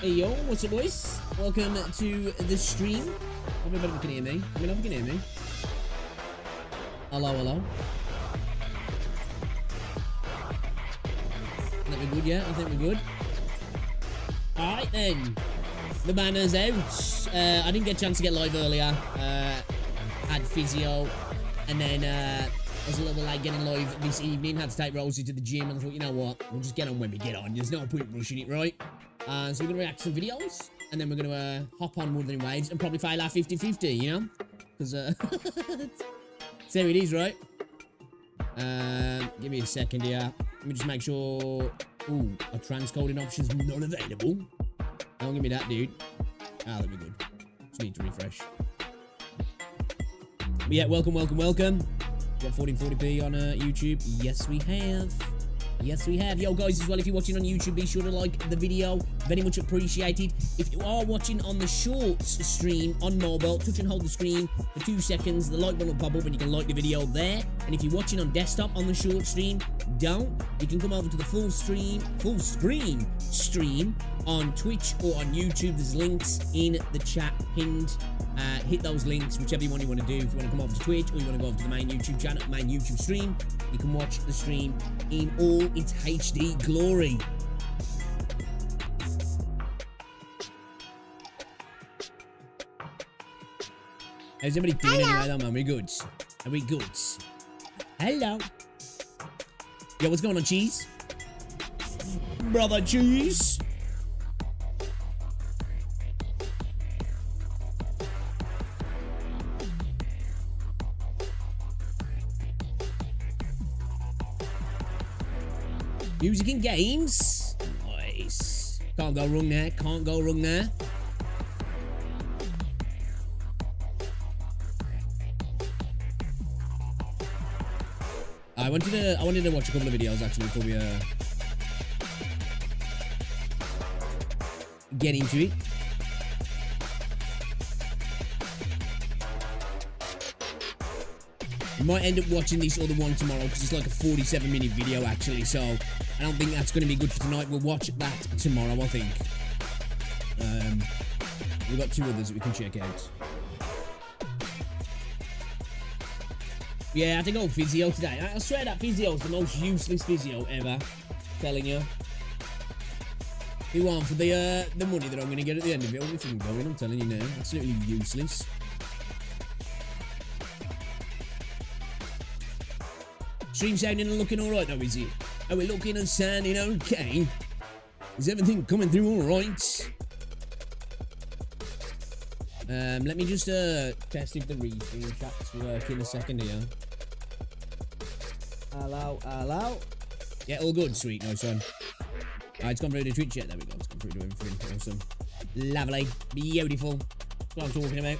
Hey yo, what's up boys? Welcome to the stream. Hope everybody can hear me. Let me know if you can hear me. Hello, hello. I think we're good, yeah? I think we're good. Alright then. The banner's out. I didn't get a chance to get live earlier. Had physio. And then I was a little bit late getting live this evening. Had to take Rosie to the gym. And I thought, you know what? We'll just get on when we get on. There's no point rushing it, right? So we're going to react to some videos. And then we're going to hop on Wuthering Waves and probably fail our 50-50, you know? Because, that's how it is, right? Give me a second here. Let me just make sure... Ooh, a transcoding option's not available. Don't give me that, dude. Ah, that'll be good. Just need to refresh. But yeah, welcome. Got 1440p on YouTube. Yes, we have. Yes, we have. Yo, guys, as well, if you're watching on YouTube, be sure to like the video. Very much appreciated. If you are watching on the Shorts stream on mobile, touch and hold the screen for 2 seconds. The like button will pop up and you can like the video there. And if you're watching on desktop on the Short stream, don't. You can come over to the full screen stream on Twitch or on YouTube. There's links in the chat pinned. Hit those links, whichever one you want to do. If you want to come over to Twitch or you want to go over to the main YouTube channel, main YouTube stream, you can watch the stream in all its HD glory. How's everybody doing anyway, though, man? Are we good? Are we good? Hello. Yo, what's going on, Cheese? Brother Cheese. Music and games. Nice. Can't go wrong there. Can't go wrong there. I wanted to watch a couple of videos actually before we get into it. We might end up watching this other one tomorrow because it's like a 47-minute video actually, so I don't think that's going to be good for tonight. We'll watch that tomorrow, I think. We've got 2 others that we can check out. Yeah, I had to go physio today. I swear that physio is the most useless physio ever. Telling you. Who want for the money that I'm going to get at the end of it? I'll be fucking going, I'm telling you now. Absolutely useless. Stream sounding and looking alright now, is it? Are we looking and sounding okay? Is everything coming through alright? Let me just test if the restream chat's working a second here. Hello. Yeah, all good, sweet, nice one. Alright, it's gone through to Twitch yet. There we go, it's gone through to everything. Awesome. Lovely. Beautiful. That's what I'm talking about.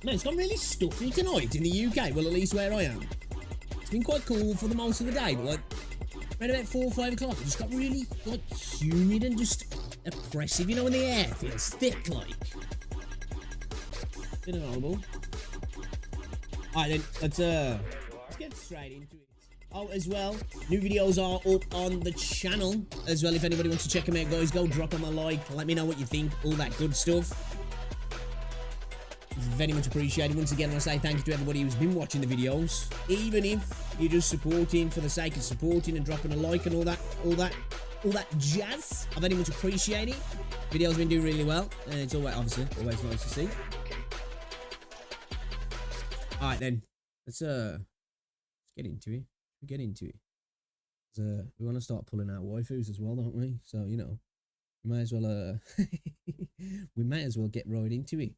Man, it's gone really stuffy tonight in the UK. Well, at least where I am. It's been quite cool for the most of the day, but like, around about 4 or 5 o'clock, it just got really, like, humid and just oppressive. You know, when the air feels thick, like. Bit horrible. Alright then, let's get straight into it. Oh, as well, new videos are up on the channel as well. If anybody wants to check them out, guys, go drop them a like. Let me know what you think. All that good stuff. Very much appreciated. Once again, I want to say thank you to everybody who's been watching the videos. Even if you're just supporting for the sake of supporting and dropping a like and all that jazz, I very much appreciate it. Video's been doing really well, and it's always, obviously, always nice to see. Alright then, let's get into it. We want to start pulling out waifus as well, don't we? So, you know, we may as well we might as well get right into it.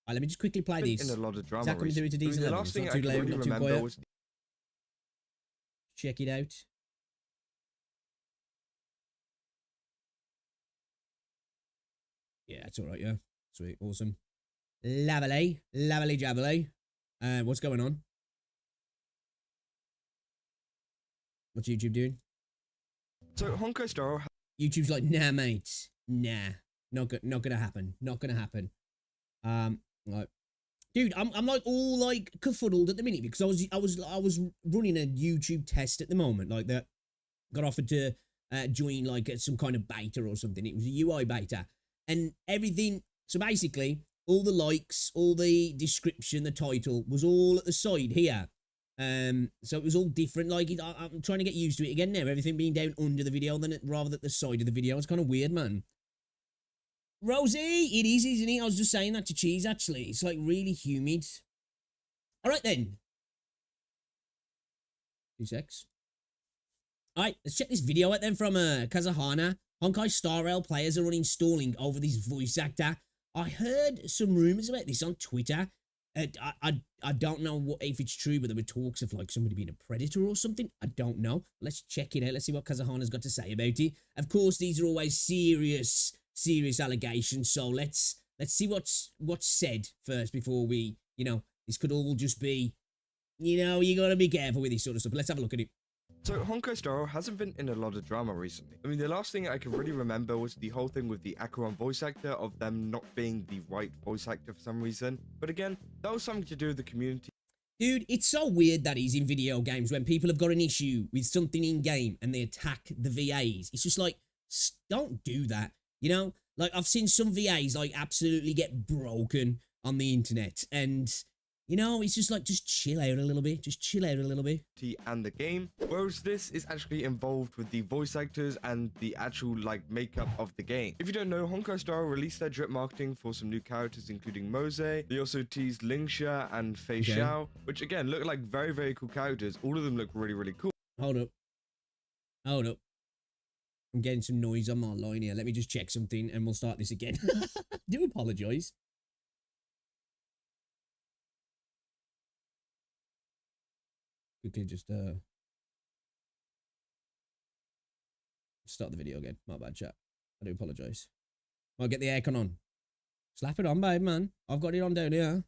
Right, let me just quickly play this. In a lot of drama. Is that coming through to Diesel level? It's not too loud, not too quiet. Check it out. Yeah, it's alright, yeah. Sweet, awesome. Lovely jabbly. What's going on? What's YouTube doing? So Honko Star. YouTube's like, nah, mate. Nah. Not gonna happen. Not gonna happen. Like, dude, I'm like all like kerfuddled at the minute because I was running a YouTube test at the moment, like that. Got offered to join like some kind of beta or something. It was a UI beta, and everything. So basically, all the likes, all the description, the title was all at the side here. So it was all different. Like I'm trying to get used to it again now. Everything being down under the video rather than at the side of the video. It's kind of weird, man. Rosie, it is, isn't it? I was just saying that to Cheese, actually. It's like really humid. All right, then. 2 secs. All right, let's check this video out then from Kazahana. Honkai Star Rail players are uninstalling over this voice actor. I heard some rumors about this on Twitter. I don't know if it's true, but there were talks of like somebody being a predator or something. I don't know. Let's check it out. Let's see what Kazahana's got to say about it. Of course, these are always serious allegations. So let's see what's said first before we, this could all just be, you gotta be careful with this sort of stuff. Let's have a look at it. So Honkai Star Rail hasn't been in a lot of drama recently. I mean, the last thing I can really remember was the whole thing with the Acheron voice actor, of them not being the right voice actor for some reason. But again, that was something to do with the community. Dude, it's so weird that he's in video games when people have got an issue with something in game and they attack the VAs. It's just like, don't do that. Like I've seen some VAs like absolutely get broken on the internet, and it's just like, just chill out a little bit. Just chill out a little bit. And the game, whereas this is actually involved with the voice actors and the actual like makeup of the game. If you don't know, Honkai Star Rail released their drip marketing for some new characters, including Mose. They also teased Lingsha and Fei Xiao, which again look like very, very cool characters. All of them look really, really cool. Hold up. I'm getting some noise on my line here. Let me just check something and we'll start this again. Do apologize. Quickly just start the video again. My bad, chat. I do apologize. I'll get the aircon on. Slap it on, babe, man. I've got it on down here.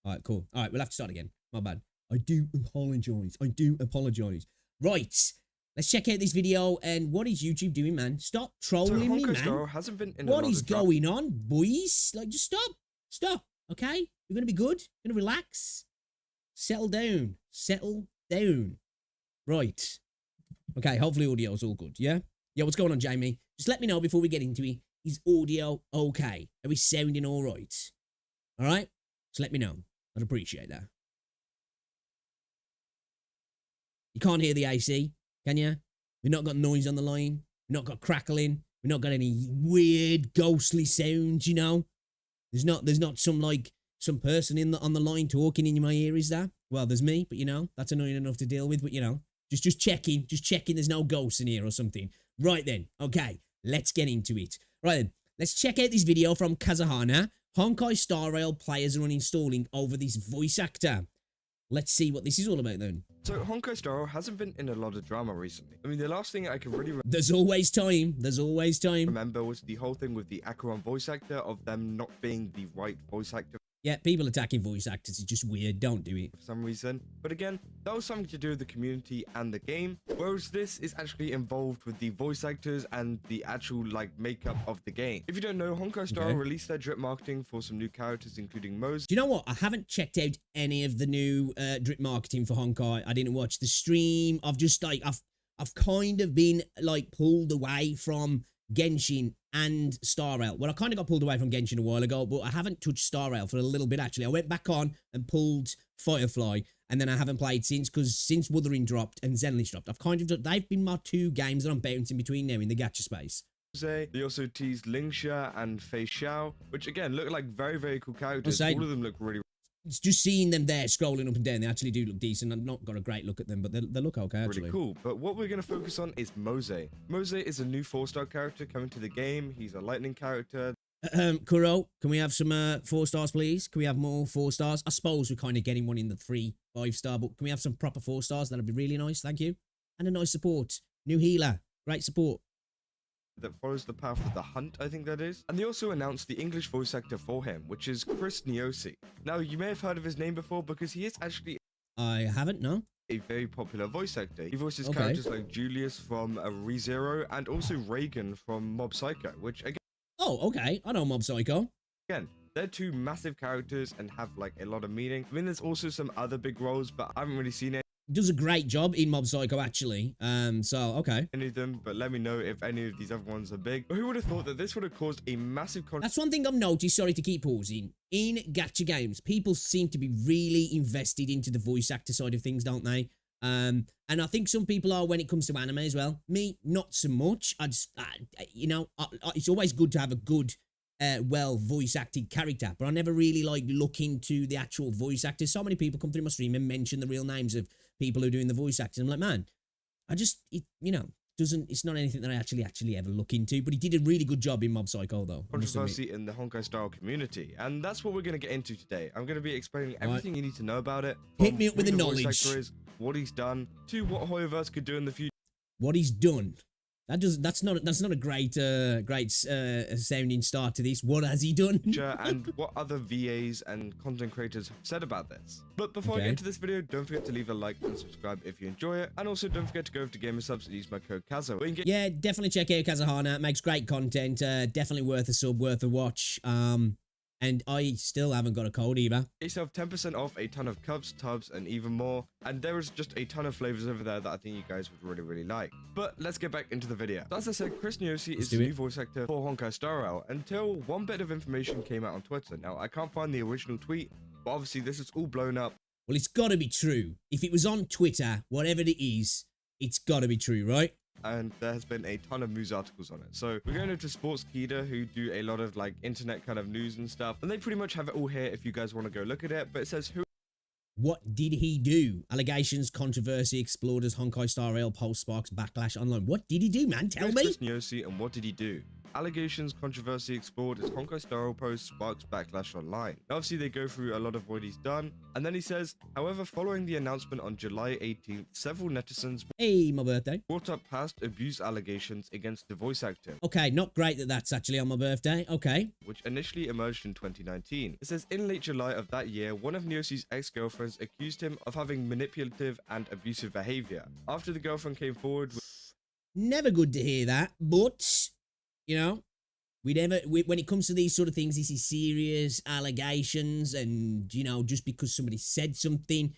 All right, cool. All right, we'll have to start again. My bad. I do apologize. Right. Let's check out this video. And what is YouTube doing, man? Stop trolling me, man. Star Rail hasn't been in what is going on, boys? Like, just stop. Okay, you're gonna be good. You're gonna relax. Settle down. Right. Okay, hopefully audio's all good, yeah? Yeah, what's going on, Jamie? Just let me know before we get into it. Is audio okay? Are we sounding all right? All right? Just let me know. I'd appreciate that. You can't hear the AC, can you? We've not got noise on the line. We've not got crackling. We've not got any weird, ghostly sounds, There's not some person on the line talking in my ear, is there? Well, there's me, but that's annoying enough to deal with, but just checking there's no ghosts in here or something. Right then, okay, let's get into it. Right then, let's check out this video from Kazahana. Honkai Star Rail players are uninstalling over this voice actor. Let's see what this is all about then. So Honkai Star Rail hasn't been in a lot of drama recently. I mean, the last thing I can really There's always time. remember was the whole thing with the Acheron voice actor, of them not being the right voice actor. Yeah, people attacking voice actors is just weird. Don't do it. For some reason. But again, that was something to do with the community and the game. Whereas this is actually involved with the voice actors and the actual like makeup of the game. If you don't know, Honkai Star Rail released their drip marketing for some new characters, including Mose. Do you know what? I haven't checked out any of the new drip marketing for Honkai. I didn't watch the stream. I've just like, I've kind of been like pulled away from Genshin and Star Rail. Well, I kind of got pulled away from Genshin a while ago, but I haven't touched Star Rail for a little bit, actually. I went back on and pulled Firefly, and then I haven't played since, because since Wuthering dropped and Zenless dropped, they've been my 2 games that I'm bouncing between now in the gacha space. They also teased Lingsha and Fei Xiao, which again look like very, very cool characters. All of them look really. It's just seeing them there scrolling up and down. They actually do look decent. I've not got a great look at them, but they look okay, actually. Really cool. But what we're going to focus on is Mose. Mose is a new 4-star character coming to the game. He's a lightning character. Kuro, can we have some 4 stars, please? Can we have more 4 stars? I suppose we're kind of getting one in the 3, 5-star, but can we have some proper 4 stars? That'd be really nice. Thank you. And a nice support. New healer. Great support. That follows the path of the hunt, I think that is. And they also announced the English voice actor for him, which is Chris Niosi. Now, you may have heard of his name before because he is actually... I haven't, no. A very popular voice actor. He voices characters like Julius from ReZero and also Reagan from Mob Psycho, which again... Oh, okay. I know Mob Psycho. Again, They're two massive characters and have like a lot of meaning. I mean, there's also some other big roles, but I haven't really seen Does a great job in Mob Psycho, actually. So, okay. any of them, but let me know if any of these other ones are big. But who would have thought that this would have caused a massive That's one thing I've noticed, sorry to keep pausing. In gacha games, people seem to be really invested into the voice actor side of things, don't they? And I think some people are when it comes to anime as well. Me, not so much. It's always good to have a good, well voice acted character, but I never really like look into the actual voice actors. So many people come through my stream and mention the real names of people who are doing the voice acting. I'm like, man, it's not anything that I actually ever look into, but he did a really good job in Mob Psycho though. controversy in the Honkai Star community, and that's what we're going to get into today. I'm going to be explaining everything you need to know about it. Hit me up with the voice knowledge. actor is, what he's done, to what Hoyoverse could do in the future. What he's done. That's not a great sounding start to this. What has he done? And what other VAs and content creators have said about this. But before I get into this video, don't forget to leave a like and subscribe if you enjoy it, and also don't forget to go over to Gamersubs and use my code Kazo. Yeah, definitely check out Kazahana. Makes great content. Definitely worth a sub, worth a watch. And I still haven't got a code either. Yourself 10% off a ton of cups, tubs, and even more. And there is just a ton of flavors over there that I think you guys would really like. But let's get back into the video. So as I said, Chris Nyosi is the new voice actor for Honkai Star Rail until one bit of information came out on Twitter. Now, I can't find the original tweet, but obviously this is all blown up. Well, it's got to be true. If it was on Twitter, whatever it is, it's got to be true, right? And there has been a ton of news articles on it. So we're going into Sports Kida, who do a lot of like internet kind of news and stuff, and they pretty much have it all here if you guys want to go look at it. But it says who. What did he do? Allegations, controversy, explored as Honkai Star Rail, post sparks, backlash online. What did he do, man? Tell me. Chris Nyosi, and what did he do? Allegations, controversy explored as Honkai Star Rail post sparks backlash online. Now, obviously, they go through a lot of what he's done, and then he says, however, following the announcement on July 18th, several netizens my birthday brought up past abuse allegations against the voice actor. Okay, not great that that's actually on my birthday. Okay. Which initially emerged in 2019. It says, in late July of that year, one of Nyosi's ex-girlfriends accused him of having manipulative and abusive behavior. After the girlfriend came forward with... Never good to hear that, but... You know, when it comes to these sort of things, this is serious allegations, and, you know, just because somebody said something,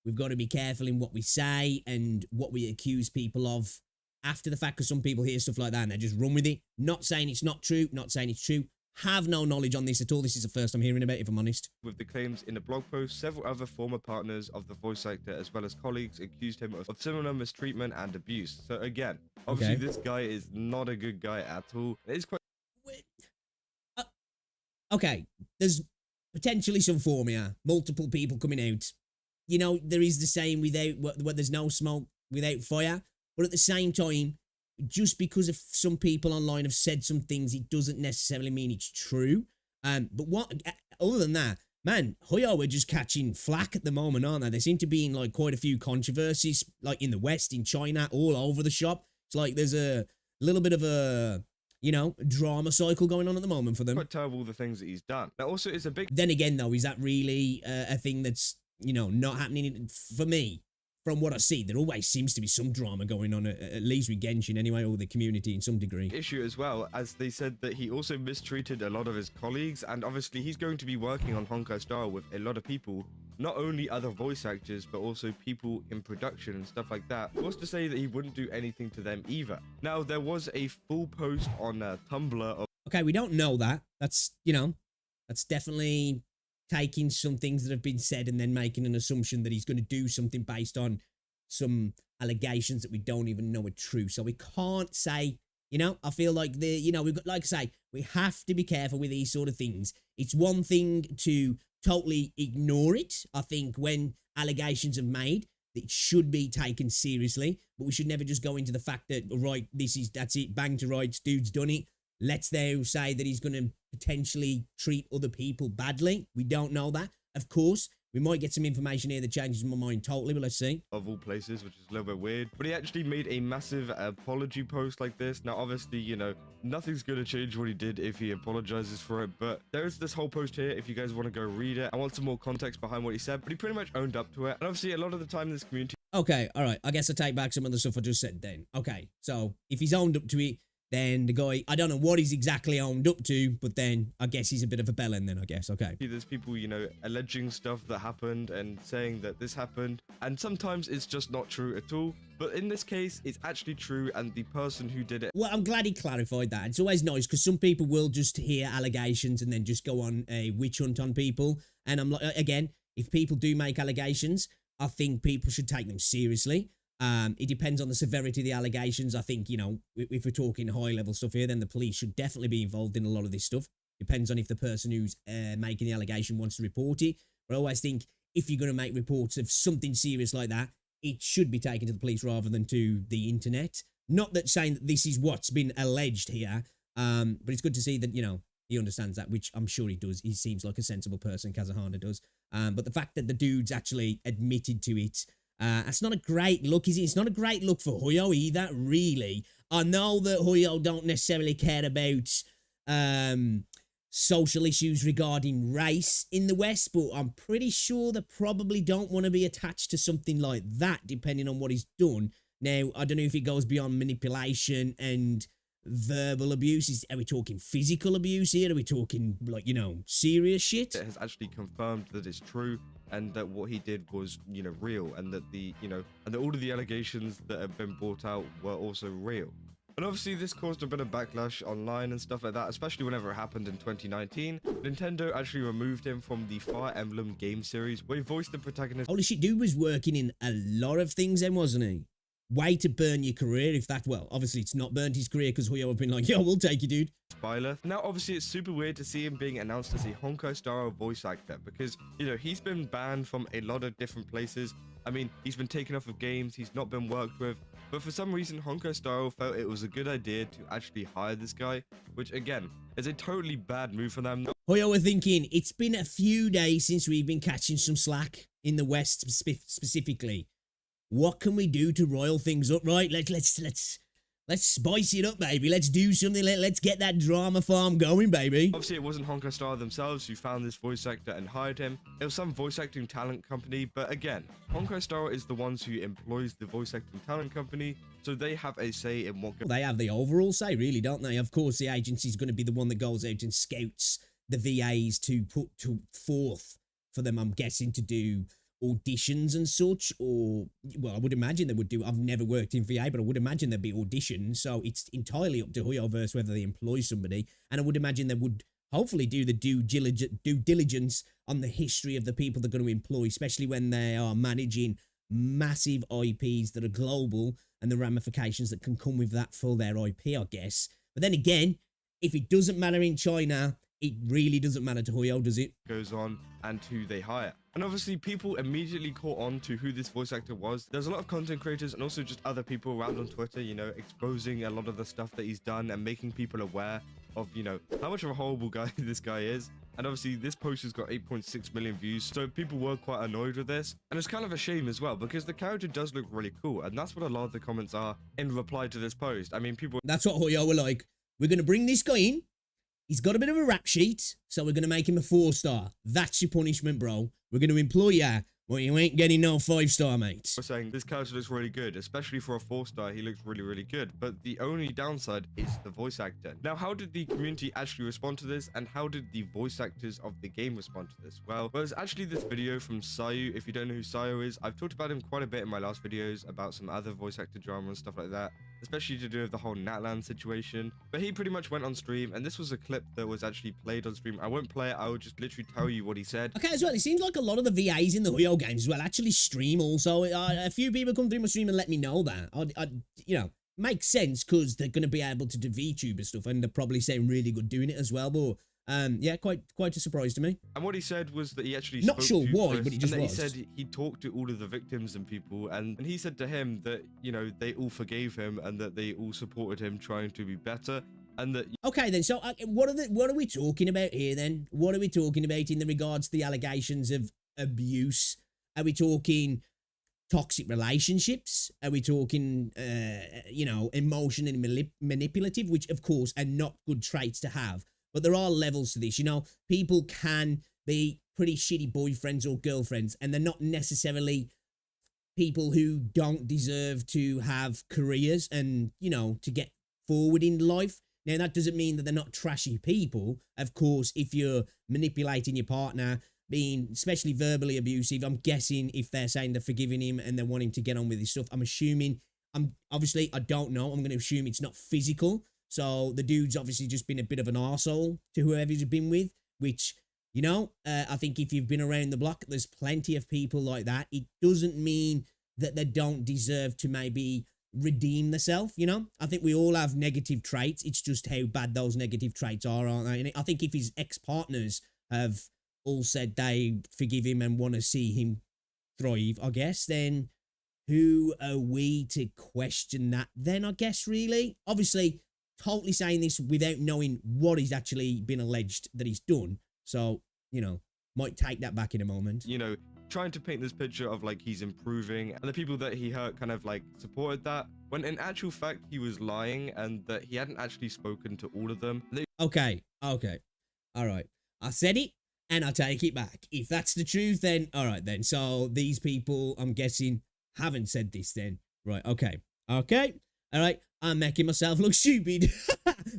we've got to be careful in what we say and what we accuse people of after the fact, because some people hear stuff like that and they just run with it. Not saying it's not true, not saying it's true. Have no knowledge on this at all. This is the first I'm hearing about it, if I'm honest. With the claims in a blog post, several other former partners of the voice actor as well as colleagues accused him of similar mistreatment and abuse. So again, obviously this guy is not a good guy at all. It is quite... Okay, there's potentially some form here. Multiple people coming out. You know, there is the saying, where there's no smoke without fire. But at the same time, just because of some people online have said some things, it doesn't necessarily mean it's true. But what, other than that, man, Hoyo are just catching flack at the moment, aren't they? They seem to be in like quite a few controversies, like in the West, in China, all over the shop. It's like there's a little bit of a, you know, drama cycle going on at the moment for them. Quite terrible the things that he's done. That also is a big... Then again, though, is that really a thing that's, you know, not happening for me? From what I see, there always seems to be some drama going on, at least with Genshin anyway, or the community in some degree. Issue as well, as they said that he also mistreated a lot of his colleagues, and obviously he's going to be working on Honkai Star with a lot of people, not only other voice actors, but also people in production and stuff like that. What's to say that he wouldn't do anything to them either? Now, there was a full post on Tumblr of... Okay, we don't know that. That's, you know, that's definitely... taking some things that have been said and then making an assumption that he's going to do something based on some allegations that we don't even know are true. So we can't say, you know, I feel like we've got, like I say, we have to be careful with these sort of things. It's one thing to totally ignore it. I think when allegations are made, it should be taken seriously, but we should never just go into the fact that, right, that's it, bang to rights, dude's done it. Let's now say that he's going to potentially treat other people badly. We don't know that. Of course, we might get some information here that changes my mind totally, but let's see. Of all places, which is a little bit weird. But he actually made a massive apology post like this. Now, obviously, you know, nothing's going to change what he did if he apologizes for it. But there is this whole post here if you guys want to go read it. I want some more context behind what he said, but he pretty much owned up to it. And obviously, a lot of the time in this community... Okay, all right. I guess I take back some of the stuff I just said then. Okay, so if he's owned up to it, then the guy, I don't know what he's exactly owned up to, but then I guess he's a bit of a bellend then, I guess. Okay. There's people, you know, alleging stuff that happened and saying that this happened, and sometimes it's just not true at all. But in this case, it's actually true, and the person who did it... Well, I'm glad he clarified that. It's always nice, because some people will just hear allegations and then just go on a witch hunt on people. And I'm like, again, if people do make allegations, I think people should take them seriously. It depends on the severity of the allegations. I think, you know, if we're talking high level stuff here, then the police should definitely be involved in a lot of this stuff. Depends on if the person who's making the allegation wants to report it. But I always think if you're going to make reports of something serious like that, it should be taken to the police rather than to the internet. Not that saying that this is what's been alleged here, but it's good to see that, you know, he understands that, which I'm sure he does. He seems like a sensible person, Kazahana does. But the fact that the dude's actually admitted to it, that's not a great look, is it? It's not a great look for Huyo either, really. I know that Huyo don't necessarily care about social issues regarding race in the West, but I'm pretty sure they probably don't want to be attached to something like that, depending on what he's done. Now, I don't know if it goes beyond manipulation and verbal abuse. Are we talking physical abuse here? Are we talking, like, you know, serious shit? It has actually confirmed that it's true, and that what he did was, you know, real, and that the, you know, and that all of the allegations that have been brought out were also real. And obviously this caused a bit of backlash online and stuff like that, especially whenever it happened in 2019. Nintendo actually removed him from the Fire Emblem game series, where he voiced the protagonist. Holy shit, dude was working in a lot of things then, wasn't he? Way to burn your career if that, well, obviously it's not burnt his career because Huyo have been like, yo, we'll take you, dude. Byleth. Now, obviously, it's super weird to see him being announced as a Honkai-style voice actor because, you know, he's been banned from a lot of different places. I mean, he's been taken off of games, he's not been worked with, but for some reason, Honkai-style felt it was a good idea to actually hire this guy, which, again, is a totally bad move for them. Huyo were thinking, it's been a few days since we've been catching some slack in the West specifically. What can we do to royal things up, right? Let's spice it up, baby. Let's do something. Let's get that drama farm going, baby. Obviously, it wasn't Honkai Star themselves who found this voice actor and hired him. It was some voice acting talent company. But again, Honkai Star is the ones who employs the voice acting talent company, so they have a say in what... They have the overall say, really, don't they? Of course, the agency's going to be the one that goes out and scouts the VAs to put forth for them, I'm guessing, to do auditions and such, or, well, I would imagine they would do. I've never worked in VA, but I would imagine there'd be auditions, so it's entirely up to Huyoverse whether they employ somebody, and I would imagine they would hopefully do the due diligence on the history of the people they're going to employ, especially when they are managing massive IPs that are global and the ramifications that can come with that for their IP, I guess. But then again, if it doesn't matter in China, it really doesn't matter to Huyo, does it? Goes on and who they hire. And obviously people immediately caught on to who this voice actor was. There's a lot of content creators and also just other people around on Twitter, you know, exposing a lot of the stuff that he's done and making people aware of, you know, how much of a horrible guy this guy is. And obviously this post has got 8.6 million views, so people were quite annoyed with this. And it's kind of a shame as well, because the character does look really cool, and that's what a lot of the comments are in reply to this post. I mean, people... That's what Huyo were like, we're going to bring this guy in. He's got a bit of a rap sheet, so we're going to make him a 4-star. That's your punishment, bro. We're going to employ you, but you ain't getting no 5-star, mate. We're saying this character looks really good, especially for a 4-star, he looks really, really good. But the only downside is the voice actor. Now, how did the community actually respond to this, and how did the voice actors of the game respond to this? Well, there's actually this video from Sayu. If you don't know who Sayu is, I've talked about him quite a bit in my last videos about some other voice actor drama and stuff like that, especially to do with the whole Natlan situation. But he pretty much went on stream, and this was a clip that was actually played on stream. I won't play it, I will just literally tell you what he said. Okay, as well, it seems like a lot of the VAs in the Huyo games as well actually stream also. A few people come through my stream and let me know that. You know, makes sense because they're going to be able to do VTuber stuff, and they're probably saying really good doing it as well, but... yeah, quite a surprise to me. And what he said was that he actually not sure why, but he just was. He said he talked to all of the victims and people, and he said to him that, you know, they all forgave him and that they all supported him trying to be better, and that... Okay then, so what are we talking about here then? What are we talking about in the regards to the allegations of abuse? Are we talking toxic relationships? Are we talking, you know, emotionally manipulative, which of course are not good traits to have? But there are levels to this, you know. People can be pretty shitty boyfriends or girlfriends, and they're not necessarily people who don't deserve to have careers and, you know, to get forward in life. Now, that doesn't mean that they're not trashy people. Of course, if you're manipulating your partner, being especially verbally abusive, I'm guessing if they're saying they're forgiving him and they want him to get on with his stuff, I'm assuming, obviously, I don't know. I'm going to assume it's not physical. So the dude's obviously just been a bit of an arsehole to whoever he's been with, which, you know, I think if you've been around the block, there's plenty of people like that. It doesn't mean that they don't deserve to maybe redeem themselves, you know? I think we all have negative traits. It's just how bad those negative traits are, aren't they? And I think if his ex-partners have all said they forgive him and want to see him thrive, I guess, then who are we to question that then, I guess, really? Obviously, totally saying this without knowing what he's actually been alleged that he's done. So, you know, might take that back in a moment. You know, trying to paint this picture of like he's improving and the people that he hurt kind of like supported that, when in actual fact he was lying and that he hadn't actually spoken to all of them. Okay, all right, I said it and I take it back. If that's the truth, then all right then. So these people, I'm guessing, haven't said this then. Right, okay, all right, I'm making myself look stupid.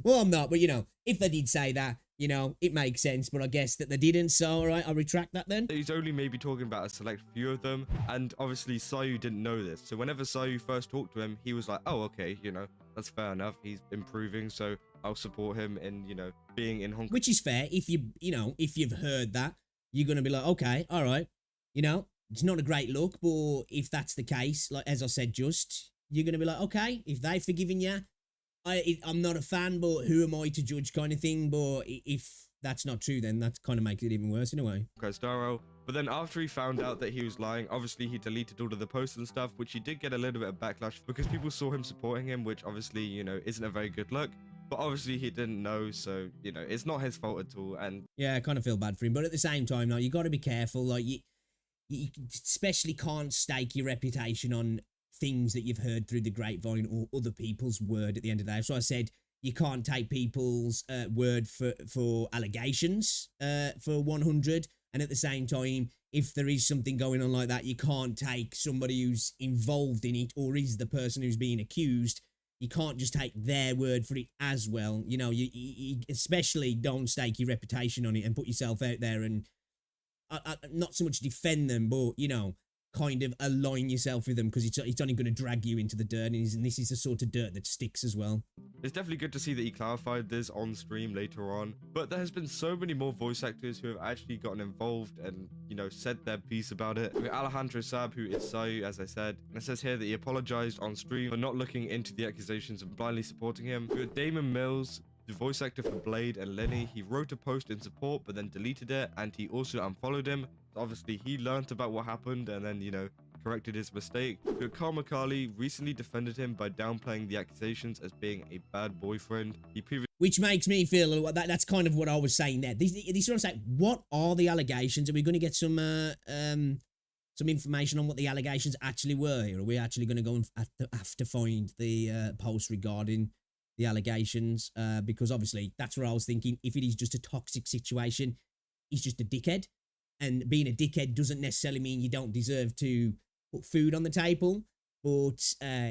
Well, I'm not, but you know, if they did say that, you know, it makes sense, but I guess that they didn't, so all right, I'll retract that then. He's only maybe talking about a select few of them, and obviously Sayu didn't know this, so whenever Sayu first talked to him, he was like, oh, okay, you know, that's fair enough, he's improving, so I'll support him in, you know, being in Hong Kong. Which is fair. If if you've heard that, you're going to be like, okay, all right, you know, it's not a great look, but if that's the case, like, as I said, you're going to be like, okay, if they've forgiven you, I'm not a fan, but who am I to judge kind of thing. But if that's not true, then that kind of makes it even worse in a way. But then after he found out that he was lying, obviously he deleted all of the posts and stuff, which he did get a little bit of backlash because people saw him supporting him, which obviously, you know, isn't a very good look. But obviously he didn't know, so, you know, it's not his fault at all. And yeah, I kind of feel bad for him. But at the same time, now, you got to be careful. Like, you especially can't stake your reputation on things that you've heard through the grapevine or other people's word at the end of the day. So I said you can't take people's word for allegations for 100, and at the same time, if there is something going on like that, you can't take somebody who's involved in it or is the person who's being accused. You can't just take their word for it as well. You know, you especially don't stake your reputation on it and put yourself out there and not so much defend them, but, you know, kind of align yourself with them, because it's only going to drag you into the dirt, and this is the sort of dirt that sticks as well. It's definitely good to see that he clarified this on stream later on, but there has been so many more voice actors who have actually gotten involved and, you know, said their piece about it. We have Alejandro Sab, who is Sayu, as I said, and it says here that he apologized on stream for not looking into the accusations and blindly supporting him. We got Damon Mills, the voice actor for Blade and Lenny. He wrote a post in support but then deleted it, and he also unfollowed him. Obviously he learned about what happened and then, you know, corrected his mistake. But Karma Kali recently defended him by downplaying the accusations as being a bad boyfriend. Which makes me feel that's kind of what I was saying there. This is what I'm saying. What are the allegations? Are we going to get some information on what the allegations actually were here? Are we actually going to go and have to find the post regarding the allegations? Because obviously that's what I was thinking. If it is just a toxic situation, he's just a dickhead. And being a dickhead doesn't necessarily mean you don't deserve to put food on the table. But,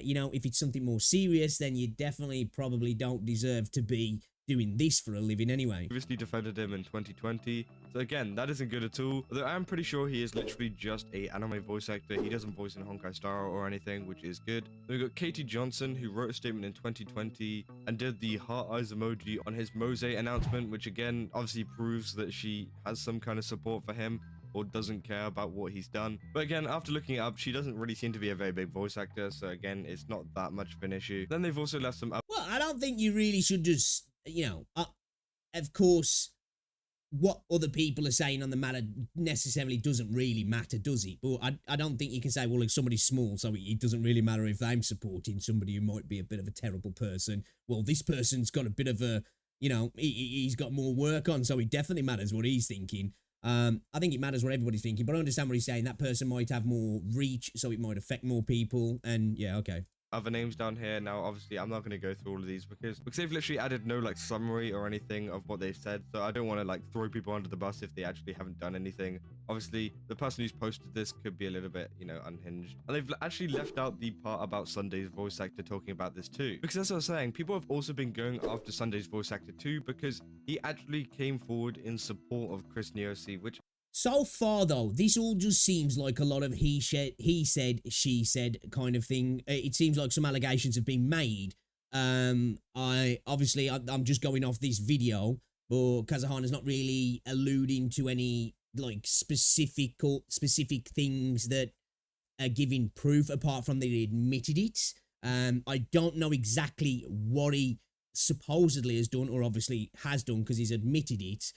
you know, if it's something more serious, then you definitely probably don't deserve to be doing this for a living anyway. Previously defended him in 2020. So again, that isn't good at all. Although I'm pretty sure he is literally just a anime voice actor. He doesn't voice in Honkai Star or anything, which is good. Then we got Katie Johnson, who wrote a statement in 2020 and did the heart eyes emoji on his Mose announcement, which again obviously proves that she has some kind of support for him or doesn't care about what he's done. But again, after looking it up, she doesn't really seem to be a very big voice actor, so again, it's not that much of an issue. Then they've also left some... Well, I don't think you really should just, you know, of course, what other people are saying on the matter necessarily doesn't really matter, does it? But I don't think you can say, well, if somebody's small, so it doesn't really matter if I'm supporting somebody who might be a bit of a terrible person. Well, this person's got a bit of a, you know, he's got more work on, so it definitely matters what he's thinking. I think it matters what everybody's thinking, but I understand what he's saying. That person might have more reach, so it might affect more people. And yeah, okay. other names down here. Now, obviously, I'm not going to go through all of these because they've literally added no like summary or anything of what they've said. So I don't want to like throw people under the bus if they actually haven't done anything. Obviously, the person who's posted this could be a little bit, you know, unhinged. And they've actually left out the part about Sunday's voice actor talking about this too. Because as I was saying, people have also been going after Sunday's voice actor too because he actually came forward in support of Chris Neosy, which so far, though, this all just seems like a lot of he said, she said kind of thing. It seems like some allegations have been made. I'm just going off this video, but Kazahana's not really alluding to any like specific things that are giving proof apart from that he admitted it. I don't know exactly what he supposedly has done, or obviously has done because he's admitted it.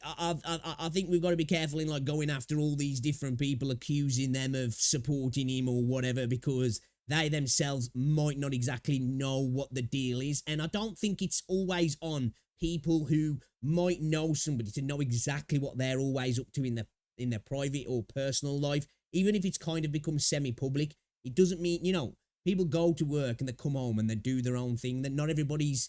I think we've got to be careful in like going after all these different people, accusing them of supporting him or whatever, because they themselves might not exactly know what the deal is. And I don't think it's always on people who might know somebody to know exactly what they're always up to in their private or personal life. Even if it's kind of become semi-public, it doesn't mean, you know, people go to work and they come home and they do their own thing. That not everybody's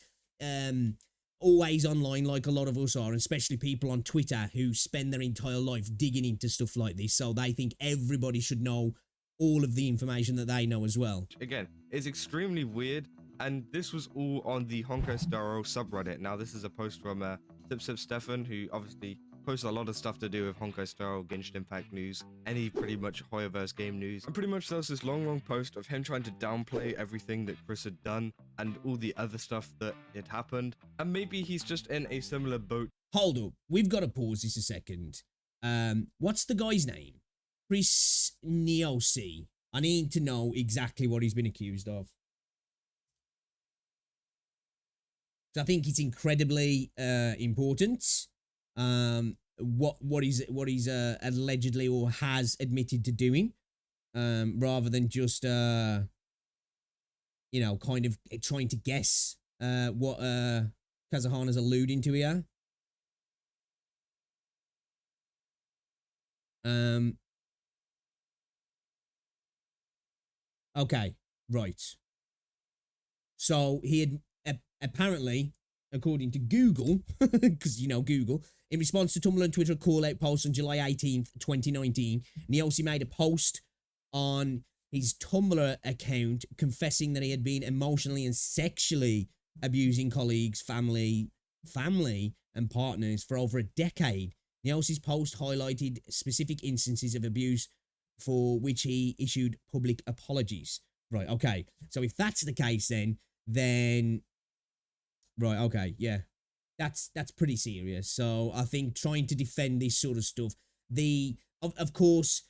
always online like a lot of us are, especially people on Twitter who spend their entire life digging into stuff like this, so they think everybody should know all of the information that they know as well. Again, is extremely weird, and this was all on the Honkai Star Rail subreddit. Now, this is a post from Sip Stefan, who obviously posts a lot of stuff to do with Honkai Star Rail, Genshin Impact news, any pretty much Hoyoverse game news. And pretty much there was this long post of him trying to downplay everything that Chris had done and all the other stuff that had happened. And maybe he's just in a similar boat. Hold up, we've got to pause this a second. What's the guy's name? Chris Neosy. I need to know exactly what he's been accused of. So I think it's incredibly important. What he's allegedly or has admitted to doing, rather than just you know, kind of trying to guess what Kazahana's alluding to here. Okay, right. So he had apparently, according to Google, because you know Google, in response to Tumblr and Twitter call-out posts on July 18th, 2019, Neosy made a post on his Tumblr account confessing that he had been emotionally and sexually abusing colleagues, family, and partners for over a decade. Neosy's post highlighted specific instances of abuse for which he issued public apologies. Right, okay. So if that's the case, then right, okay, yeah. That's pretty serious. So I think trying to defend this sort of stuff, of course,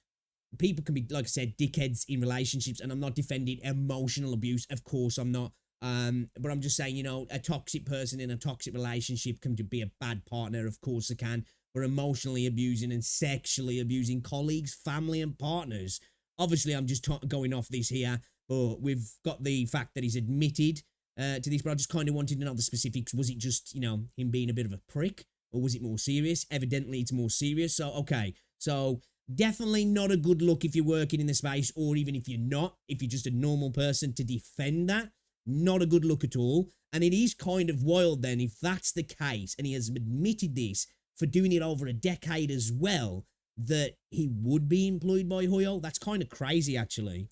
people can be, like I said, dickheads in relationships, and I'm not defending emotional abuse. Of course I'm not. But I'm just saying, you know, a toxic person in a toxic relationship can be a bad partner. Of course they can. But emotionally abusing and sexually abusing colleagues, family, and partners. Obviously, I'm just going off this here, but we've got the fact that he's admitted to this, but I just kind of wanted to know the specifics. Was it just, you know, him being a bit of a prick, or was it more serious? Evidently, it's more serious. So, okay. So, definitely not a good look if you're working in the space, or even if you're not, if you're just a normal person, to defend that. Not a good look at all. And it is kind of wild then, if that's the case, and he has admitted this for doing it over a decade as well, that he would be employed by Hoyo. That's kind of crazy, actually.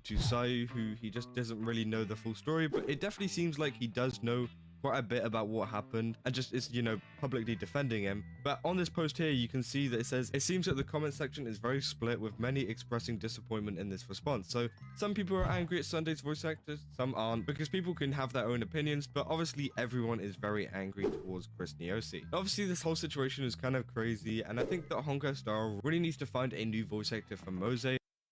To Sayu, who he just doesn't really know the full story, but it definitely seems like he does know quite a bit about what happened and just is, you know, publicly defending him. But on this post here, you can see that it says, it seems that the comment section is very split, with many expressing disappointment in this response. So some people are angry at Sunday's voice actors, some aren't, because people can have their own opinions, but obviously everyone is very angry towards Chris Neosy. Obviously this whole situation is kind of crazy, and I think that Honkai Star really needs to find a new voice actor for Mose.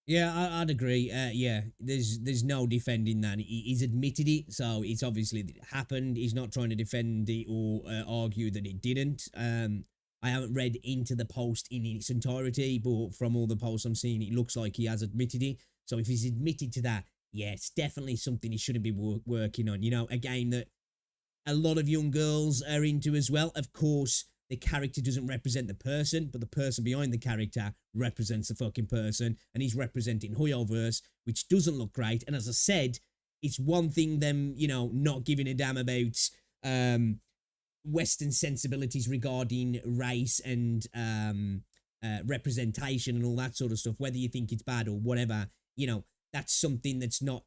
Yeah, I'd agree. Yeah, there's no defending that. He's admitted it, so it's obviously that it happened. He's not trying to defend it or argue that it didn't. I haven't read into the post in its entirety, but from all the posts I'm seeing, it looks like he has admitted it. So if he's admitted to that, yeah, it's definitely something he shouldn't be working on. You know, a game that a lot of young girls are into as well. Of course, the character doesn't represent the person, but the person behind the character represents the fucking person, and he's representing Hoyoverse, which doesn't look great. And as I said, it's one thing them, you know, not giving a damn about Western sensibilities regarding race and representation and all that sort of stuff, whether you think it's bad or whatever, you know, that's something that's not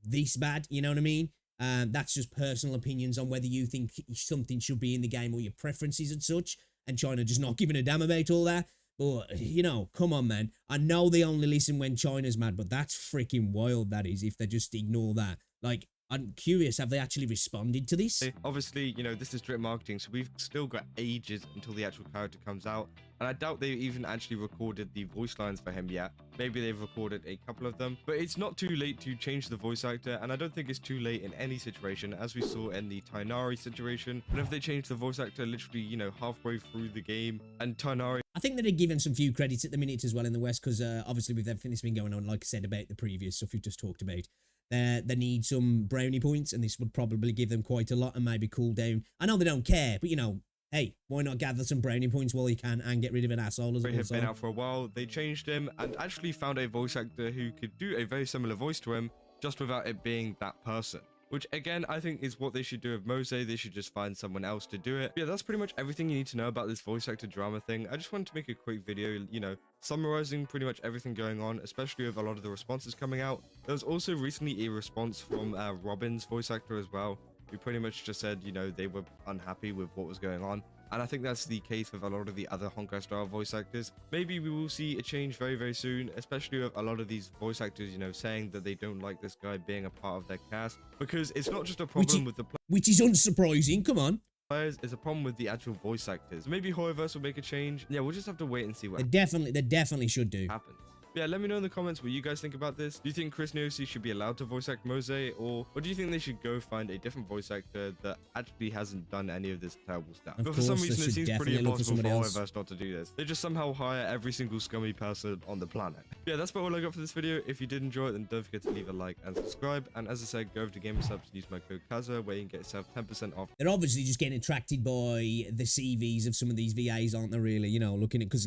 this bad, you know what I mean? That's just personal opinions on whether you think something should be in the game or your preferences and such, and China just not giving a damn about all that. But, you know, come on, man. I know they only listen when China's mad, but that's freaking wild, that is, if they just ignore that. Like, I'm curious, have they actually responded to this? Obviously, you know, this is drip marketing, so we've still got ages until the actual character comes out. And I doubt they've even actually recorded the voice lines for him yet. Maybe they've recorded a couple of them. But it's not too late to change the voice actor, and I don't think it's too late in any situation, as we saw in the Tainari situation. And if they change the voice actor literally, you know, halfway through the game, and Tainari... I think that they're giving some few credits at the minute as well in the West, because obviously with everything that's been going on, like I said, about the previous stuff we've just talked about, they need some brownie points, and this would probably give them quite a lot and maybe cool down. I know they don't care, but, you know, hey, why not gather some brownie points while you can and get rid of an asshole as well? He had been out for a while. They changed him and actually found a voice actor who could do a very similar voice to him, just without it being that person. Which, again, I think is what they should do with Mose. They should just find someone else to do it. Yeah, that's pretty much everything you need to know about this voice actor drama thing. I just wanted to make a quick video, you know, summarizing pretty much everything going on, especially with a lot of the responses coming out. There was also recently a response from Robin's voice actor as well, who pretty much just said, you know, they were unhappy with what was going on. And I think that's the case with a lot of the other Honkai Star voice actors. Maybe we will see a change very, very soon, especially with a lot of these voice actors, you know, saying that they don't like this guy being a part of their cast. Because it's not just a problem with the which is unsurprising, come on. Players, it's a problem with the actual voice actors. Maybe Hoyoverse will make a change. Yeah, we'll just have to wait and see what they definitely should do. Happens. Yeah, let me know in the comments what you guys think about this. Do you think Chris Neosi should be allowed to voice act Mose, or do you think they should go find a different voice actor that actually hasn't done any of this terrible stuff? But for some reason, it seems pretty impossible for Hoyoverse not to do this. They just somehow hire every single scummy person on the planet. Yeah, that's about all I got for this video. If you did enjoy it, then don't forget to leave a like and subscribe. And as I said, go over to GamerSubs and use my code Kaza, where you can get yourself 10% off. They're obviously just getting attracted by the CVs of some of these VAs, aren't they? Really, you know, looking at, because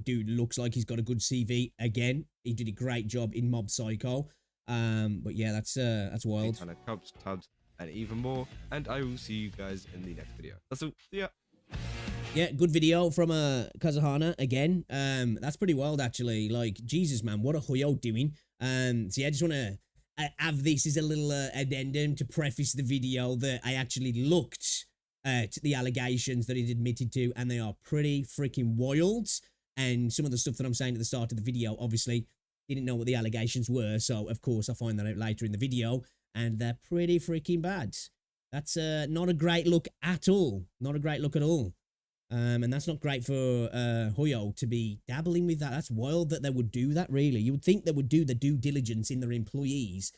dude looks like he's got a good CV again. He did a great job in Mob Psycho. But yeah, that's wild. And cups, tubs, and even more. And I will see you guys in the next video. That's all. See ya. Yeah, good video from Kazahana again. That's pretty wild actually. Like, Jesus, man, what a Hoyo doing. So yeah, I just want to have this as a little addendum to preface the video that I actually looked at the allegations that he'd admitted to, and they are pretty freaking wild. And some of the stuff that I'm saying at the start of the video, obviously, didn't know what the allegations were. So, of course, I find that out later in the video. And they're pretty freaking bad. That's not a great look at all. Not a great look at all. And that's not great for Hoyo to be dabbling with that. That's wild that they would do that, really. You would think they would do the due diligence in their employees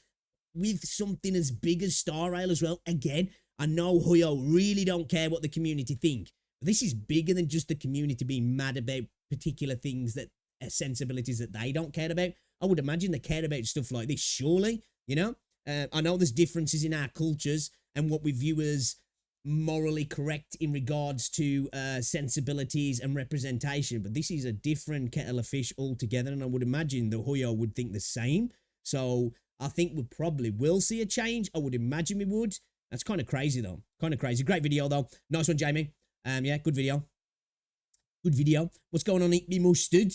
with something as big as Star Rail as well. Again, I know Hoyo really don't care what the community think. But this is bigger than just the community being mad about particular things, that sensibilities that they don't care about. I would imagine they care about stuff like this, surely, you know? I know there's differences in our cultures and what we view as morally correct in regards to sensibilities and representation, but this is a different kettle of fish altogether, and I would imagine the Hoyo would think the same. So I think we probably will see a change. I would imagine we would. That's kind of crazy, though. Kind of crazy. Great video, though. Nice one, Jamie. Yeah, good video. Good video. What's going on? Eat me mustard.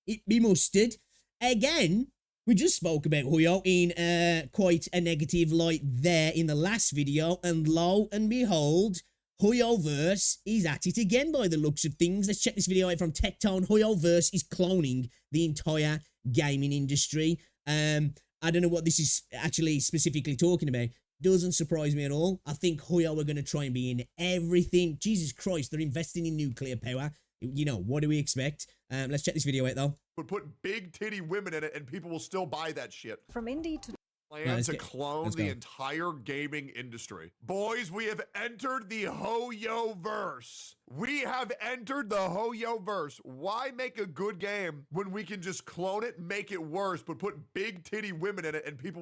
Eat me mustard. Again, we just spoke about Hoyo in quite a negative light there in the last video. And lo and behold, Hoyoverse is at it again by the looks of things. Let's check this video out from Tectone. Hoyoverse is cloning the entire gaming industry. I don't know what this is actually specifically talking about. Doesn't surprise me at all. I think Hoyo are going to try and be in everything. Jesus Christ, they're investing in nuclear power. You know, what do we expect? Let's check this video out, though. Would put big titty women in it and people will still buy that shit. From indie to Plan to clone the entire gaming industry. Boys, we have entered the Hoyoverse. We have entered the Hoyoverse. Why make a good game when we can just clone it, make it worse, but put big titty women in it and people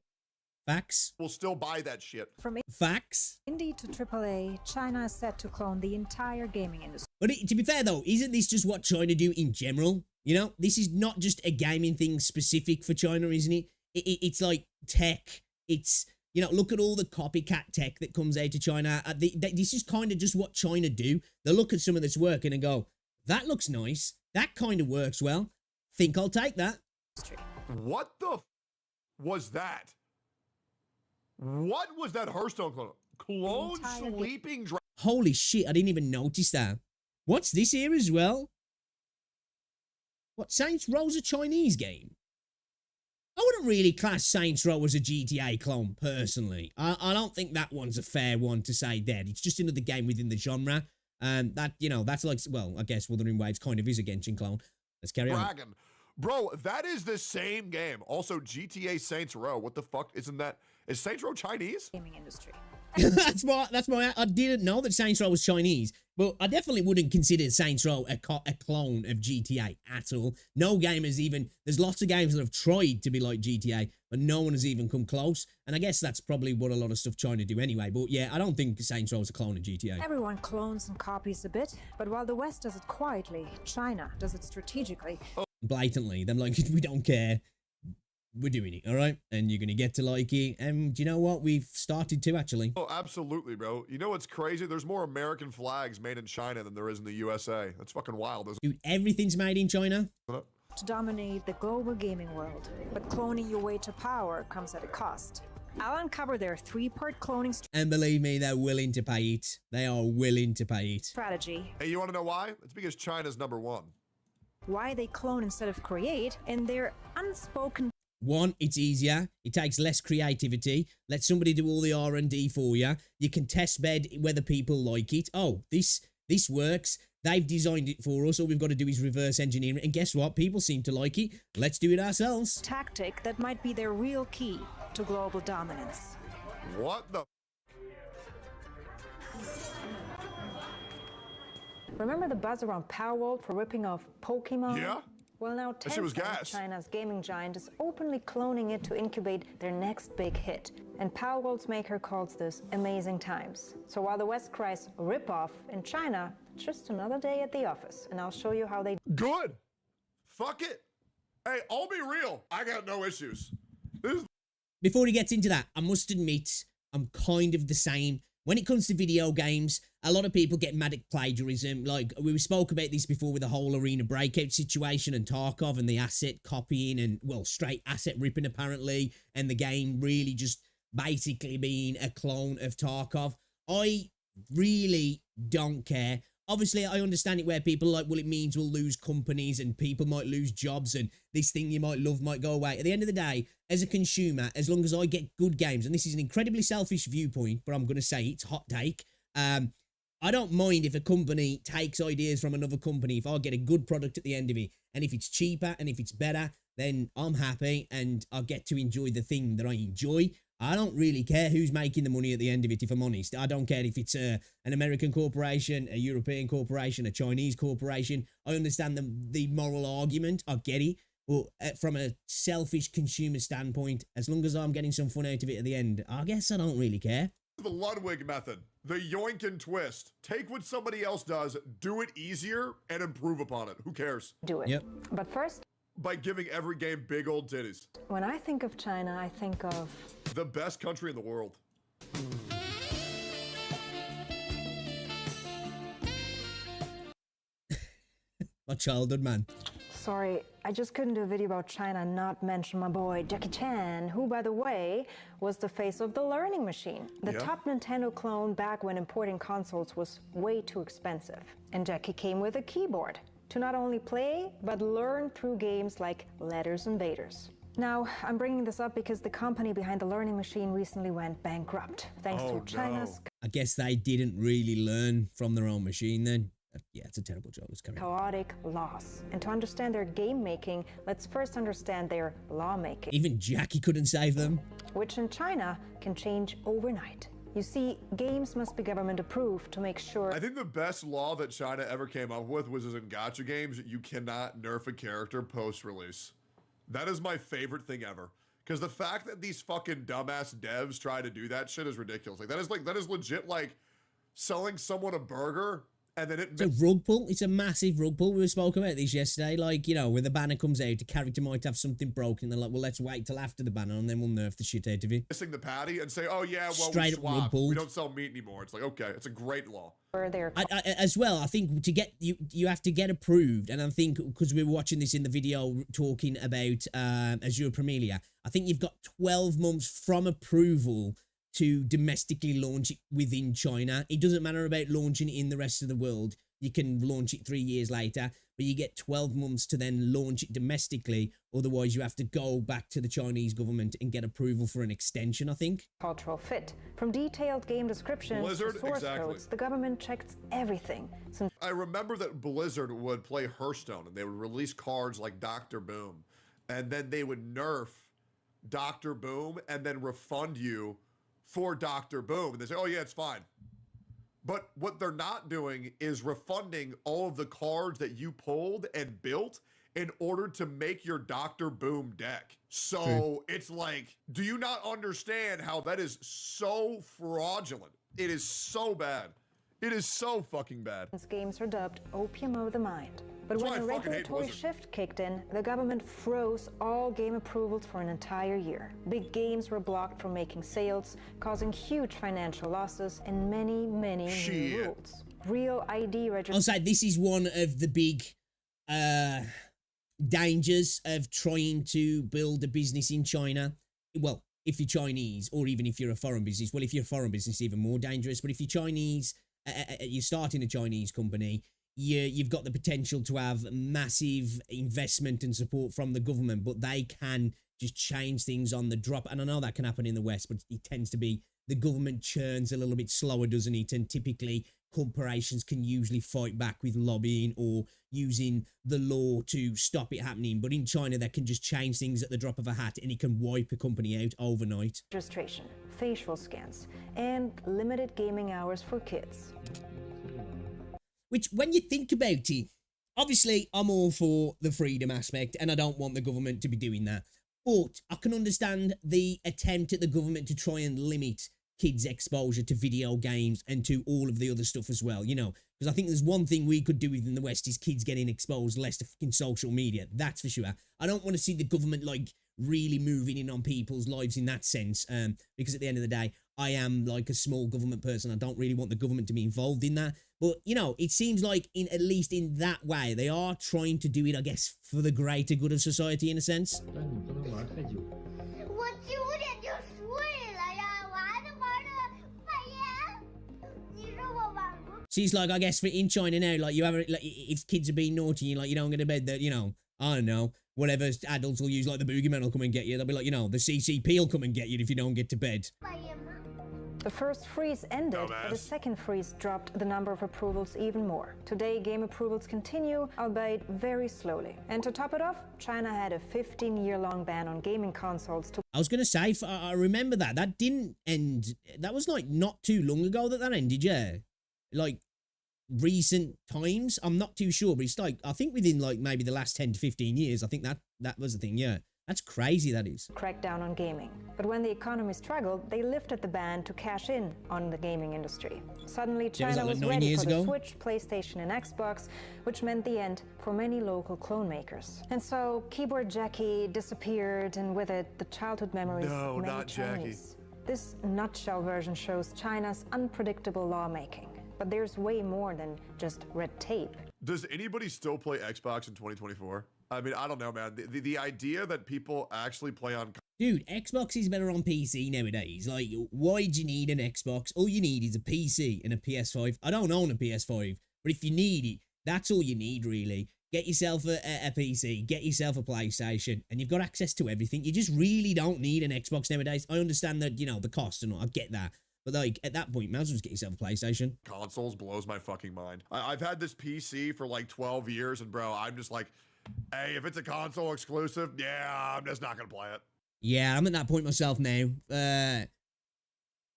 Facts. will still buy that shit? From Facts. indie to AAA, China is set to clone the entire gaming industry. But to be fair though, isn't this just what China do in general? You know, this is not just a gaming thing specific for China, isn't it? It's like tech. It's, you know, look at all the copycat tech that comes out of China. This is kind of just what China do. They look at some of this working and go, that looks nice. That kind of works well. Think I'll take that. What the was that? What was that Hearthstone clone? Clone sleeping dragon. Holy shit, I didn't even notice that. What's this here as well? What, Saints Row's a Chinese game? I wouldn't really class Saints Row as a GTA clone, personally. I don't think that one's a fair one to say that. It's just another game within the genre. That, you know, that's like, well, I guess Wuthering Waves kind of is a Genshin clone. Let's carry on. Bro, that is the same game. Also, GTA Saints Row. What the fuck? Isn't that... Is Saints Row Chinese? Gaming industry. that's why I didn't know that Saints Row was Chinese, but I definitely wouldn't consider Saints Row a clone of GTA at all. No game has even, there's lots of games that have tried to be like GTA, but no one has even come close. And I guess that's probably what a lot of stuff China do anyway. But yeah, I don't think Saints Row is a clone of GTA. Everyone clones and copies a bit, but while the West does it quietly, China does it strategically. Blatantly. Them like, we don't care. We're doing it, all right? And you're going to get to like it. And do you know what? We've started to, actually. Oh, absolutely, bro. You know what's crazy? There's more American flags made in China than there is in the USA. That's fucking wild, isn't it? Dude, everything's made in China. To dominate the global gaming world, but cloning your way to power comes at a cost. I'll uncover their three-part cloning and believe me, they're willing to pay it. They are willing to pay it. Strategy. Hey, you want to know why? It's because China's #1. Why they clone instead of create, and their unspoken... One, it's easier. It takes less creativity. Let somebody do all the R&D for you. You can test bed whether people like it. Oh, this works. They've designed it for us. All we've got to do is reverse engineer it. And guess what? People seem to like it. Let's do it ourselves. Tactic that might be their real key to global dominance. What the... Remember the buzz around Palworld for ripping off Pokemon? Yeah. Well, now Tencent, China's gaming giant, is openly cloning it to incubate their next big hit. And Palworld's maker calls this amazing times. So while the West cries rip-off, in China, just another day at the office. And I'll show you how they... Good. Fuck it. Hey, I'll be real. I got no issues. Before he gets into that, I must admit, I'm kind of the same. When it comes to video games, a lot of people get mad at plagiarism. Like, we spoke about this before with the whole Arena Breakout situation and Tarkov and the asset copying and, well, straight asset ripping apparently, and the game really just basically being a clone of Tarkov. I really don't care. Obviously, I understand it where people are like, well, it means we'll lose companies and people might lose jobs and this thing you might love might go away. At the end of the day, as a consumer, as long as I get good games, and this is an incredibly selfish viewpoint, but I'm going to say it's hot take. I don't mind if a company takes ideas from another company, if I get a good product at the end of it. And if it's cheaper and if it's better, then I'm happy and I get to enjoy the thing that I enjoy. I don't really care who's making the money at the end of it, if I'm honest. I don't care if it's an American corporation, a European corporation, a Chinese corporation. I understand the moral argument. I get it. But from a selfish consumer standpoint, as long as I'm getting some fun out of it at the end, I guess I don't really care. The Ludwig method, the yoink and twist. Take what somebody else does, do it easier, and improve upon it. Who cares? Do it. Yep. But first... By giving every game big old titties. When I think of China, I think of... the best country in the world. My childhood, man. Sorry, I just couldn't do a video about China and not mention my boy Jackie Chan, who, by the way, was the face of the learning machine. The top Nintendo clone back when importing consoles was way too expensive. And Jackie came with a keyboard to not only play, but learn through games like Letters Invaders. Now, I'm bringing this up because the company behind the learning machine recently went bankrupt, thanks to China's... I guess they didn't really learn from their own machine then. Yeah, it's a terrible job. Let's carry on. Chaotic loss. And to understand their game making, let's first understand their lawmaking. Even Jackie couldn't save them. Which in China can change overnight. You see, games must be government approved to make sure... I think the best law that China ever came up with was in gacha games, you cannot nerf a character post-release. That is my favorite thing ever. Because the fact that these fucking dumbass devs try to do that shit is ridiculous. Like that is legit like selling someone a burger And then it's a rug pull. It's a massive rug pull. We spoke about this yesterday. Like, you know, when the banner comes out, the character might have something broken. They're like, well, let's wait till after the banner and then we'll nerf the shit out of it. missing the patty and say, oh yeah, well, Straight we up rug swapped. pulled. We don't sell meat anymore. It's like, okay, it's a great law. As well, I think to get you have to get approved, and I think because we were watching this in the video talking about Azure Premilia, I think you've got 12 months from approval to domestically launch it within China. It doesn't matter about launching it in the rest of the world. You can launch it 3 years later, but you get 12 months to then launch it domestically. Otherwise, you have to go back to the Chinese government and get approval for an extension, I think. Cultural fit. From detailed game descriptions Blizzard, to source exactly. codes, the government checked everything. I remember that Blizzard would play Hearthstone and they would release cards like Dr. Boom, and then they would nerf Dr. Boom and then refund you for Dr. Boom. And they say, oh yeah, it's fine. But what they're not doing is refunding all of the cards that you pulled and built in order to make your Dr. Boom deck. So it's like, do you not understand how that is so fraudulent? It is so bad. It is so fucking bad. Games are dubbed opium of the mind. But when a regulatory shift kicked in, the government froze all game approvals for an entire year. Big games were blocked from making sales, causing huge financial losses and many new rules. Real ID registration. I'll say this is one of the big dangers of trying to build a business in China. Well, if you're Chinese, or even if you're a foreign business. Well, if you're a foreign business, even more dangerous. But if you're Chinese, you're starting a Chinese company, you've got the potential to have massive investment and support from the government, but they can just change things on the drop. And I know that can happen in the West, but it tends to be the government churns a little bit slower, doesn't it? And typically corporations can usually fight back with lobbying or using the law to stop it happening. But in China, they can just change things at the drop of a hat and it can wipe a company out overnight. Registration, facial scans, and limited gaming hours for kids. Which, when you think about it, obviously I'm all for the freedom aspect and I don't want the government to be doing that. But I can understand the attempt at the government to try and limit kids' exposure to video games and to all of the other stuff as well, you know, because I think there's one thing we could do within the West is kids getting exposed less to fucking social media. That's for sure. I don't want to see the government like really moving in on people's lives in that sense, because at the end of the day, I am like a small government person. I don't really want the government to be involved in that. But, you know, it seems like at least in that way, they are trying to do it, I guess, for the greater good of society in a sense. So it's like, I guess, for in China now, like, you have, like, if kids are being naughty, like, you don't go to bed, that, you know, I don't know, whatever adults will use, like, the boogeyman will come and get you. They'll be like, you know, the CCP will come and get you if you don't get to bed. The first freeze ended, but a second freeze dropped the number of approvals even more. Today, game approvals continue, albeit very slowly. And to top it off, China had a 15-year-long ban on gaming consoles. I was going to say, I remember that. That didn't end. That was, like, not too long ago that ended, yeah. Like, recent times, I'm not too sure, but it's like, I think within, like, maybe the last 10 to 15 years, I think that was the thing, yeah. That's crazy, that is. Crack down on gaming. But when the economy struggled, they lifted the ban to cash in on the gaming industry. Suddenly, China was ready for the Switch, PlayStation, and Xbox, which meant the end for many local clone makers. And so, Keyboard Jackie disappeared, and with it, the childhood memories of many Chinese. This nutshell version shows China's unpredictable lawmaking. But there's way more than just red tape. Does anybody still play Xbox in 2024? I mean, I don't know, man. The idea that people actually play on... Dude, Xbox is better on PC nowadays. Like, why do you need an Xbox? All you need is a PC and a PS5. I don't own a PS5, but if you need it, that's all you need, really. Get yourself a PC, get yourself a PlayStation, and you've got access to everything. You just really don't need an Xbox nowadays. I understand that, you know, the cost and all. I get that. But, like, at that point, you might as well just get yourself a PlayStation. Consoles blows my fucking mind. I've had this PC for, like, 12 years, and, bro, I'm just like... Hey, if it's a console exclusive, yeah, I'm just not gonna play it. Yeah, I'm at that point myself now.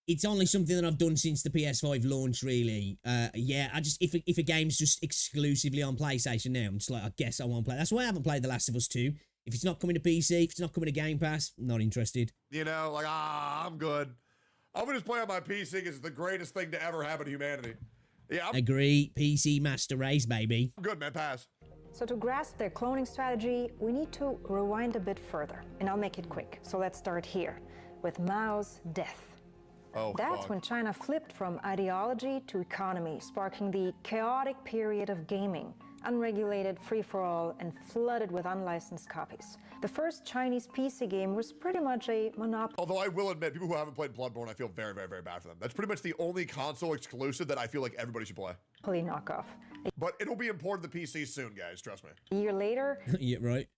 It's only something that I've done since the PS5 launch, really. Yeah, I just, if a game's just exclusively on PlayStation now, I'm just like, I guess I won't play. That's why I haven't played The Last of Us 2. If it's not coming to PC, if it's not coming to Game Pass, not interested. You know, like, I'm good. I'm gonna just play on my PC because it's the greatest thing to ever happen to humanity. Yeah, Agree. PC Master Race, baby. I'm good, man. Pass. So to grasp their cloning strategy, we need to rewind a bit further, and I'll make it quick. So let's start here, with Mao's death. Oh, That's fuck. when China flipped from ideology to economy, sparking the chaotic period of gaming, unregulated, free-for-all, and flooded with unlicensed copies. The first Chinese PC game was pretty much a monopoly. Although I will admit, people who haven't played Bloodborne, I feel very, very, very bad for them. That's pretty much the only console exclusive that I feel like everybody should play. Knockoff. But it'll be imported to the PC soon, guys. Trust me. A year later, Yeah, right.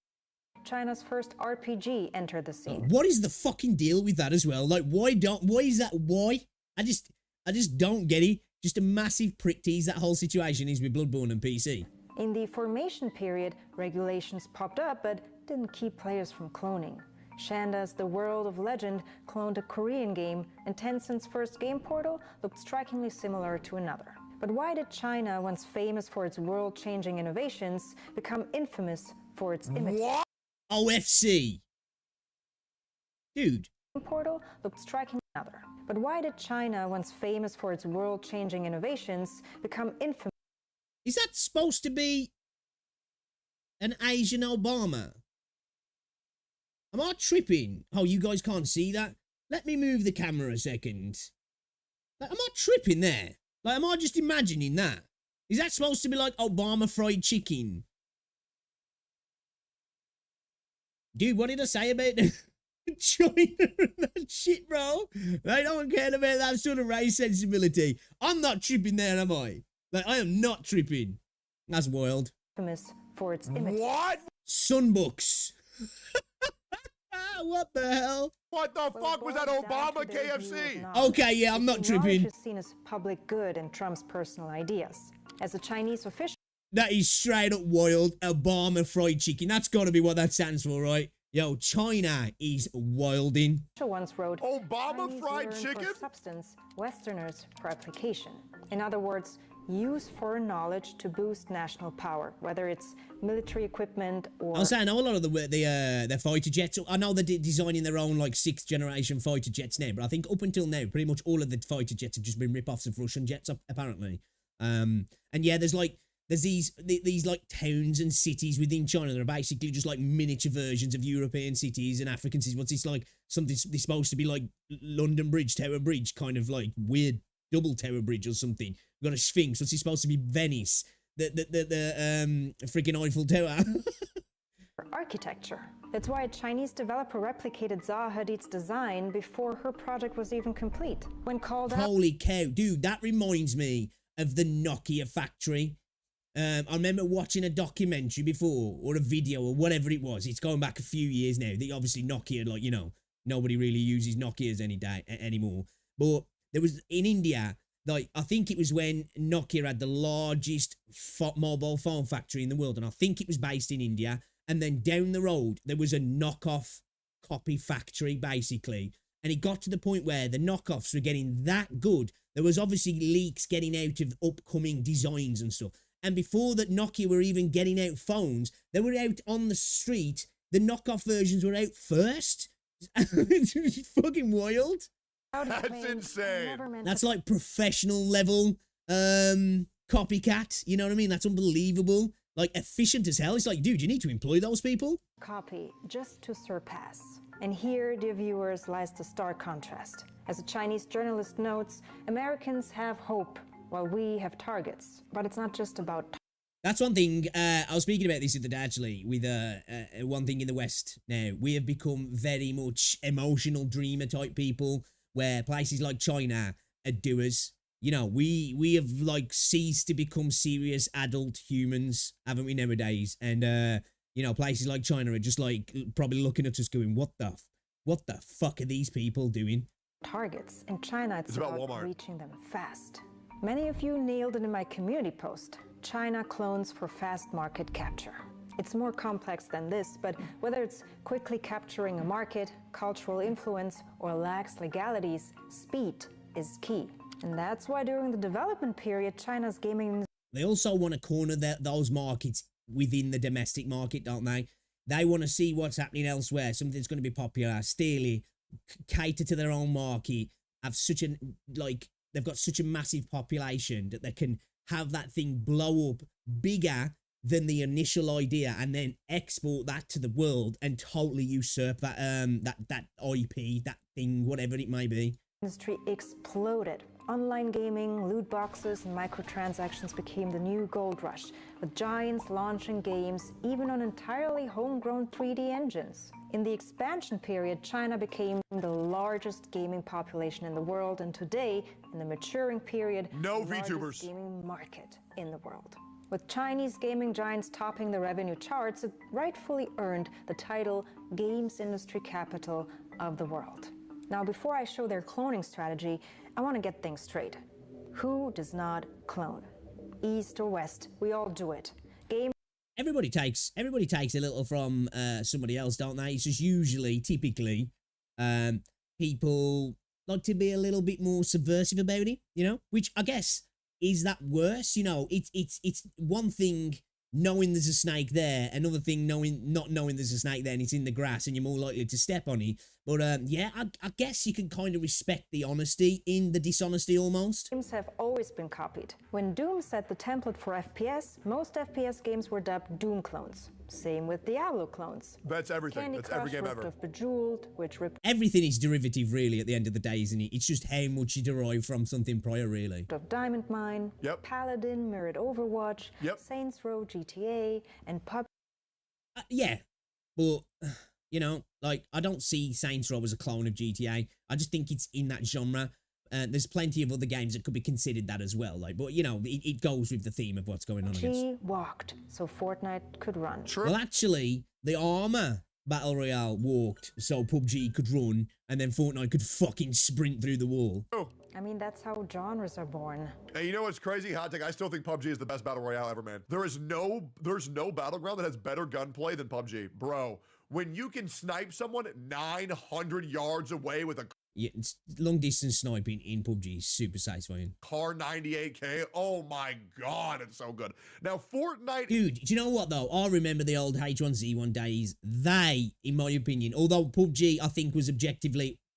China's first RPG entered the scene. What is the fucking deal with that as well? Like, why is that? Why? I just don't get it. Just a massive prick tease that whole situation is with Bloodborne and PC. In the formation period, regulations popped up but didn't keep players from cloning. Shanda's The World of Legend cloned a Korean game, and Tencent's first game portal looked strikingly similar to another. But why did China, once famous for its world-changing innovations, become infamous for its image? What? OFC. Dude. Portal looked strikingly another. But why did China, once famous for its world-changing innovations, become infamous? Is that supposed to be an Asian Obama? Am I tripping? Oh, you guys can't see that? Let me move the camera a second. Like, am I tripping there? Like, am I just imagining that? Is that supposed to be like Obama fried chicken? Dude, what did I say about China and that shit, bro? They don't care about that sort of race sensibility. I'm not tripping there, am I? Like, I am not tripping. That's wild. Infamous for its image. What? Sunbooks. What the hell? What the fuck was that Obama KFC? Okay, yeah, I'm not tripping. Knowledge is seen as public good and Trump's personal ideas. As a Chinese official That is straight up wild. Obama fried chicken. That's got to be what that stands for, right? Yo, China is wilding. once wrote, Obama "Chinese fried learn chicken? for substance, Westerners for application." In other words, use foreign knowledge to boost national power, whether it's military equipment or... I'll say I know a lot of the fighter jets. I know they're designing their own like 6th generation fighter jets now, but I think up until now, pretty much all of the fighter jets have just been rip-offs of Russian jets, apparently. And yeah, there's these like towns and cities within China that are basically just like miniature versions of European cities and African cities. What's this like? Something they're supposed to be like London Bridge, Tower Bridge, kind of like weird double Tower Bridge or something. We've got a Sphinx. What's it supposed to be? Venice. The freaking Eiffel Tower. architecture. That's why a Chinese developer replicated Zaha Hadid's design before her project was even complete. When called out... Holy cow, dude, that reminds me of the Nokia factory. I remember watching a documentary before, or a video, or whatever it was. It's going back a few years now. Obviously, Nokia, like, you know, nobody really uses Nokias anymore. But there was, in India, like, I think it was when Nokia had the largest mobile phone factory in the world, and I think it was based in India. And then down the road, there was a knockoff copy factory, basically. And it got to the point where the knockoffs were getting that good. There was obviously leaks getting out of upcoming designs and stuff. And before that Nokia were even getting out phones, they were out on the street. The knockoff versions were out first. It's fucking wild. That's insane. That's like professional level copycat. You know what I mean? That's unbelievable. Like, efficient as hell. It's like, dude, you need to employ those people. Copy just to surpass. And here, dear viewers, lies the stark contrast. As a Chinese journalist notes, Americans have hope while we have targets. But it's not just about... That's one thing. I was speaking about this the other day, actually, with one thing in the West now. We have become very much emotional dreamer type people, where places like China are doers. You know, we have, like, ceased to become serious adult humans, haven't we, nowadays? And, you know, places like China are just, like, probably looking at us going, what the fuck are these people doing? Targets. In China, it's about about Walmart. reaching them fast. Many of you nailed it in my community post. China clones for fast market capture. It's more complex than this, but whether it's quickly capturing a market, cultural influence, or lax legalities, speed is key. And that's why during the development period, China's gaming... They also want to corner those markets within the domestic market, don't they? They want to see what's happening elsewhere, something that's going to be popular, steal it, cater to their own market, have such a, like, they've got such a massive population that they can have that thing blow up bigger than the initial idea and then export that to the world and totally usurp that that IP, that thing, whatever it may be. Industry exploded. Online gaming, loot boxes, and microtransactions became the new gold rush, with giants launching games even on entirely homegrown 3D engines. In the expansion period, China became the largest gaming population in the world, and today, in the maturing period, No the largest VTubers. gaming market in the world. With Chinese gaming giants topping the revenue charts, it rightfully earned the title Games Industry Capital of the World. Now, before I show their cloning strategy, I want to get things straight. Who does not clone? East or West, we all do it. Everybody takes a little from somebody else, don't they? It's just usually, typically, people like to be a little bit more subversive about it, you know? Which I guess is that worse? You know, it's one thing knowing there's a snake there, another thing not knowing there's a snake there and it's in the grass and you're more likely to step on it. But yeah, I guess you can kind of respect the honesty in the dishonesty almost. Games have always been copied. When Doom set the template for FPS, most FPS games were dubbed Doom clones. Same with Diablo clones. That's everything. Candy That's Crush every game ripped ever. off Bejeweled, which ripped Everything is derivative, really, at the end of the day, isn't it? It's just how much you derive from something prior, really. off Diamond Mine, Yep. Paladin mirrored Overwatch, Yep. Saints Row GTA, and PUBG Yeah, but, you know, like, I don't see Saints Row as a clone of GTA. I just think it's in that genre. There's plenty of other games that could be considered that as well. Like, but, you know, it goes with the theme of what's going on against. walked, so Fortnite could run. True. Well, actually, the Armour Battle Royale walked so PUBG could run, and then Fortnite could fucking sprint through the wall. I mean, that's how genres are born. And you know what's crazy? Hot take. I still think PUBG is the best battle royale ever, man. There's no battleground that has better gunplay than PUBG, bro. When you can snipe someone 900 yards away with a Yeah, it's long distance sniping in PUBG is super satisfying. car 98K, oh my god, it's so good. Now Fortnite, Dude, do you know what though? I remember the old H1Z1 days. They, in my opinion, although PUBG I think was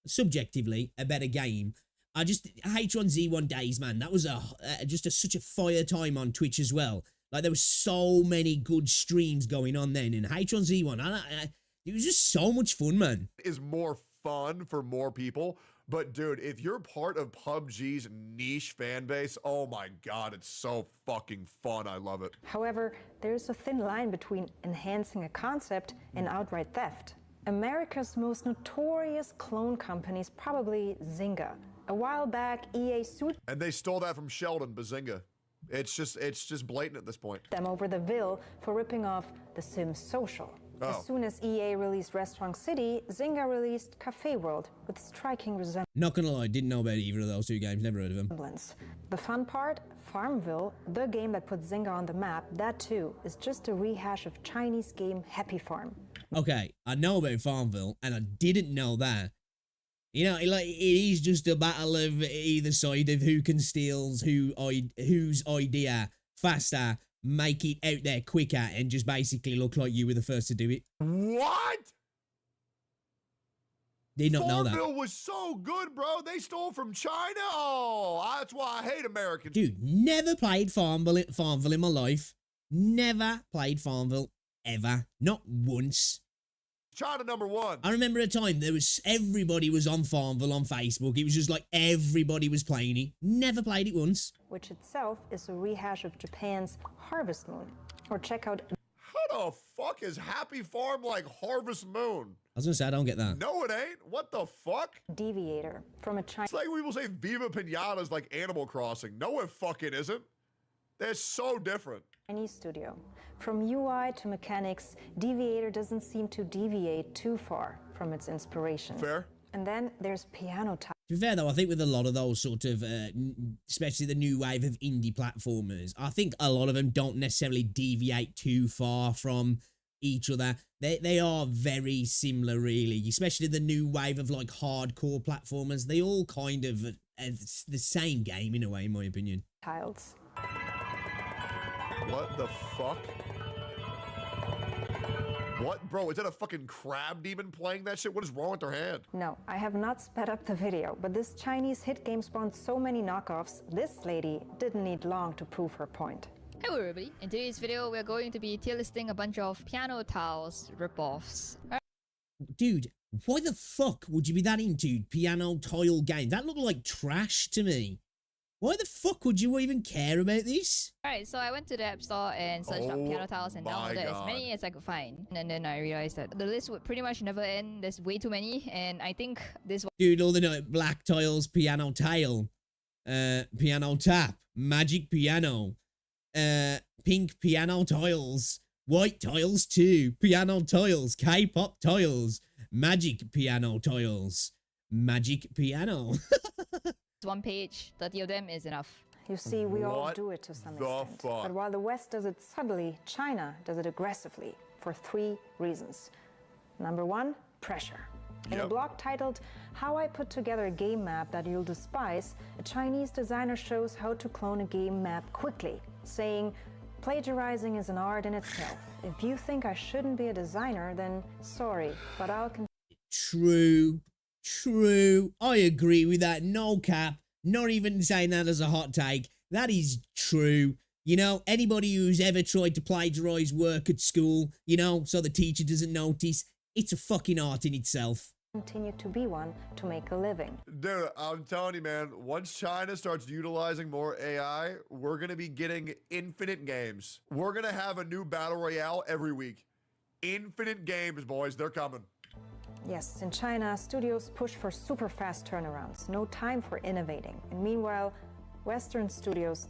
subjectively a better game, I just H1Z1 days, man. That was such a fire time on Twitch as well. Like there was so many good streams going on then, and H1Z1, it was just so much fun, man. is more fun for more people. But dude, if you're part of PUBG's niche fan base, oh my god, it's so fucking fun. I love it. However, there's a thin line between enhancing a concept and outright theft. America's most notorious clone company is probably Zynga. A while back, EA sued And they stole that from Sheldon, Bazinga. It's just blatant at this point. them over the bill for ripping off The Sims Social. Oh. As soon as EA released Restaurant City, Zynga released Cafe World with striking Not gonna lie, didn't know about either of those two games, never heard of them. resemblance. The fun part, Farmville, the game that put Zynga on the map, that too is just a rehash of Chinese game Happy Farm. Okay, I know about Farmville, and I didn't know that. You know, it is just a battle of either side of who can steal whose idea faster, make it out there quicker, and just basically look like you were the first to do it. What? Did not know that. Farmville was so good, bro. They stole from China. Oh, that's why I hate Americans. Dude, never played Farmville in my life. Never played Farmville, ever. Not once. China #1. I remember a time everybody was on Farmville on Facebook. It was just like everybody was playing it. Never played it once. Which itself is a rehash of Japan's Harvest Moon. Or check out How the fuck is Happy Farm like Harvest Moon? I was gonna say, I don't get that. No, it ain't. What the fuck? Deviator from a Chinese It's like when people say Viva Pinata is like Animal Crossing. No, it fucking isn't. They're so different. studio. From UI to mechanics, Deviator doesn't seem to deviate too far from its inspiration. Fair? And then there's Piano Time. To be fair though, I think with a lot of those sort of, especially the new wave of indie platformers, I think a lot of them don't necessarily deviate too far from each other. They are very similar, really, especially the new wave of like hardcore platformers. They all kind of it's the same game in a way, in my opinion. Tiles. What the fuck? What? Bro, is that a fucking crab demon playing that shit? What is wrong with their hand? No, I have not sped up the video, but this Chinese hit game spawned so many knockoffs, this lady didn't need long to prove her point. Hello everybody, in today's video we're going to be tier listing a bunch of piano tiles ripoffs. Dude, why the fuck would you be that into piano tile game? That looked like trash to me. Why the fuck would you even care about this? Alright, so I went to the App Store and searched up piano tiles and downloaded as many as I could find. And then I realized that the list would pretty much never end. There's way too many, and I think this one... Dude, all the black tiles, piano tile, piano tap, magic piano, pink piano tiles, white tiles too, piano tiles, K-pop tiles, magic piano tiles, magic piano. one page, 30 of them is enough. You see, we all do it to some extent. But while the West does it subtly, China does it aggressively for 3 reasons. Number 1, pressure. In a blog titled, How I Put Together a Game Map That You'll Despise, a Chinese designer shows how to clone a game map quickly, saying, plagiarizing is an art in itself. If you think I shouldn't be a designer, then sorry, but I'll True. I agree with that. No cap. Not even saying that as a hot take. That is true. You know, anybody who's ever tried to plagiarize work at school, you know, so the teacher doesn't notice, it's a fucking art in itself. Continue to be one to make a living. Dude, I'm telling you, man, once China starts utilizing more AI, we're going to be getting infinite games. We're going to have a new battle royale every week. Infinite games, boys. They're coming. Yes, in China, studios push for super fast turnarounds, no time for innovating. And meanwhile, Western studios,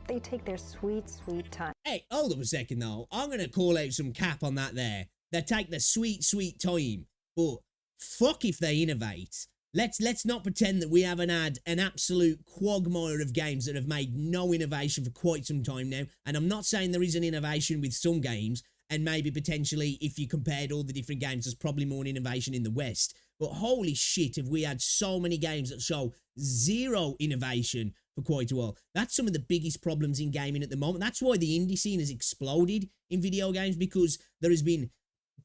they take their sweet, sweet time. Hey, hold up a second though. I'm going to call out some cap on that there. They take the sweet, sweet time. But fuck if they innovate. Let's not pretend that we haven't had an absolute quagmire of games that have made no innovation for quite some time now. And I'm not saying there isn't innovation with some games, and maybe potentially if you compared all the different games, there's probably more innovation in the West. But holy shit, have we had so many games that show zero innovation for quite a while. That's some of the biggest problems in gaming at the moment. That's why the indie scene has exploded in video games, because there has been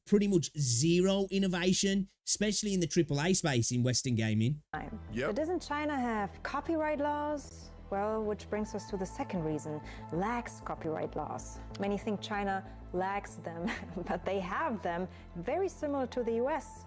pretty much zero innovation, especially in the AAA space in Western gaming. But doesn't China have copyright laws? Well, which brings us to the second reason, lacks copyright laws. Many think China lacks them, but they have them, very similar to the US.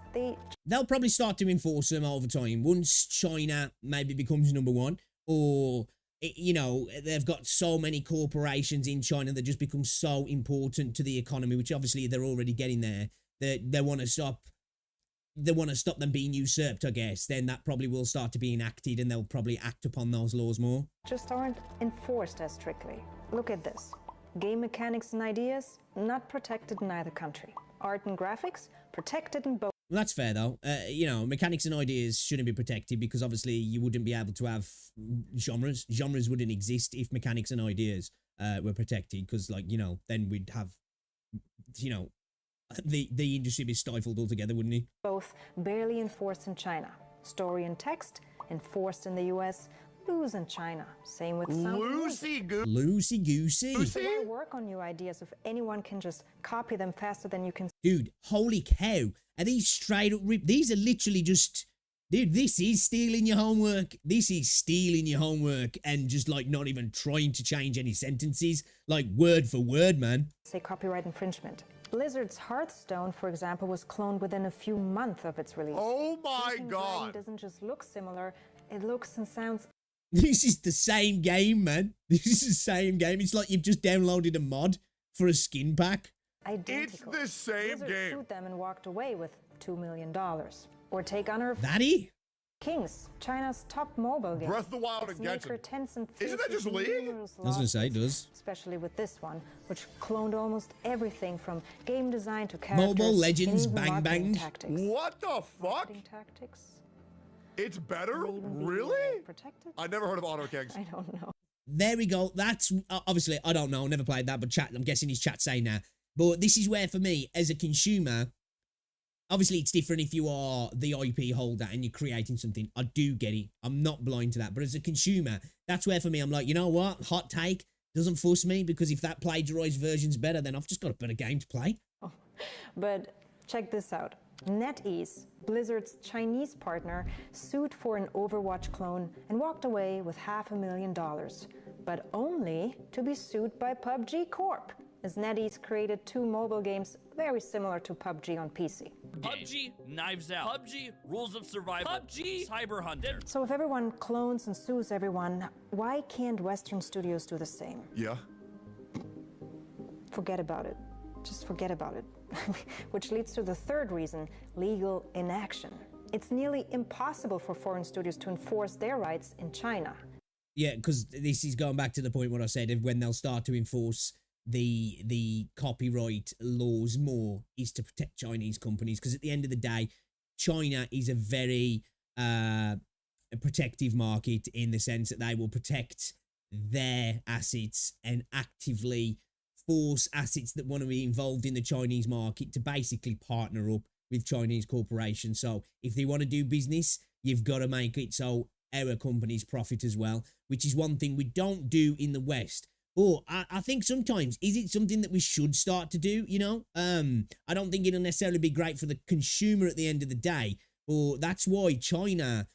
They'll probably start to enforce them over time once China maybe becomes number one, or, you know, they've got so many corporations in China that just become so important to the economy, which obviously they're already getting there, that they want to stop. They want to stop them being usurped, I guess. Then that probably will start to be enacted and they'll probably act upon those laws more. Just aren't enforced as strictly. Look at this. Game mechanics and ideas, not protected in either country. Art and graphics, protected in both. Well, that's fair though. You know, mechanics and ideas shouldn't be protected because obviously you wouldn't be able to have genres. Genres wouldn't exist if mechanics and ideas were protected, because, like, you know, then we'd have, you know, the industry be stifled altogether, wouldn't it? Both barely enforced in China. Story and text enforced in the US, lose in China. Same with sound. Loosey goosey. Why work on new ideas if anyone can just copy them faster than you can? Dude, holy cow. Are these straight up these are literally just, dude, this is stealing your homework. This is stealing your homework and just, like, not even trying to change any sentences, like word for word, man. Say copyright infringement. Blizzard's Hearthstone, for example, was cloned within a few months of its release. Oh my God. It doesn't just look similar, it looks and sounds. This is the same game, man. This is the same game. It's like you've just downloaded a mod for a skin pack. Identical. It's the same Blizzard game. Sued them and walked away with $2 million. Or take Honor of Daddy? Kings, China's top mobile game. Breath of the Wild its and Genshin. maker Tencent Isn't that faces just League? numerous I was gonna say, it lawsuits, does. especially with this one, which cloned almost everything from game design to characters. Mobile Legends and even Bang marketing Bang. Tactics. What the fuck? Marketing tactics? It's better? May even be, Really? protected? I never heard of Honor Kings. I don't know. There we go. That's, obviously, I don't know. Never played that, but chat, I'm guessing his chat's saying that. But this is where, for me, as a consumer, obviously it's different if you are the IP holder and you're creating something. I do get it. I'm not blind to that. But as a consumer, that's where, for me, I'm like, you know what? Hot take doesn't fuss me, because if that plagiarized version's better, then I've just got a better game to play. Oh, But check this out. NetEase, Blizzard's Chinese partner, sued for an Overwatch clone and walked away with $500,000, but only to be sued by PUBG Corp, as NetEase created 2 mobile games very similar to PUBG on PC. PUBG, Knives Out. PUBG, Rules of Survival. PUBG, Cyber Hunter. So if everyone clones and sues everyone, why can't Western studios do the same? Yeah. Forget about it. Just forget about it. Which leads to the third reason, legal inaction. It's nearly impossible for foreign studios to enforce their rights in China. Yeah, because this is going back to the point what I said of when they'll start to enforce the copyright laws more is to protect Chinese companies, because at the end of the day, China is a very protective market in the sense that they will protect their assets and actively force assets that want to be involved in the Chinese market to basically partner up with Chinese corporations. So if they want to do business, you've got to make it so our companies profit as well, which is one thing we don't do in the West. Or I think sometimes, is it something that we should start to do, you know? I don't think it'll necessarily be great for the consumer at the end of the day, but that's why China,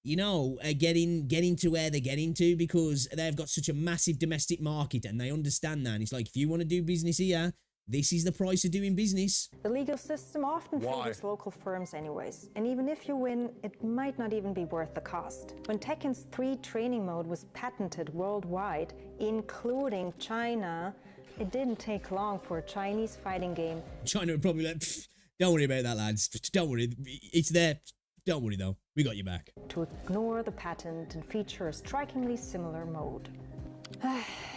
you know, are getting to where they're getting to, because they've got such a massive domestic market and they understand that. And it's like, if you want to do business here, this is the price of doing business. The legal system often favors local firms anyways, and even if you win, it might not even be worth the cost. When Tekken's 3 training mode was patented worldwide, including China, it didn't take long for a Chinese fighting game. China would probably like, don't worry about that, lads. Don't worry, it's there. Don't worry though, we got your back. To ignore the patent and feature a strikingly similar mode.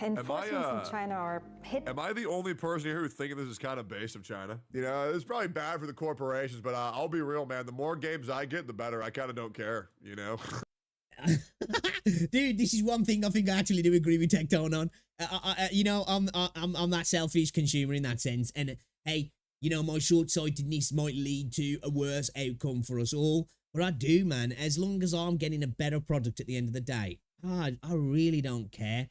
Enforcements in China are hit. Am I the only person here who thinking this is kind of based of China? You know, it's probably bad for the corporations, but I'll be real, man. The more games I get, the better. I kind of don't care, you know? Dude, this is one thing I think I actually do agree with Tectone on. You know, I'm that selfish consumer in that sense. And hey, you know, my short-sightedness might lead to a worse outcome for us all. But I do, man. As long as I'm getting a better product at the end of the day, I really don't care.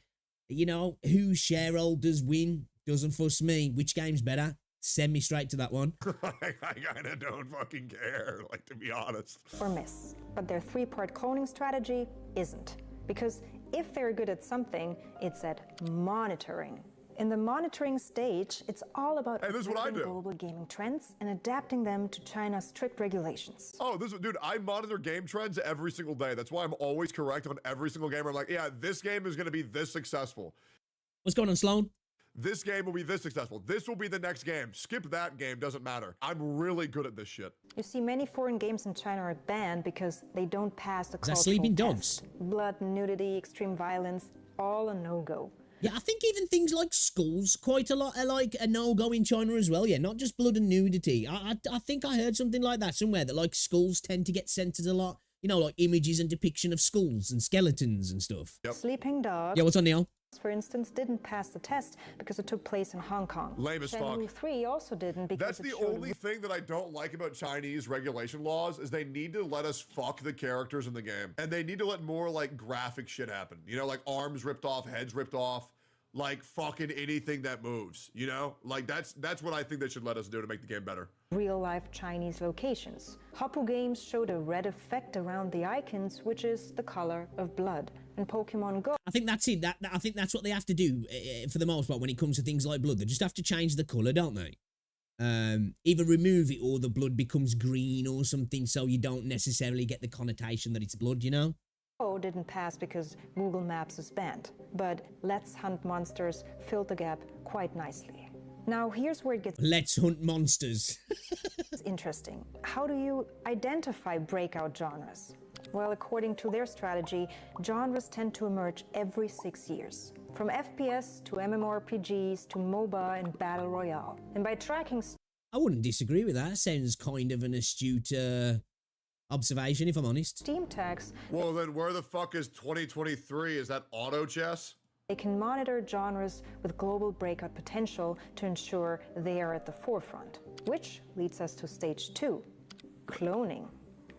You know, whose shareholders win doesn't fuss me. Which game's better? Send me straight to that one. I kind of don't fucking care, like, to be honest. Or miss. But their 3-part cloning strategy isn't. Because if they're good at something, it's at monitoring. In the monitoring stage, it's all about observing global gaming trends and adapting them to China's strict regulations. Oh, dude, I monitor game trends every single day. That's why I'm always correct on every single game. I'm like, yeah, this game is going to be this successful. What's going on, Sloan? This game will be this successful. This will be the next game. Skip that game, doesn't matter. I'm really good at this shit. You see, many foreign games in China are banned because they don't pass the cultural Sleeping test. Dogs? Blood, nudity, extreme violence, all a no-go. Yeah, I think even things like skulls quite a lot are like a no-go in China as well. Yeah, not just blood and nudity. I think I heard something like that somewhere, that like skulls tend to get censored a lot. You know, like images and depiction of skulls and skeletons and stuff. Yep. Sleeping Dogs, yeah, what's on, Neil? for instance, didn't pass the test because it took place in Hong Kong. Lame as fuck. Changli 3 also didn't because That's the only thing that I don't like about Chinese regulation laws is they need to let us fuck the characters in the game. And they need to let more like graphic shit happen. You know, like arms ripped off, heads ripped off. Like fucking anything that moves, you know? Like that's what I think they should let us do to make the game better. Real-life Chinese locations. Hoppo Games showed a red effect around the icons, which is the color of blood. And Pokemon Go. I think that's it. I think that's what they have to do for the most part when it comes to things like blood. They just have to change the color, don't they? Either remove it or the blood becomes green or something, so you don't necessarily get the connotation that it's blood, you know? Didn't pass because Google Maps is banned, but Let's Hunt Monsters filled the gap quite nicely. Now here's where it gets Let's Hunt Monsters. interesting. How do you identify breakout genres? Well, according to their strategy, genres tend to emerge every 6 years. From FPS to MMORPGs to MOBA and Battle Royale. And by tracking... I wouldn't disagree with that. Sounds kind of an astute observation, if I'm honest. Steam tags. Well, then where the fuck is 2023? Is that auto chess? They can monitor genres with global breakout potential to ensure they are at the forefront. Which leads us to stage 2, cloning.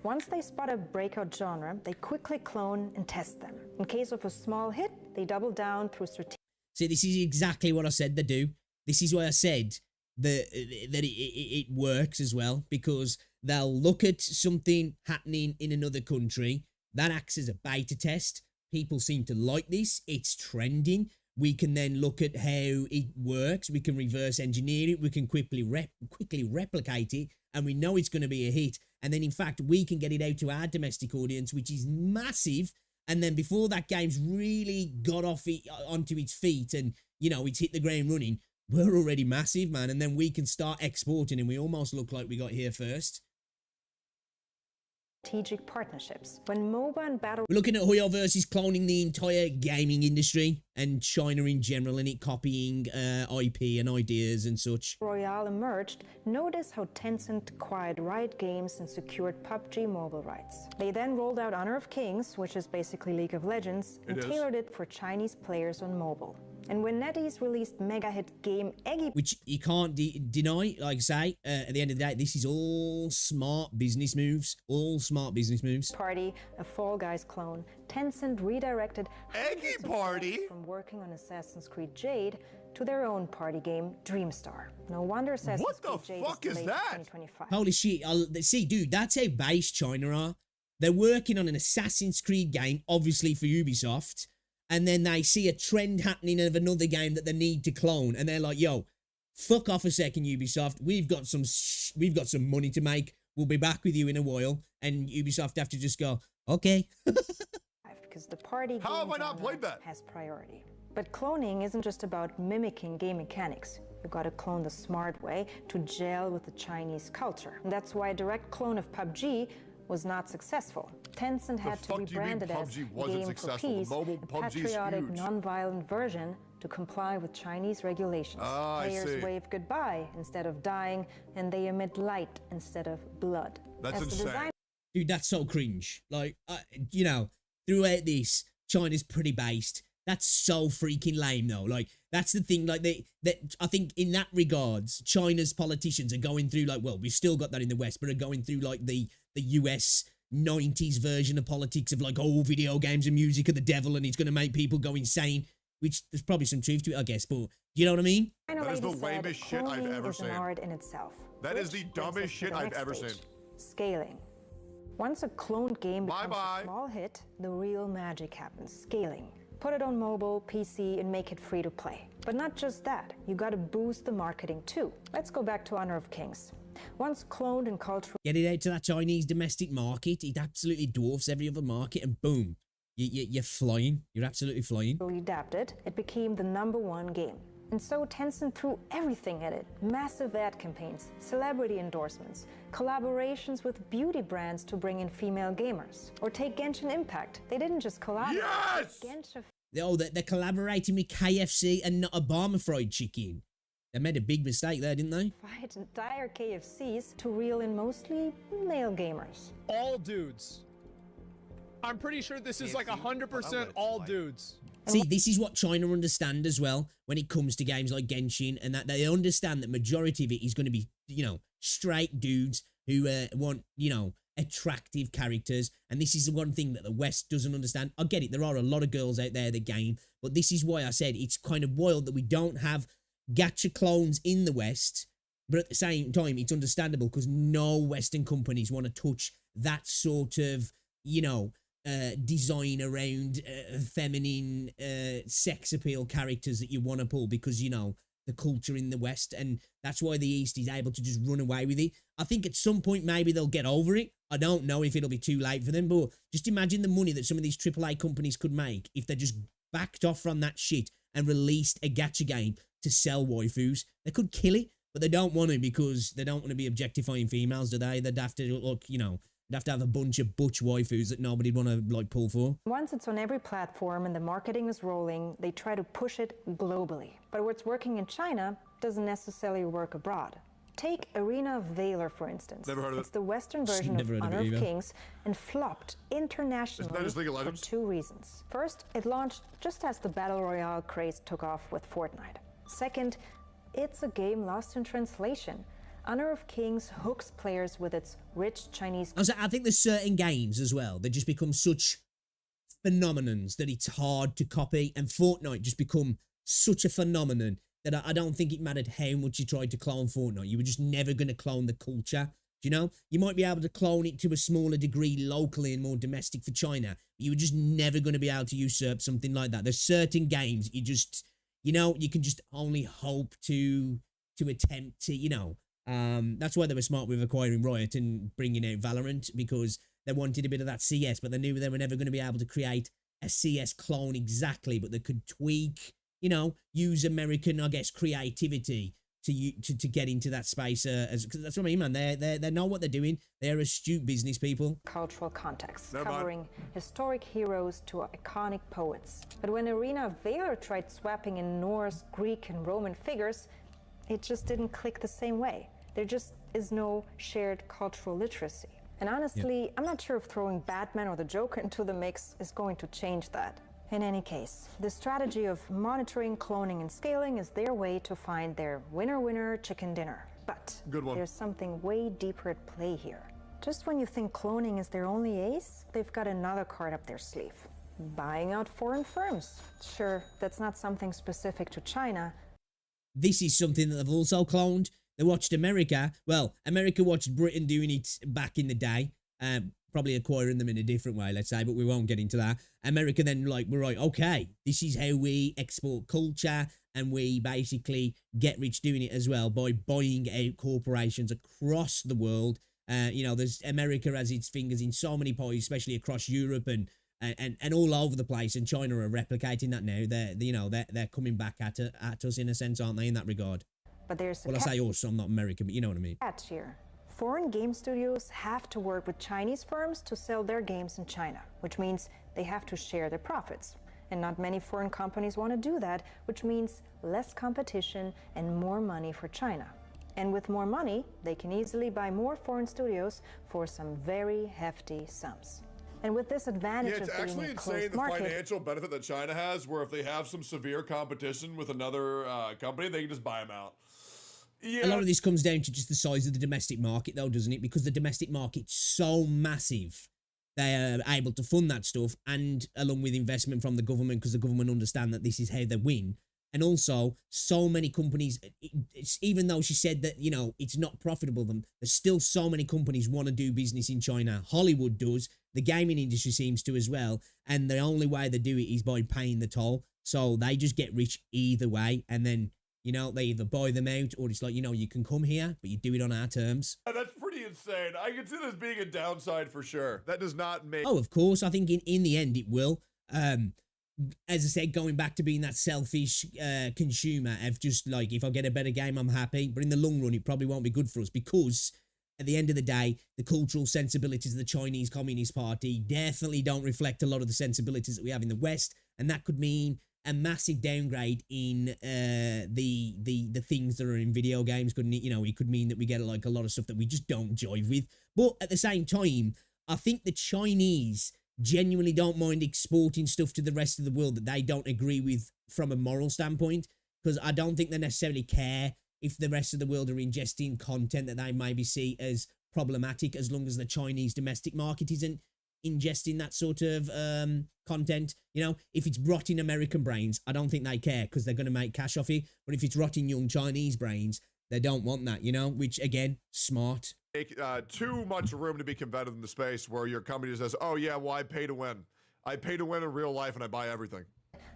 Once they spot a breakout genre, they quickly clone and test them. In case of a small hit, they double down through strategic... See, this is exactly what I said they do. This is why I said that it works as well, because they'll look at something happening in another country that acts as a beta test. People seem to like this. It's trending. We can then look at how it works. We can reverse engineer it. We can quickly replicate it, and we know it's going to be a hit. And then, in fact, we can get it out to our domestic audience, which is massive. And then before that game's really got onto its feet and, you know, it's hit the ground running, we're already massive, man. And then we can start exporting, and we almost look like we got here first. Strategic partnerships. When MOBA and Battle We're looking at HoYoverse is cloning the entire gaming industry and China in general, and it copying IP and ideas and such. Royale emerged, notice how Tencent acquired Riot Games and secured PUBG mobile rights. They then rolled out Honor of Kings, which is basically League of Legends, and tailored it for Chinese players on mobile. And when NetEase released mega hit game Eggy, which you can't deny, like I say, at the end of the day, this is all smart business moves. All smart business moves. Party, a Fall Guys clone, Tencent redirected Eggy Party from working on Assassin's Creed Jade to their own party game, Dreamstar. No wonder Assassin's Creed Jade is delayed to 2025. Holy shit. See, dude, that's how base China are. They're working on an Assassin's Creed game, obviously for Ubisoft, and then they see a trend happening of another game that they need to clone, and they're like, yo, fuck off a second, Ubisoft. We've got some money to make. We'll be back with you in a while. And Ubisoft have to just go, okay. Because the party How have I not played that? Has priority. But cloning isn't just about mimicking game mechanics. You gotta clone the smart way to gel with the Chinese culture. And that's why a direct clone of PUBG was not successful. Tencent had to rebrand it as Game for Peace, a patriotic, non-violent version to comply with Chinese regulations. Players wave goodbye instead of dying, and they emit light instead of blood. That's insane. Dude, that's so cringe. Like, you know, throughout this, China's pretty based. That's so freaking lame, though. Like, that's the thing. Like, I think in that regards, China's politicians are going through, like, well, we've still got that in the West, but are going through, like, the US 90s version of politics of, like, oh, video games and music are the devil and it's going to make people go insane, which there's probably some truth to it, I guess, but you know what I mean? That is the lamest shit I've ever seen. An art in itself. That is the dumbest shit I've ever seen. Scaling. Once a cloned game becomes a small hit, the real magic happens. Scaling. Put it on mobile, PC, and make it free to play. But not just that, you gotta boost the marketing too. Let's go back to Honor of Kings. Once cloned and cultural... Get it out to that Chinese domestic market, it absolutely dwarfs every other market, and boom, you're flying. You're absolutely flying. Adapted, it became the #1 game. And so Tencent threw everything at it. Massive ad campaigns, celebrity endorsements, collaborations with beauty brands to bring in female gamers. Or take Genshin Impact. They didn't just collaborate. Yes! They're collaborating with KFC and not Obama fried chicken. They made a big mistake there, didn't they? Fight entire KFCs to reel in mostly male gamers. All dudes. I'm pretty sure this is like 100% all dudes. See, this is what China understand as well when it comes to games like Genshin, and that they understand that majority of it is going to be, you know, straight dudes who want, you know, attractive characters. And this is the one thing that the West doesn't understand. I get it. There are a lot of girls out there that game, but this is why I said it's kind of wild that we don't have gacha clones in the West. But at the same time, it's understandable because no Western companies want to touch that sort of, you know, design around feminine sex appeal characters that you want to pull, because, you know, the culture in the West, and that's why the East is able to just run away with it. I think at some point maybe they'll get over it. I don't know if it'll be too late for them, but just imagine the money that some of these AAA companies could make if they just backed off from that shit and released a gacha game to sell waifus. They could kill it, but they don't want to because they don't want to be objectifying females, do they? They'd have to look, you know, they'd have to have a bunch of butch waifus that nobody'd want to, like, pull for. Once it's on every platform and the marketing is rolling, they try to push it globally. But what's working in China doesn't necessarily work abroad. Take Arena of Valor, for instance. Never heard of it. It's the Western version of Honor of Kings and flopped internationally for 2 reasons. First, it launched just as the Battle Royale craze took off with Fortnite. Second, it's a game lost in translation. Honor of Kings hooks players with its rich Chinese... I think there's certain games as well that just become such phenomenons that it's hard to copy, and Fortnite just become such a phenomenon that I don't think it mattered how much you tried to clone Fortnite. You were just never going to clone the culture. Do you know? You might be able to clone it to a smaller degree locally and more domestic for China, but you were just never going to be able to usurp something like that. There's certain games you just, you know, you can just only hope to attempt to, you know. That's why they were smart with acquiring Riot and bringing out Valorant, because they wanted a bit of that CS, but they knew they were never going to be able to create a CS clone exactly, but they could tweak, you know, use American, I guess, creativity to get into that space. Because that's what I mean, man. They know what they're doing. They're astute business people. Cultural context, covering historic heroes to iconic poets. But when Arena of Valor tried swapping in Norse, Greek, and Roman figures, it just didn't click the same way. There just is no shared cultural literacy. And honestly, I'm not sure if throwing Batman or the Joker into the mix is going to change that. In any case, the strategy of monitoring, cloning, and scaling is their way to find their winner-winner chicken dinner. But there's something way deeper at play here. Just when you think cloning is their only ace, they've got another card up their sleeve. Buying out foreign firms. Sure, that's not something specific to China. This is something that they've also cloned. They watched America. Well, America watched Britain doing it back in the day. Probably acquiring them in a different way, let's say, but we won't get into that. America then, like, we're right, okay, this is how we export culture, and we basically get rich doing it as well by buying out corporations across the world. You know, there's America has its fingers in so many pies, especially across Europe and all over the place, and China are replicating that now. They're coming back at us in a sense, aren't they, in that regard? But there's I say us, I'm not American, but you know what I mean. Catch here. Foreign game studios have to work with Chinese firms to sell their games in China, which means they have to share their profits. And not many foreign companies want to do that, which means less competition and more money for China. And with more money, they can easily buy more foreign studios for some very hefty sums. And with this advantage it's of being actually a insane closed the market, financial benefit that China has, where if they have some severe competition with another company, they can just buy them out. Yeah. A lot of this comes down to just the size of the domestic market, though, doesn't it? Because the domestic market's so massive, they are able to fund that stuff, and along with investment from the government, because the government understand that this is how they win. And also, so many companies, even though she said that, you know, it's not profitable, there's still so many companies want to do business in China. Hollywood does. The gaming industry seems to as well. And the only way they do it is by paying the toll. So they just get rich either way. And then, you know, they either buy them out, or it's like, you know, you can come here, but you do it on our terms. That's pretty insane. I can see this being a downside for sure. That does not make... Oh, of course. I think in the end it will. As I said, going back to being that selfish consumer of just like, if I get a better game, I'm happy. But in the long run, it probably won't be good for us, because at the end of the day, the cultural sensibilities of the Chinese Communist Party definitely don't reflect a lot of the sensibilities that we have in the West. And that could mean a massive downgrade in the things that are in video games, couldn't it? You know, it could mean that we get like a lot of stuff that we just don't jive with. But at the same time, I think the Chinese genuinely don't mind exporting stuff to the rest of the world that they don't agree with from a moral standpoint, because I don't think they necessarily care if the rest of the world are ingesting content that they maybe see as problematic, as long as the Chinese domestic market isn't ingesting that sort of content. You know, if it's rotting American brains, I don't think they care, because they're going to make cash off it. But if it's rotting young Chinese brains, they don't want that, you know, which again, smart. Make too much room to be competitive in the space where your company says, oh yeah, well, I pay to win. I pay to win in real life, and I buy everything.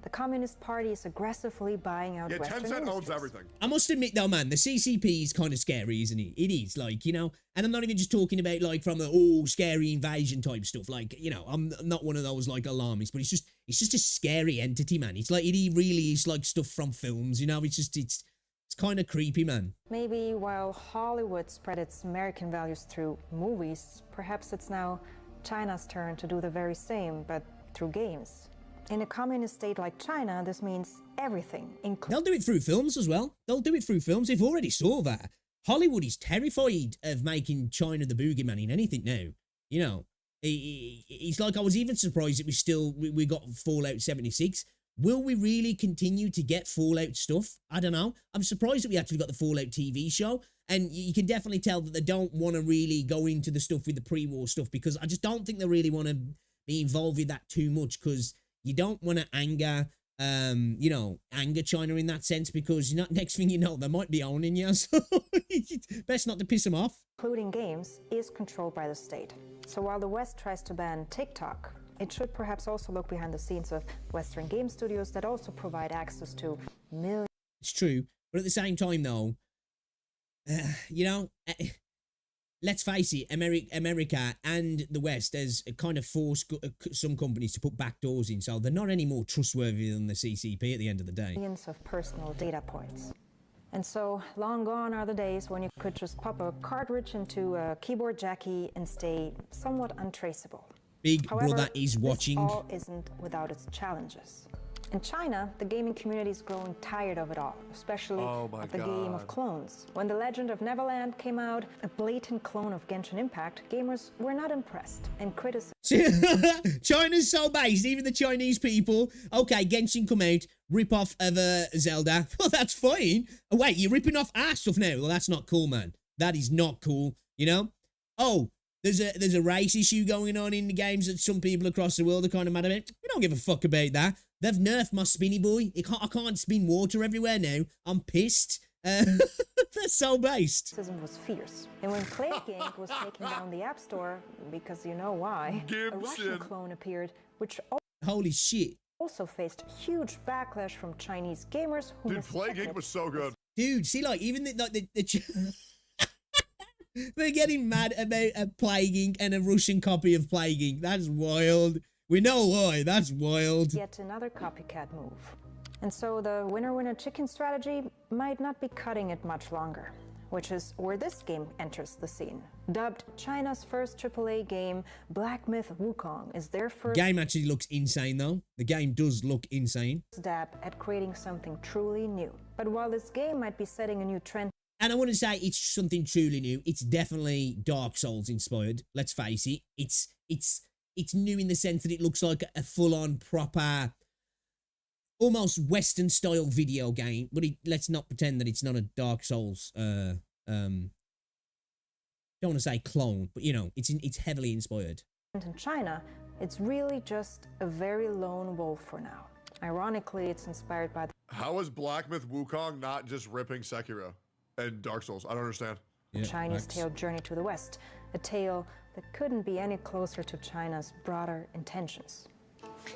the Communist Party is aggressively buying out Western Tencent owns industries. everything. I must admit though, man, the CCP is kind of scary, isn't it? It is, like, you know, and I'm not even just talking about like from the scary invasion type stuff. Like, you know, I'm not one of those like alarmists, but it's just a scary entity, man. It's like, it really is like stuff from films, you know. It's kind of creepy, man. Maybe while Hollywood spread its American values through movies, perhaps it's now China's turn to do the very same, but through games. In a communist state like China, this means everything, They'll do it through films as well. They'll do it through films. They've already saw that. Hollywood is terrified of making China the boogeyman in anything now. You know, it's like, I was even surprised that we got Fallout 76. Will we really continue to get Fallout stuff? I don't know. I'm surprised that we actually got the Fallout TV show. And you can definitely tell that they don't want to really go into the stuff with the pre-war stuff, because I just don't think they really want to be involved with that too much, because you don't want to anger you know, anger China in that sense, because next thing you know, they might be owning you. So best not to piss them off. Including games, is controlled by the state. So while the West tries to ban TikTok, it should perhaps also look behind the scenes of Western game studios that also provide access to millions. It's true, but at the same time, though, you know, let's face it, America and the West has kind of forced some companies to put backdoors in, so they're not any more trustworthy than the CCP at the end of the day. Millions of personal data points. And so, long gone are the days when you could just pop a cartridge into a keyboard jackie and stay somewhat untraceable. Big However, Brother is watching. This all isn't without its challenges. In China, the gaming community is growing tired of it all, especially of the game of clones. When The Legend of Neverland came out, a blatant clone of Genshin Impact, gamers were not impressed and criticized. China's so based, even the Chinese people. Okay, Genshin come out, rip off of Zelda. Well, that's fine. Oh, wait, you're ripping off our stuff now? Well, that's not cool, man. That is not cool, you know? Oh, there's a race issue going on in the games that some people across the world are kind of mad about. We don't give a fuck about that. They've nerfed my spinny boy. I can't spin water everywhere now. I'm pissed. They're so based. Criticism was fierce. And when Plague Inc. was taking down the App Store, because you know why, a Russian clone appeared, which holy shit, also faced huge backlash from Chinese gamers who Dude, Plague Inc. was so good. Dude, see, like, even the they're getting mad about a Plague Inc. and a Russian copy of Plague Inc. That's wild. We know why. That's wild. Yet another copycat move. And so the winner-winner chicken strategy might not be cutting it much longer, which is where this game enters the scene. Dubbed China's first AAA game, Black Myth Wukong is their first game. Actually looks insane, though. The game does look insane. Step at creating something truly new. But while this game might be setting a new trend, and I wouldn't say it's something truly new, it's definitely Dark Souls inspired. Let's face it. It's new in the sense that it looks like a full-on proper, almost Western style video game, but let's not pretend that it's not a Dark Souls don't want to say clone, but you know, it's heavily inspired. In China, it's really just a very lone wolf for now. Ironically, it's inspired by How is Black Myth Wukong not just ripping Sekiro and Dark Souls? I don't understand. the Chinese tale Journey to the West, a tale that couldn't be any closer to China's broader intentions.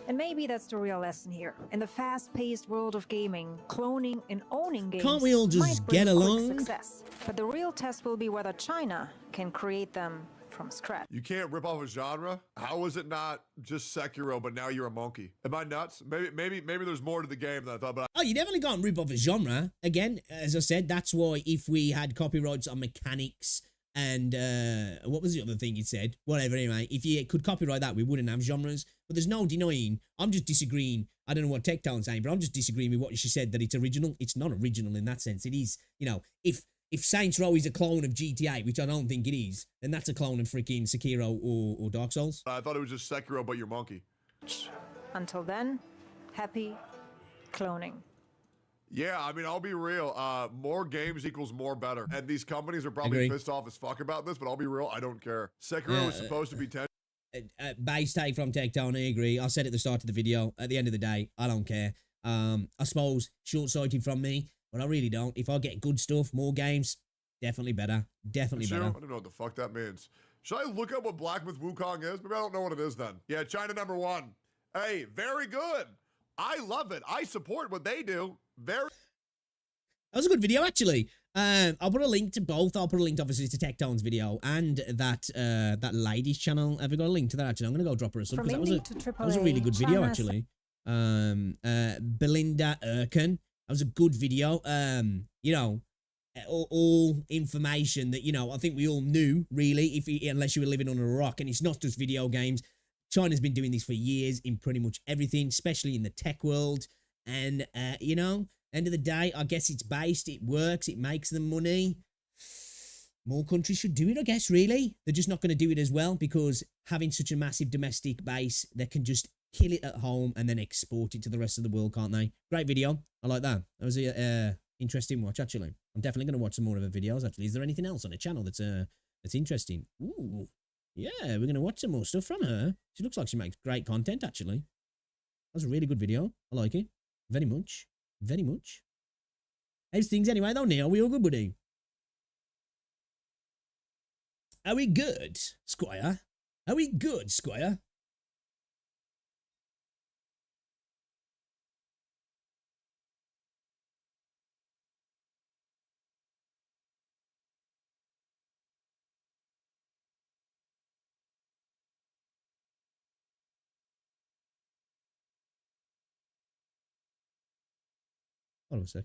And maybe that's the real lesson here. In the fast-paced world of gaming, cloning and owning games can't we all just might bring get along? quick success. But the real test will be whether China can create them from scratch. You can't rip off a genre? How is it not just Sekiro, but now you're a monkey? Am I nuts? Maybe there's more to the game than I thought, but Oh, you definitely can't rip off a genre. Again, as I said, that's why if we had copyrights on mechanics and what was the other thing you said? Whatever, anyway. If you could copyright that, we wouldn't have genres. But there's no denying. I'm just disagreeing. I don't know what Tecton's saying, but I'm just disagreeing with what she said, that it's original. It's not original in that sense. It is, you know, if Saints Row is a clone of GTA, which I don't think it is, then that's a clone of freaking Sekiro or Dark Souls. I thought it was just Sekiro, but you're monkey. Until then, happy cloning. Yeah, I mean, I'll be real. More games equals more better. And these companies are probably pissed off as fuck about this, but I'll be real, I don't care. Sekiro is supposed to be 10. Base take from Tecton, I agree. I said at the start of the video, at the end of the day, I don't care. I suppose short-sighted from me, but I really don't. If I get good stuff, more games, definitely better. Definitely better. I don't know what the fuck that means. Should I look up what Black Myth Wukong is? Maybe I don't know what it is then. Yeah, China #1. Hey, very good. I love it. I support what they do. That was a good video, actually. I'll put a link to both. I'll put a link, obviously, to Tecton's video and that lady's channel. Have we got a link to that, actually? I'm going to go drop her a sub, because that was a really good video, actually. Belinda Erkin. That was a good video. You know, all information that, you know, I think we all knew, really, unless you were living under a rock. And it's not just video games. China's been doing this for years in pretty much everything, especially in the tech world. And, you know, end of the day, I guess it's based, it works, it makes them money. More countries should do it, I guess, really. They're just not going to do it as well, because having such a massive domestic base, they can just kill it at home and then export it to the rest of the world, can't they? Great video. I like that. That was a interesting watch, actually. I'm definitely going to watch some more of her videos, actually. Is there anything else on the channel that's interesting? Ooh, yeah, we're going to watch some more stuff from her. She looks like she makes great content, actually. That was a really good video. I like it. Very much. Very much. How's things anyway, though, Neil? Are we all good, buddy? Are we good, Squire? Are we good, Squire? Hold on a sec.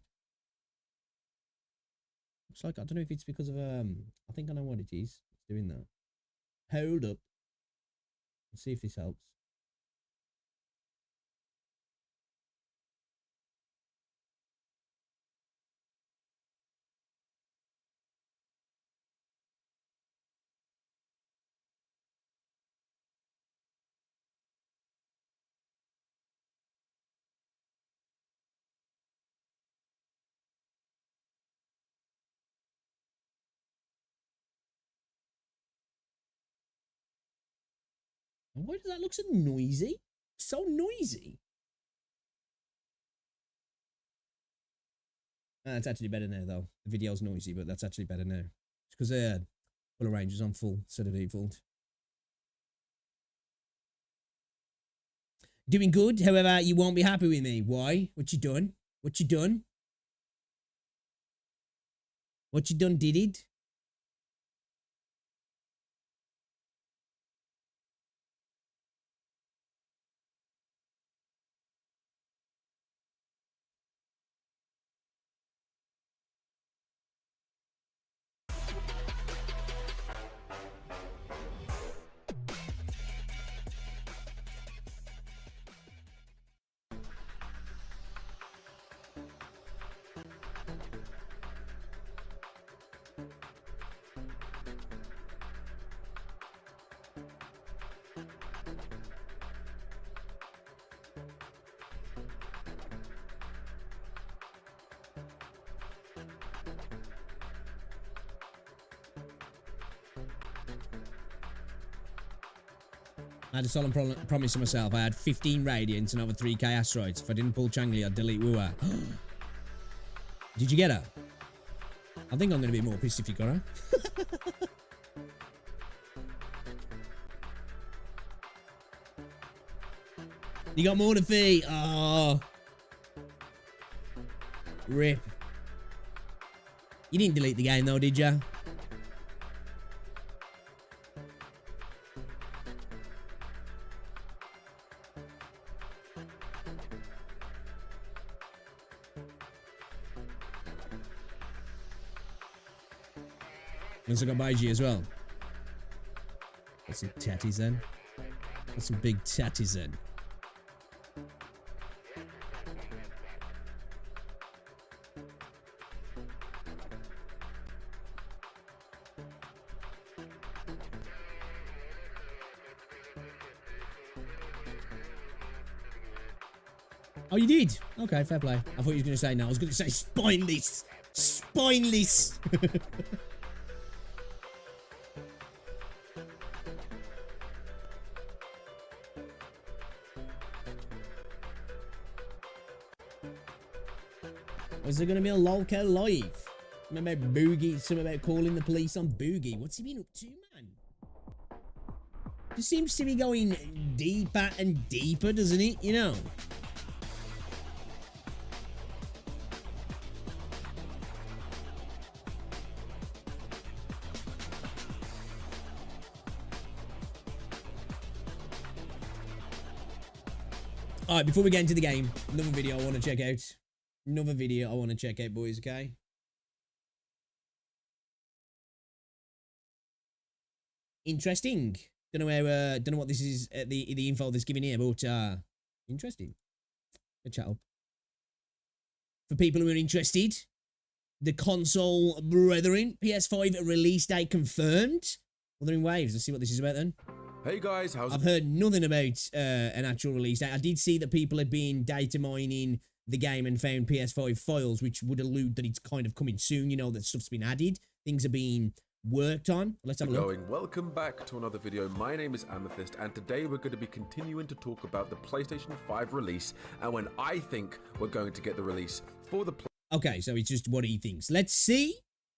Looks like, I don't know if it's because of, I think I know what it is. It's doing that. Hold up. Let's see if this helps. Why does that look so noisy? So noisy. That's actually better now, though. The video's noisy, but that's actually better now. It's because full of Rangers on full instead of default. Doing good, however, you won't be happy with me. Why? What you done? What you done? What you done did it? I had a solemn promise to myself. I had 15 Radiants and over 3k Asteroids. If I didn't pull Changli, I'd delete Wua. Did you get her? I think I'm going to be more pissed if you got her. You got more to feed. Oh. Rip. You didn't delete the game though, did you? Also got Baiji as well. Got some tatties then. Got some big tatties then. Oh, you did? Okay, fair play. I thought you were going to say no. I was going to say spineless. Spineless. Is there going to be a lolco live? Something about Boogie, something about calling the police on Boogie. What's he been up to, man? Just seems to be going deeper and deeper, doesn't it? You know? Alright, before we get into the game, another video I want to check out. Another video I want to check out, boys, okay? Interesting. Don't know what this is, the info that's given here, but interesting. A chat up. For people who are interested, the console brethren, PS5 release date confirmed. Wuthering Waves, let's see what this is about then. Hey guys, I've heard nothing about an actual release date. I did see that people had been data mining the game and found PS5 files, which would allude that it's kind of coming soon, you know, that stuff's been added. Things are being worked on. Let's have a look. Welcome back to another video. My name is Amethyst, and today we're going to be continuing to talk about the PlayStation 5 release and when I think we're going to get the release for the Okay, so it's just what he thinks. Let's see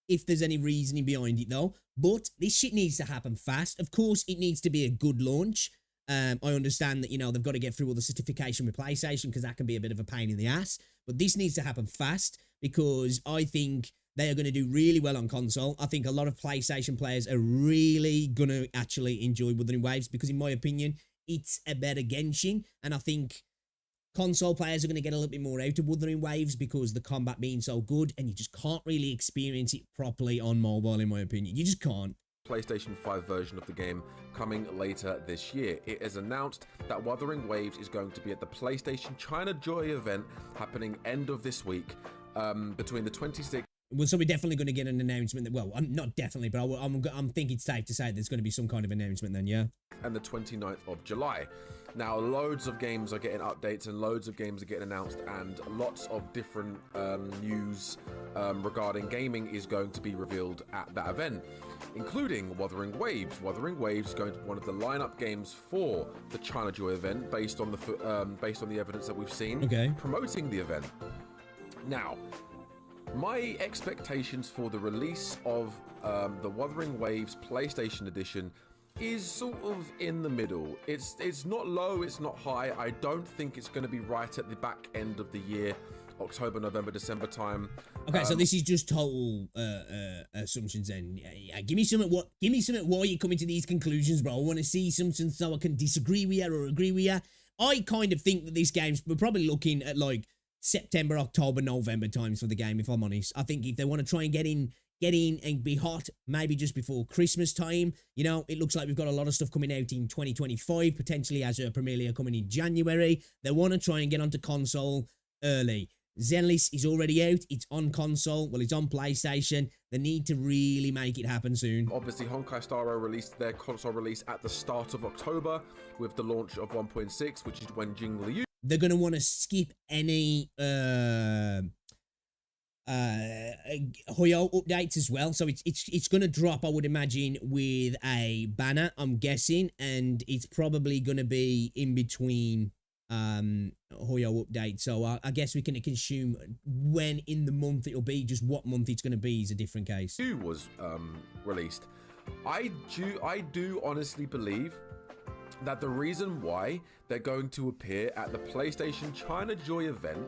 if there's any reasoning behind it though. But this shit needs to happen fast. Of course, it needs to be a good launch. I understand that, you know, they've got to get through all the certification with PlayStation because that can be a bit of a pain in the ass. But this needs to happen fast because I think they are going to do really well on console. I think a lot of PlayStation players are really going to actually enjoy Wuthering Waves because, in my opinion, it's a better Genshin. And I think console players are going to get a little bit more out of Wuthering Waves because the combat being so good and you just can't really experience it properly on mobile, in my opinion. You just can't. PlayStation 5 version of the game coming later this year. It is announced that Wuthering Waves is going to be at the PlayStation China Joy event happening end of this week, between the 26th. Well, so we're definitely going to get an announcement that, well, I'm not definitely, but I'm thinking it's safe to say there's going to be some kind of announcement then, yeah? And the 29th of July. Now, loads of games are getting updates and loads of games are getting announced, and lots of different news regarding gaming is going to be revealed at that event, including Wuthering Waves. Wuthering Waves is going to be one of the lineup games for the China Joy event based on the evidence that we've seen promoting the event. Now, my expectations for the release of the Wuthering Waves PlayStation Edition is sort of in the middle. It's not low, it's not high. I don't think it's going to be right at the back end of the year, October, November, December time. Okay, so this is just total assumptions then. Yeah, give me something why you're coming to these conclusions, bro. I want to see something so I can disagree with you or agree with you. I kind of think that this game's, we're probably looking at like September, October, November times for the game, if I'm honest. I think if they want to try and get in and be hot, maybe just before Christmas time. You know, it looks like we've got a lot of stuff coming out in 2025, potentially as a Premiere coming in January. They want to try and get onto console early. Zenless is already out. It's on console. Well, it's on PlayStation. They need to really make it happen soon. Obviously, Honkai Star Rail released their console release at the start of October with the launch of 1.6, which is when Changli. They're going to want to skip any Hoyo updates as well, so it's going to drop, I would imagine, with a banner, I'm guessing, and it's probably going to be in between Hoyo updates. So I guess we can consume when in the month it'll be. Just what month it's going to be is a different case. Was released. I do honestly believe that the reason why they're going to appear at the PlayStation China Joy event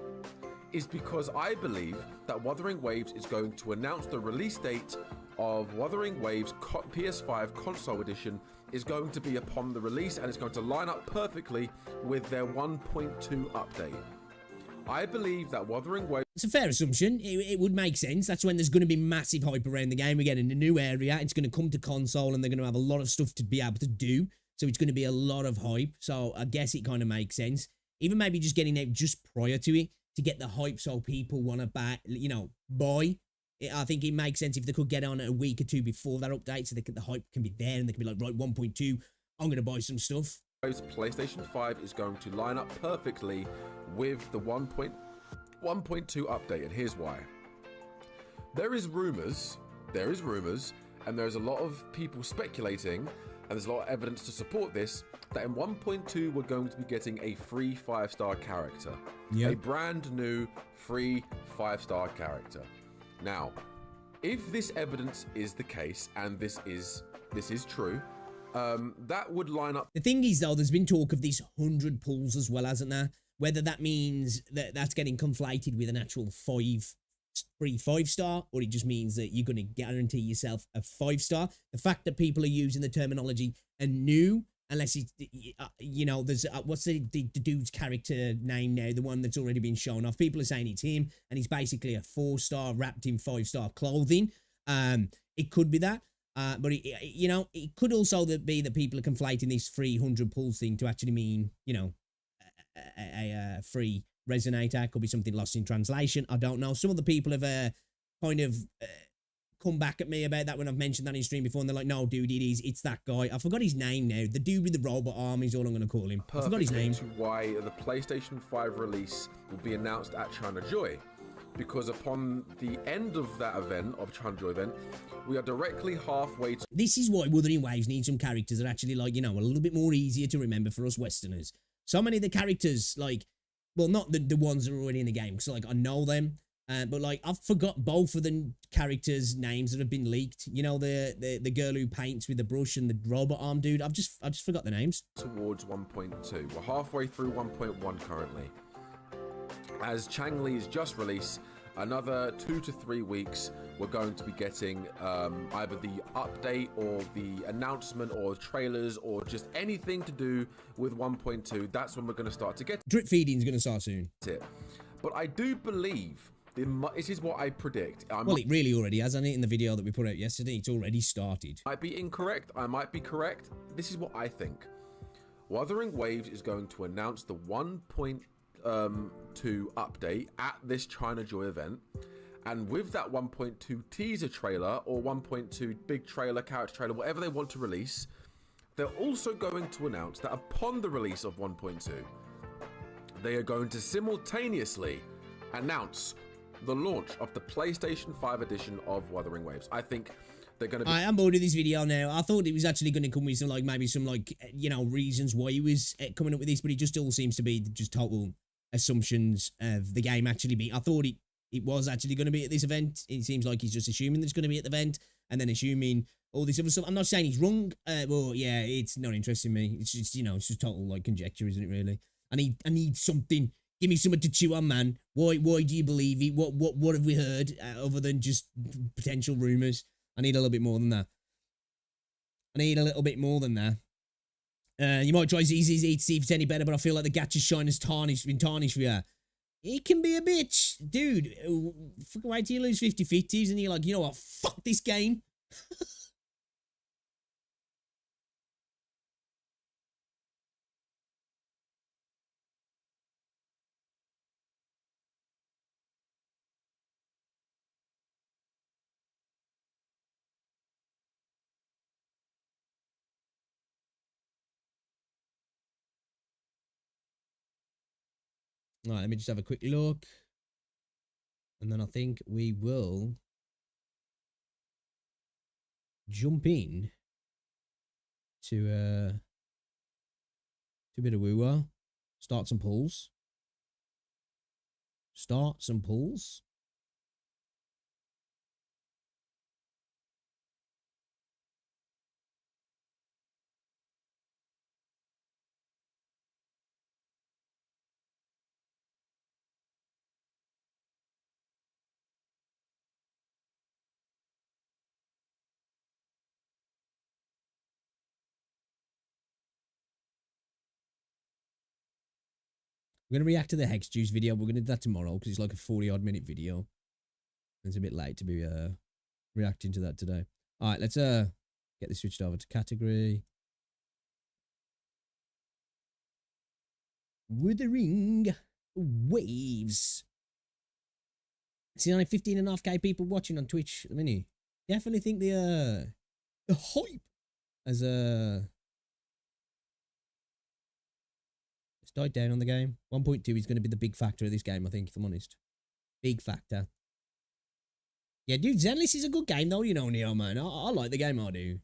is because I believe that Wuthering Waves is going to announce the release date of Wuthering Waves PS5 console edition is going to be upon the release, and it's going to line up perfectly with their 1.2 update. I believe that Wuthering Waves... It's a fair assumption. It would make sense. That's when there's going to be massive hype around the game again in a new area. It's going to come to console and they're going to have a lot of stuff to be able to do. So it's going to be a lot of hype. So I guess it kind of makes sense. Even maybe just getting out just prior to it to get the hype so people want to buy. I think it makes sense if they could get on a week or two before that update so the hype can be there and they can be like, right, 1.2, I'm going to buy some stuff. PlayStation 5 is going to line up perfectly with the 1.2 update, and here's why. There is rumors, and there's a lot of people speculating, and there's a lot of evidence to support this, that in 1.2 we're going to be getting a free 5-star character. A brand new free 5-star character. Now, if this evidence is the case, and this is true, that would line up. The thing is, though, there's been talk of these 100 pulls as well, hasn't there? Whether that means that that's getting conflated with an actual free 5-star, or it just means that you're going to guarantee yourself a 5-star. The fact that people are using the terminology anew, unless it's, there's what's the dude's character name now, the one that's already been shown off. People are saying it's him, and he's basically a 4-star wrapped in 5-star clothing. It could be that. But it could also be that people are conflating this free 100 pulls thing to actually mean, a free resonator. Could be something lost in translation. I don't know. Some of the people have kind of come back at me about that when I've mentioned that in stream before, and they're like, no, dude, it's that guy. I forgot his name now. The dude with the robot arm is all I'm going to call him. I forgot his name. Why the PlayStation 5 release will be announced at China Joy. because upon the end of that event, of Changli event, we are directly halfway to... This is why Wuthering Waves need some characters that are actually, like, you know, a little bit more easier to remember for us Westerners. So many of the characters, like, well, not the ones that are already in the game, because, like, I know them, but, like, I've forgot both of the characters' names that have been leaked. You know, the girl who paints with the brush and the robot arm dude. I just forgot the names. Towards 1.2. We're halfway through 1.1 currently. As Changli's just released, another 2 to 3 weeks, we're going to be getting either the update or the announcement or trailers or just anything to do with 1.2. That's when we're going to start to get Drip feeding is going to start soon. it. But I do believe, this is what I predict. Well, it really already has, hasn't it? In the video that we put out yesterday, it's already started. I might be incorrect. I might be correct. This is what I think. Wuthering Waves is going to announce the 1.2 update at this China Joy event. And with that 1.2 teaser trailer or 1.2 big trailer, character trailer, whatever they want to release, they're also going to announce that upon the release of 1.2, they are going to simultaneously announce the launch of the PlayStation 5 edition of Wuthering Waves. I think they're going to be... I'm bored of this video now. I thought it was actually going to come with some, like, maybe some, like, you know, reasons why he was coming up with this, but it just all seems to be just total assumptions of the game actually being... I thought it was actually going to be at this event. It seems like he's just assuming that it's going to be at the event and then assuming all this other stuff. I'm not saying he's wrong. Well, yeah, it's not interesting me. It's just, you know, it's just total, like, conjecture, isn't it, really? I need something. Give me something to chew on, man. Why do you believe it? What have we heard other than just potential rumors? I need a little bit more than that. I need a little bit more than that. You might try ZZZ to see if it's any better, but I feel like the Gacha shine has been tarnished for you. It can be a bitch. Dude, fucking wait till you lose 50-50s and you're like, you know what? Fuck this game. All right, let me just have a quick look. And then I think we will jump in to a bit of woo-wah. Start some pulls. We're going to react to the Hex Juice video. We're going to do that tomorrow because it's like a 40-odd minute video. It's a bit late to be reacting to that today. All right, let's get this switched over to category. Wuthering Waves. See, only 15.5k people watching on Twitch at the minute. Definitely think the hype as it's died down on the game. 1.2 is going to be the big factor of this game, I think, if I'm honest. Big factor. Yeah, dude, Zenless is a good game, though, you know, Neo, man. I like the game, I do.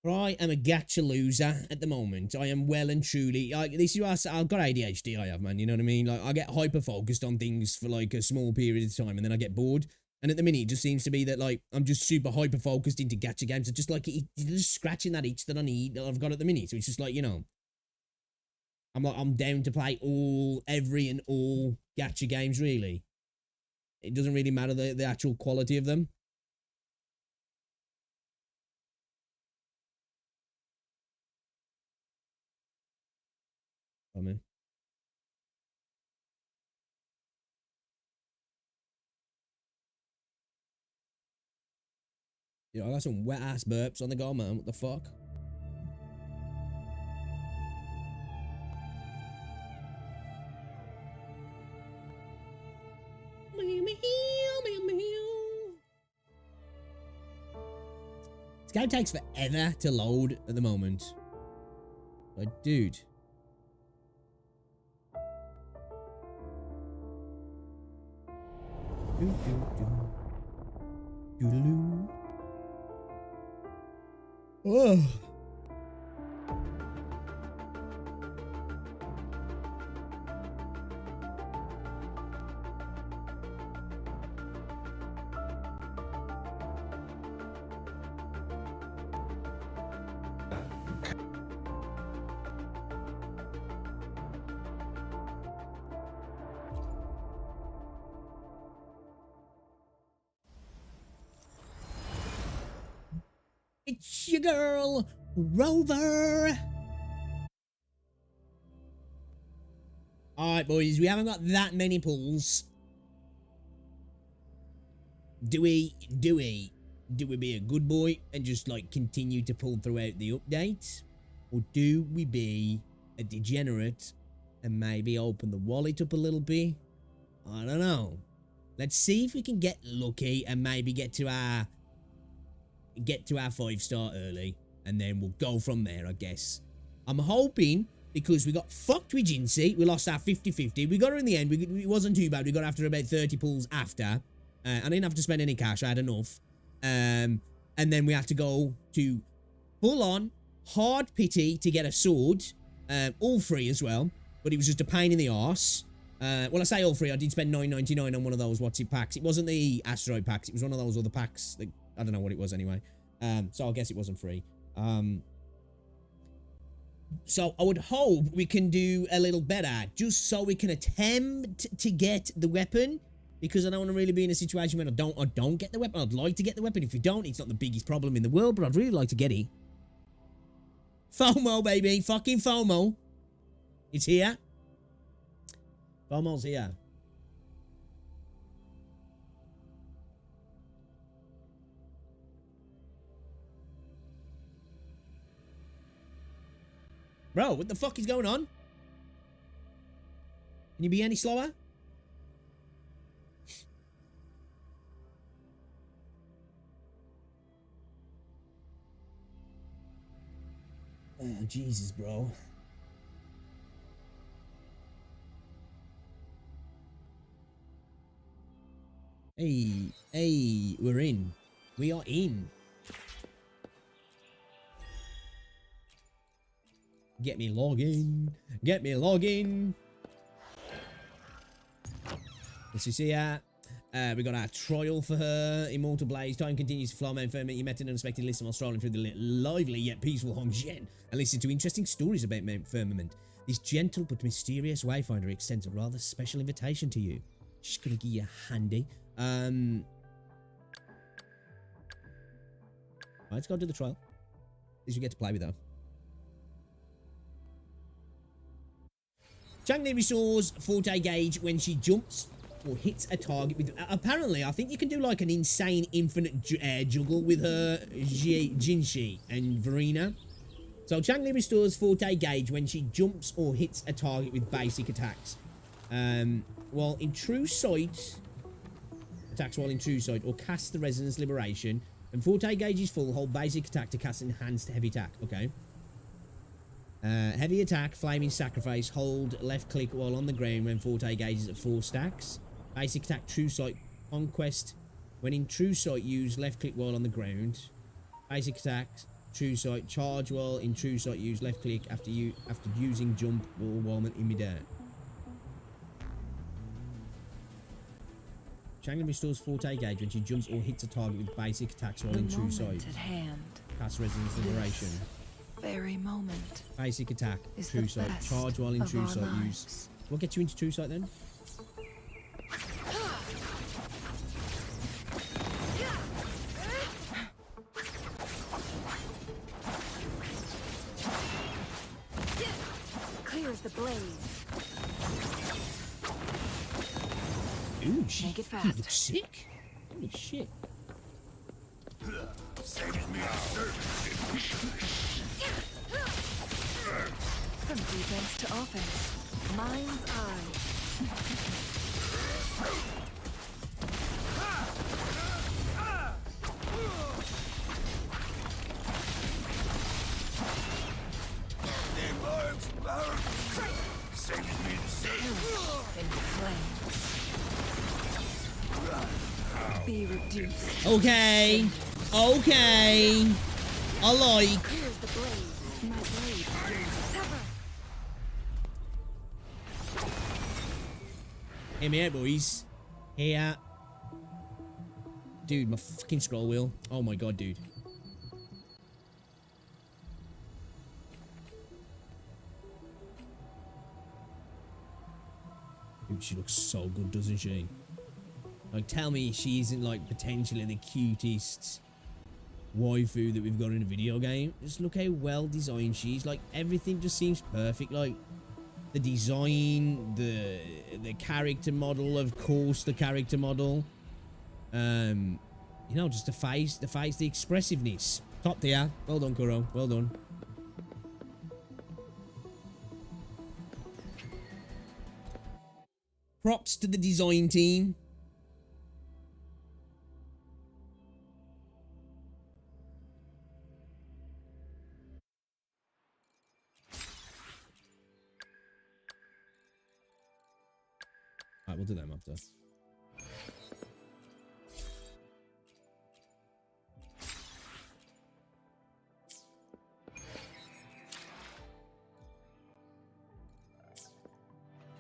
I am a gacha loser at the moment. I am well and truly... this is what I've got ADHD, I have, man. You know what I mean? Like, I get hyper-focused on things for, like, a small period of time, and then I get bored. And at the minute, it just seems to be that, like, I'm just super hyper-focused into gacha games. It's just, like, just scratching that itch that I need, that I've got at the minute. So it's just, like, you know... I'm down to play every and all gacha games, really. It doesn't really matter the actual quality of them. I mean... Yeah, I got some wet ass burps on the go, man. What the fuck? This game takes forever to load at the moment. Like, dude. Doodaloo. Oh. It's your girl, Rover. Alright, boys, we haven't got that many pulls. Do we be a good boy and just, like, continue to pull throughout the update? Or do we be a degenerate and maybe open the wallet up a little bit? I don't know. Let's see if we can get lucky and maybe get to our 5-star early, and then we'll go from there, I guess. I'm hoping, because we got fucked with Jinsey, we lost our 50-50. We got her in the end. It wasn't too bad. We got after about 30 pulls after. I didn't have to spend any cash. I had enough. And then we had to go to full-on hard pity to get a sword, all free as well. But it was just a pain in the arse. Well, I say all free. I did spend $9.99 on one of those packs. It wasn't the asteroid packs. It was one of those other packs. That, I don't know what it was anyway. So I guess it wasn't free. So I would hope we can do a little better, just so we can attempt to get the weapon, because I don't want to really be in a situation where I don't get the weapon. I'd like to get the weapon. If we don't, it's not the biggest problem in the world, but I'd really like to get it. FOMO, baby. Fucking FOMO. It's here. FOMO's here. Bro, what the fuck is going on? Can you be any slower? Oh, Jesus, bro. Hey, we're in. We are in. Get me login. Get me login. Let's just see her. We got our trial for her. Immortal Blaze. Time continues to fly. Mount Firmament. You met an unexpected listener while strolling through the lively yet peaceful Hongjian and listened to interesting stories about Mount Firmament. This gentle but mysterious wayfinder extends a rather special invitation to you. She's gonna give you a handy. Let's go do the trial. At least we get to play with her. Changli restores Forte gauge when she jumps or hits a target with... apparently, I think you can do like an insane infinite juggle with her Jinshi and Verena. So Changli restores Forte gauge when she jumps or hits a target with basic attacks. While in true sight... attacks while in true sight or cast the Resonance Liberation. When Forte gauge is full, hold basic attack to cast enhanced heavy attack. Okay. Heavy attack, flaming sacrifice, hold left click while on the ground when Forte gauge is at 4 stacks. Basic attack, true sight, conquest. When in true sight, use left click while on the ground. Basic attack, true sight, charge while in true sight, use left click after using jump or while in midair. Changli restores Forte gauge when she jumps or hits a target with basic attacks while in true sight. Cast Resonance Liberation. Very moment. Basic attack, true sight, charge while in true sight, use. What gets you into true sight then? Clears the blaze. Ooh, she Make it fast. looks sick. Holy shit. From defense to offense. Mind's eye. In flames. Be reduced. Okay. Okay. I like. Here's the blade. My blade will sever. Hear me out, boys. Here. Dude, my fucking scroll wheel. Oh my god, dude. Dude, she looks so good, doesn't she? Like, tell me she isn't, like, potentially the cutest waifu that we've got in a video game. Just look how well designed she is. Like, everything just seems perfect. Like, the design, the character model, of course, the character model. You know, just the face, the expressiveness. Top tier. Well done, Kuro. Well done. Props to the design team. Alright, we'll do them after.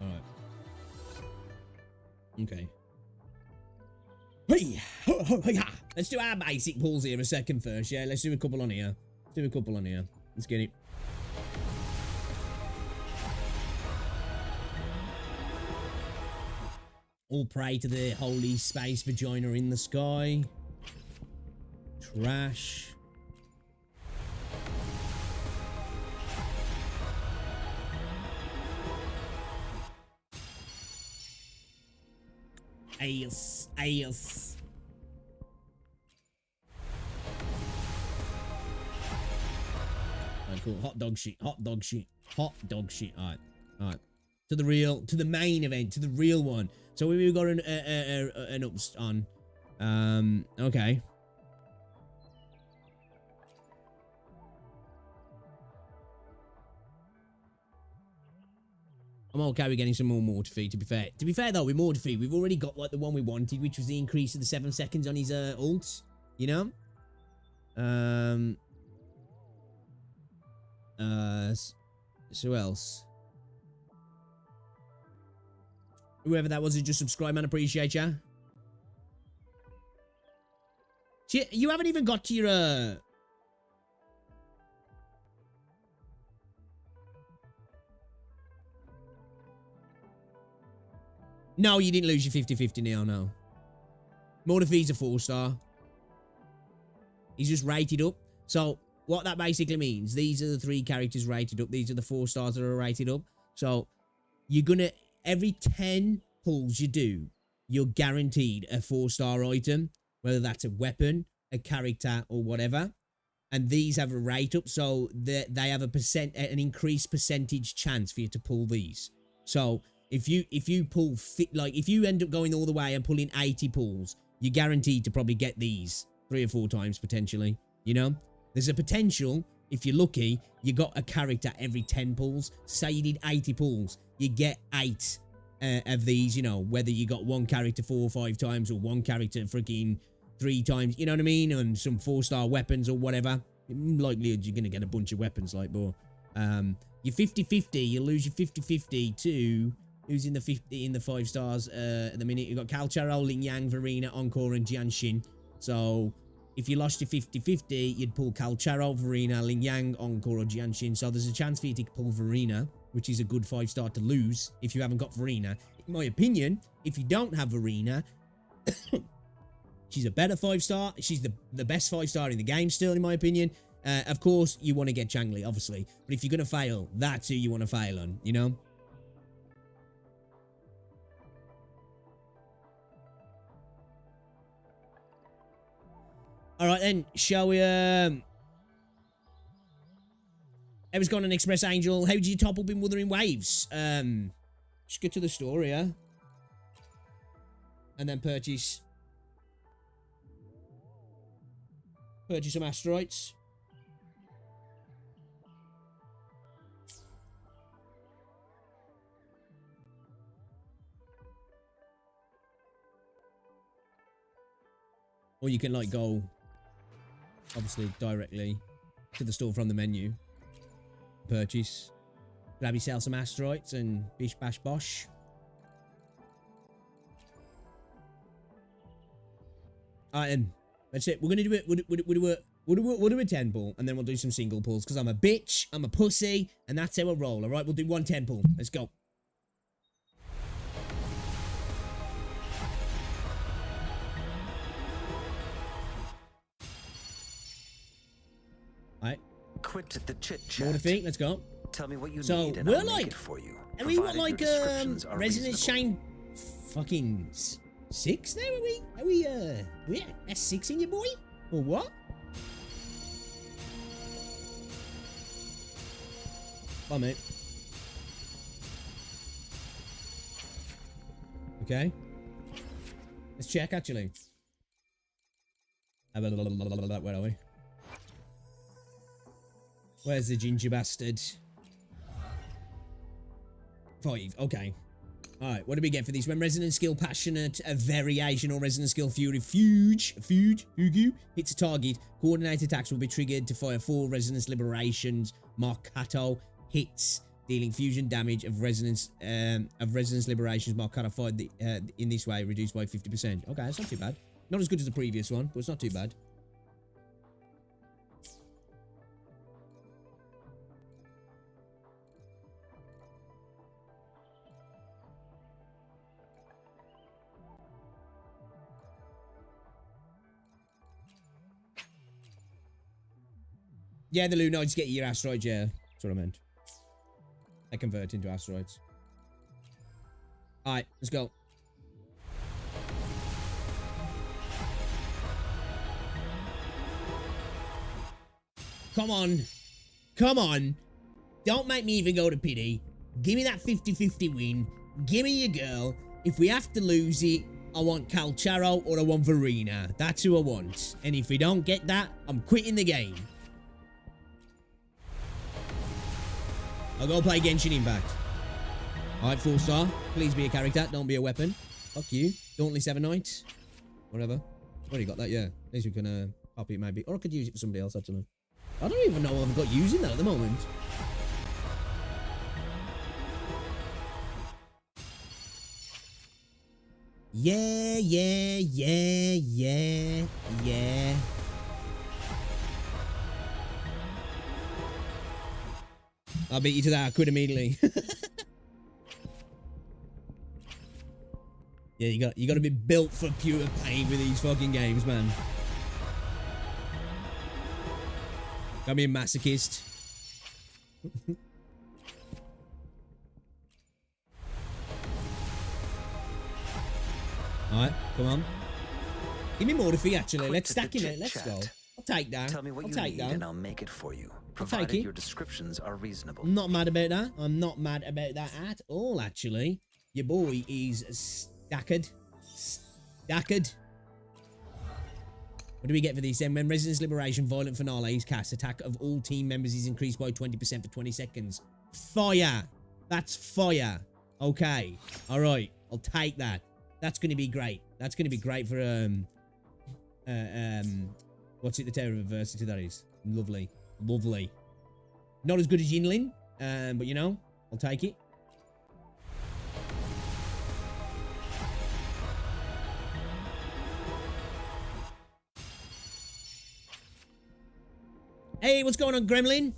Alright. Okay. Hey! Let's do our basic pulls here a second first, yeah? Let's do a couple on here. Let's get it. All pray to the holy space vagina in the sky. Trash. Ace. Ace. Alright, cool. Hot dog shit. Hot dog shit. Hot dog shit. Alright. Alright. To the main event, to the real one. So we've got an ups on. Okay. I'm okay with getting some more Mortifee, to be fair. To be fair, though, with Mortifee, we've already got, like, the one we wanted, which was the increase of the 7 seconds on his ults. You know? So else? Whoever that was who just subscribed, man, appreciate ya. You haven't even got to your, No, you didn't lose your 50-50 now, no. Mortifee's a 4-star. He's just rated up. So, what that basically means, these are the 3 characters rated up. These are the 4 stars that are rated up. So, you're gonna... Every 10 pulls you do, you're guaranteed a 4-star item, whether that's a weapon, a character, or whatever. And these have a rate up, so they have an increased percentage chance for you to pull these. So if you pull if you end up going all the way and pulling 80 pulls, you're guaranteed to probably get these 3 or 4 times potentially. You know, there's a potential. If you're lucky, you got a character every 10 pulls. Say you did 80 pulls, you get 8 of these, you know, whether you got one character 4 or 5 times or one character freaking 3 times, you know what I mean? And some 4-star weapons or whatever. Likely you're going to get a bunch of weapons, like, but you're 50-50. You lose your 50-50 to who's in the 5 stars at the minute. You've got Calcharo, Ling Yang, Verena, Encore, and Jianshin. So if you lost your 50-50, you'd pull Calcharo, Verena, Ling Yang, Encore, or Jianshin. So there's a chance for you to pull Verena, which is a good 5-star to lose if you haven't got Verena. In my opinion, if you don't have Verena, she's a better 5-star. She's the best 5-star in the game still, in my opinion. Of course, you want to get Changli, obviously. But if you're going to fail, that's who you want to fail on, you know? Alright then, shall we, Ever's gone an Express Angel. How do you top up in Wuthering Waves? Just get to the store, yeah? And then purchase some asteroids. Or you can like go, obviously, directly to the store from the menu. Purchase. Grab yourself some asteroids and bish bash bosh. Alright then. That's it. We're gonna do it. We'll do a 10 pull and then we'll do some single pulls because I'm a bitch, I'm a pussy, and that's how I roll. Alright, we'll do 1 10 pull. Let's go. Alright. Quit the chit chat. More defeat, let's go. Tell me what you so need and we're I'll like, make it for you. Are we what, Provided like your descriptions are Resonance reasonable. Chain fucking 6 now? Are we S6 in you, boy? Or what? Bye, mate. Okay. Let's check, actually. Where are we? Where's the ginger bastard? 5. Okay. Alright, what do we get for these? When Resonant Skill Passionate, a variation or Resonant Skill Fury Fuge hits a target, coordinated attacks will be triggered to fire 4 Resonance Liberations. Marcato hits, dealing fusion damage of Resonance Liberations. Marcato fired in this way, reduced by 50%. Okay, that's not too bad. Not as good as the previous one, but it's not too bad. Yeah, the Lunarids get your asteroids, yeah. That's what I meant. They convert into asteroids. Alright, let's go. Come on. Come on. Don't make me even go to pity. Give me that 50-50 win. Give me your girl. If we have to lose it, I want Calcharo or I want Verena. That's who I want. And if we don't get that, I'm quitting the game. I'll go play Genshin Impact. Alright, 4-star. Please be a character. Don't be a weapon. Fuck you. Dauntless 7 Knights. Whatever. Already got that, yeah. At least we can copy it maybe. Or I could use it for somebody else, actually. I don't even know what I've got using that at the moment. Yeah. I'll beat you to that. I quit immediately. Yeah, you got to be built for pure pain with these fucking games, man. Gotta be a masochist. Alright, come on. Give me more defeat, actually. Let's stack him in. Let's go. I'll take that. Tell me what I'll you take need that. and I'll make it for you. I'll take Provided it. your descriptions are reasonable. I'm not mad about that. I'm not mad about that at all, actually. Your boy is stacked. Stacked. What do we get for these then? When Resonance Liberation Violent Finale is cast, attack of all team members is increased by 20% for 20 seconds. Fire. That's fire. Okay. All right. I'll take that. That's going to be great. That's going to be great for, what's it, the Terror of Adversity that is. Lovely. Lovely. Not as good as Yinlin, but you know, I'll take it. Hey, what's going on, Gremlin?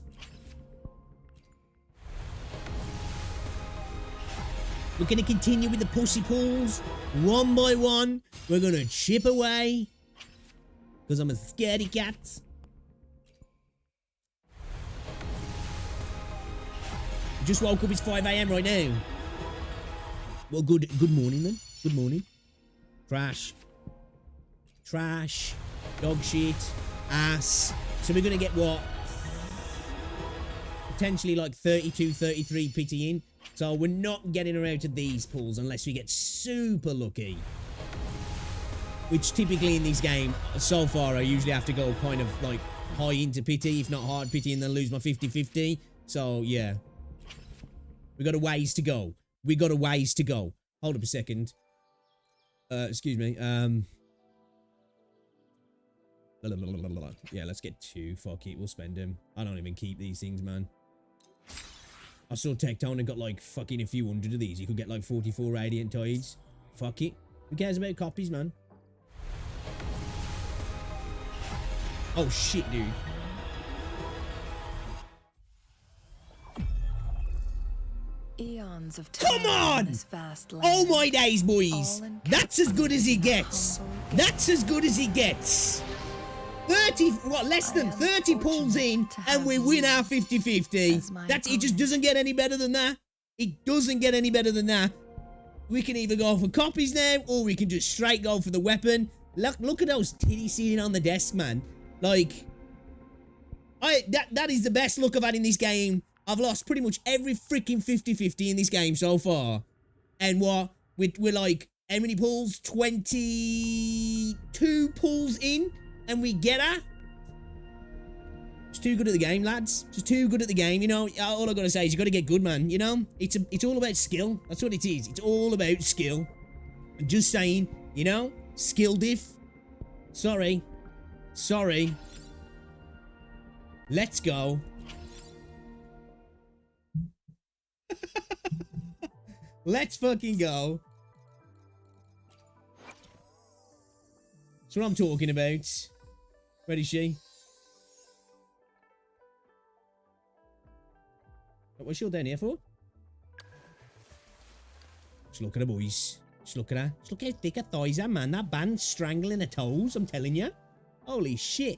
We're going to continue with the pussy pulls. One by one. We're going to chip away. Because I'm a scaredy cat. Just woke up, it's 5 AM right now. Well, good morning then. Good morning. Trash. Trash. Dog shit. Ass. So we're going to get what? Potentially like 32, 33 pity in. So we're not getting her out of these pools unless we get super lucky. Which typically in these games, so far, I usually have to go kind of like high into pity, if not hard pity, and then lose my 50-50. So, yeah. We got a ways to go. We got a ways to go. Hold up a second. Excuse me. Yeah, let's get 2. Fuck it, we'll spend them. I don't even keep these things, man. I saw Tectone and got like fucking a few hundred of these. You could get like 44 Radiant Tides. Fuck it. Who cares about copies, man? Oh shit, dude. Eons of Come on! this vast land. Oh my days, boys. That's as good as he gets. That's as good as he gets. 30, what, less than 30 pulls in, and we win our 50-50. It just doesn't get any better than that. It doesn't get any better than that. We can either go for copies now, or we can just straight go for the weapon. Look at those titties sitting on the desk, man. Like, that is the best look I've had in this game. I've lost pretty much every freaking 50-50 in this game so far. And what? We're like, how many pulls? 22 pulls in, and we get her? Just too good at the game, lads. Just too good at the game, you know? All I gotta say is you gotta get good, man, you know? It's all about skill. That's what it is. It's all about skill. I'm just saying, you know? Skill diff. Sorry. Let's go. Let's fucking go. That's what I'm talking about. Where is she? What's she all down here for? Just look at her, boys. Just look at her. Just look how thick her thighs are, man. That band's strangling her toes, I'm telling you. Holy shit.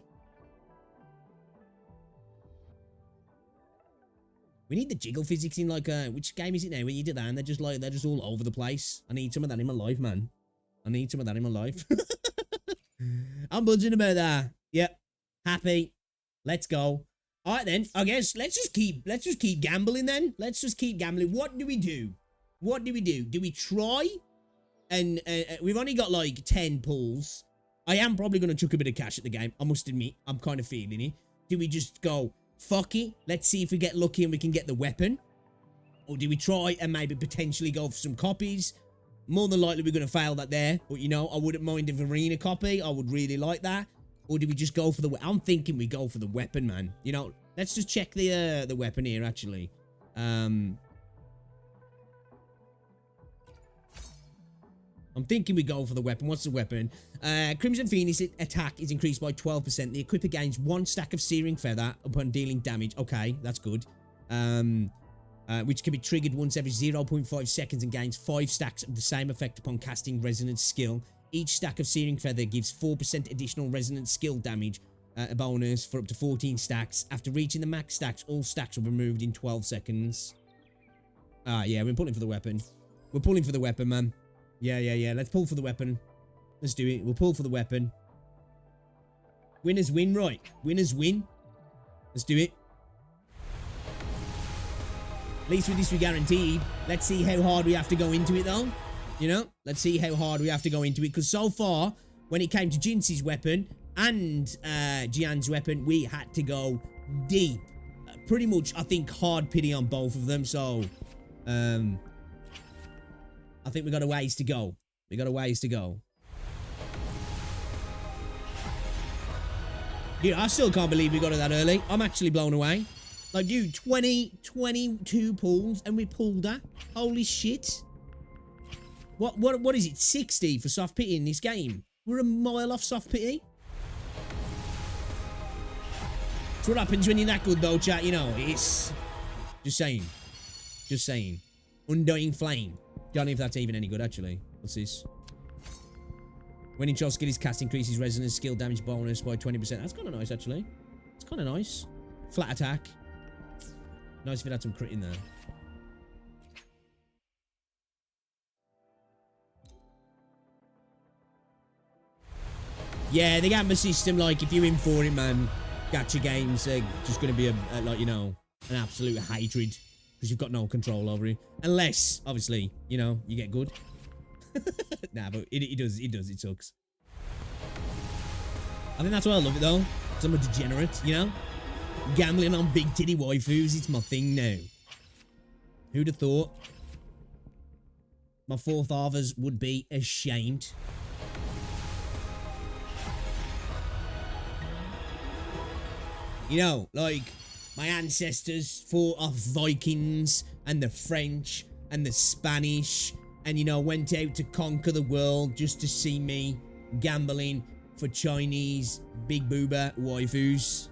We need the jiggle physics in, like, which game is it now where you do that and they're just all over the place? I need some of that in my life, man. I need some of that in my life. I'm buzzing about that. Yep. Happy. Let's go. All right, then. I guess let's just keep gambling then. Let's just keep gambling. What do we do? What do we do? Do we try? And we've only got like 10 pulls. I am probably going to chuck a bit of cash at the game. I must admit, I'm kind of feeling it. Do we just go, fuck it, let's see if we get lucky and we can get the weapon? Or do we try and maybe potentially go for some copies? More than likely we're going to fail that there. But, you know, I wouldn't mind an arena copy. I would really like that. Or do we just go for the... I'm thinking we go for the weapon, man. You know, let's just check the weapon here, actually. I'm thinking we go for the weapon. What's the weapon? Crimson Phoenix attack is increased by 12%. The equipper gains 1 stack of Searing Feather upon dealing damage. Okay, that's good. Which can be triggered once every 0.5 seconds and gains 5 stacks of the same effect upon casting Resonance Skill. Each stack of Searing Feather gives 4% additional Resonance Skill damage, a bonus for up to 14 stacks. After reaching the max stacks, all stacks will be removed in 12 seconds. Yeah, we're pulling for the weapon. We're pulling for the weapon, man. Yeah. Let's pull for the weapon. Let's do it. We'll pull for the weapon. Winners win, right? Winners win. Let's do it. At least with this, we guaranteed. Let's see how hard we have to go into it, though. You know? Let's see how hard we have to go into it. Because so far, when it came to Jinxie's weapon and Jian's weapon, we had to go deep. Pretty much, I think, hard pity on both of them. So, I think we got a ways to go. We got a ways to go. Dude, I still can't believe we got it that early. I'm actually blown away. Like, dude, 22 pulls and we pulled that. Holy shit. What is it? 60 for soft pity in this game. We're a mile off soft pity. That's what happens when you're that good, though, chat. You know, it's... Just saying. Just saying. Undying Flame. Don't know if that's even any good, actually. What's this? When in skill is cast, increases resonance skill damage bonus by 20%. That's kind of nice, actually. It's kind of nice. Flat attack. Nice if it had some crit in there. Yeah, the gamma system, like, if you're in for it, man, gacha games are just going to be, like, you know, an absolute hatred. Because you've got no control over it. Unless, obviously, you know, you get good. Nah, but it sucks. I think that's why I love it, though. Because I'm a degenerate, you know? Gambling on big titty waifus, it's my thing now. Who'd have thought? My forefathers would be ashamed. You know, like, my ancestors fought off Vikings and the French and the Spanish and, you know, went out to conquer the world just to see me gambling for Chinese big booba waifus.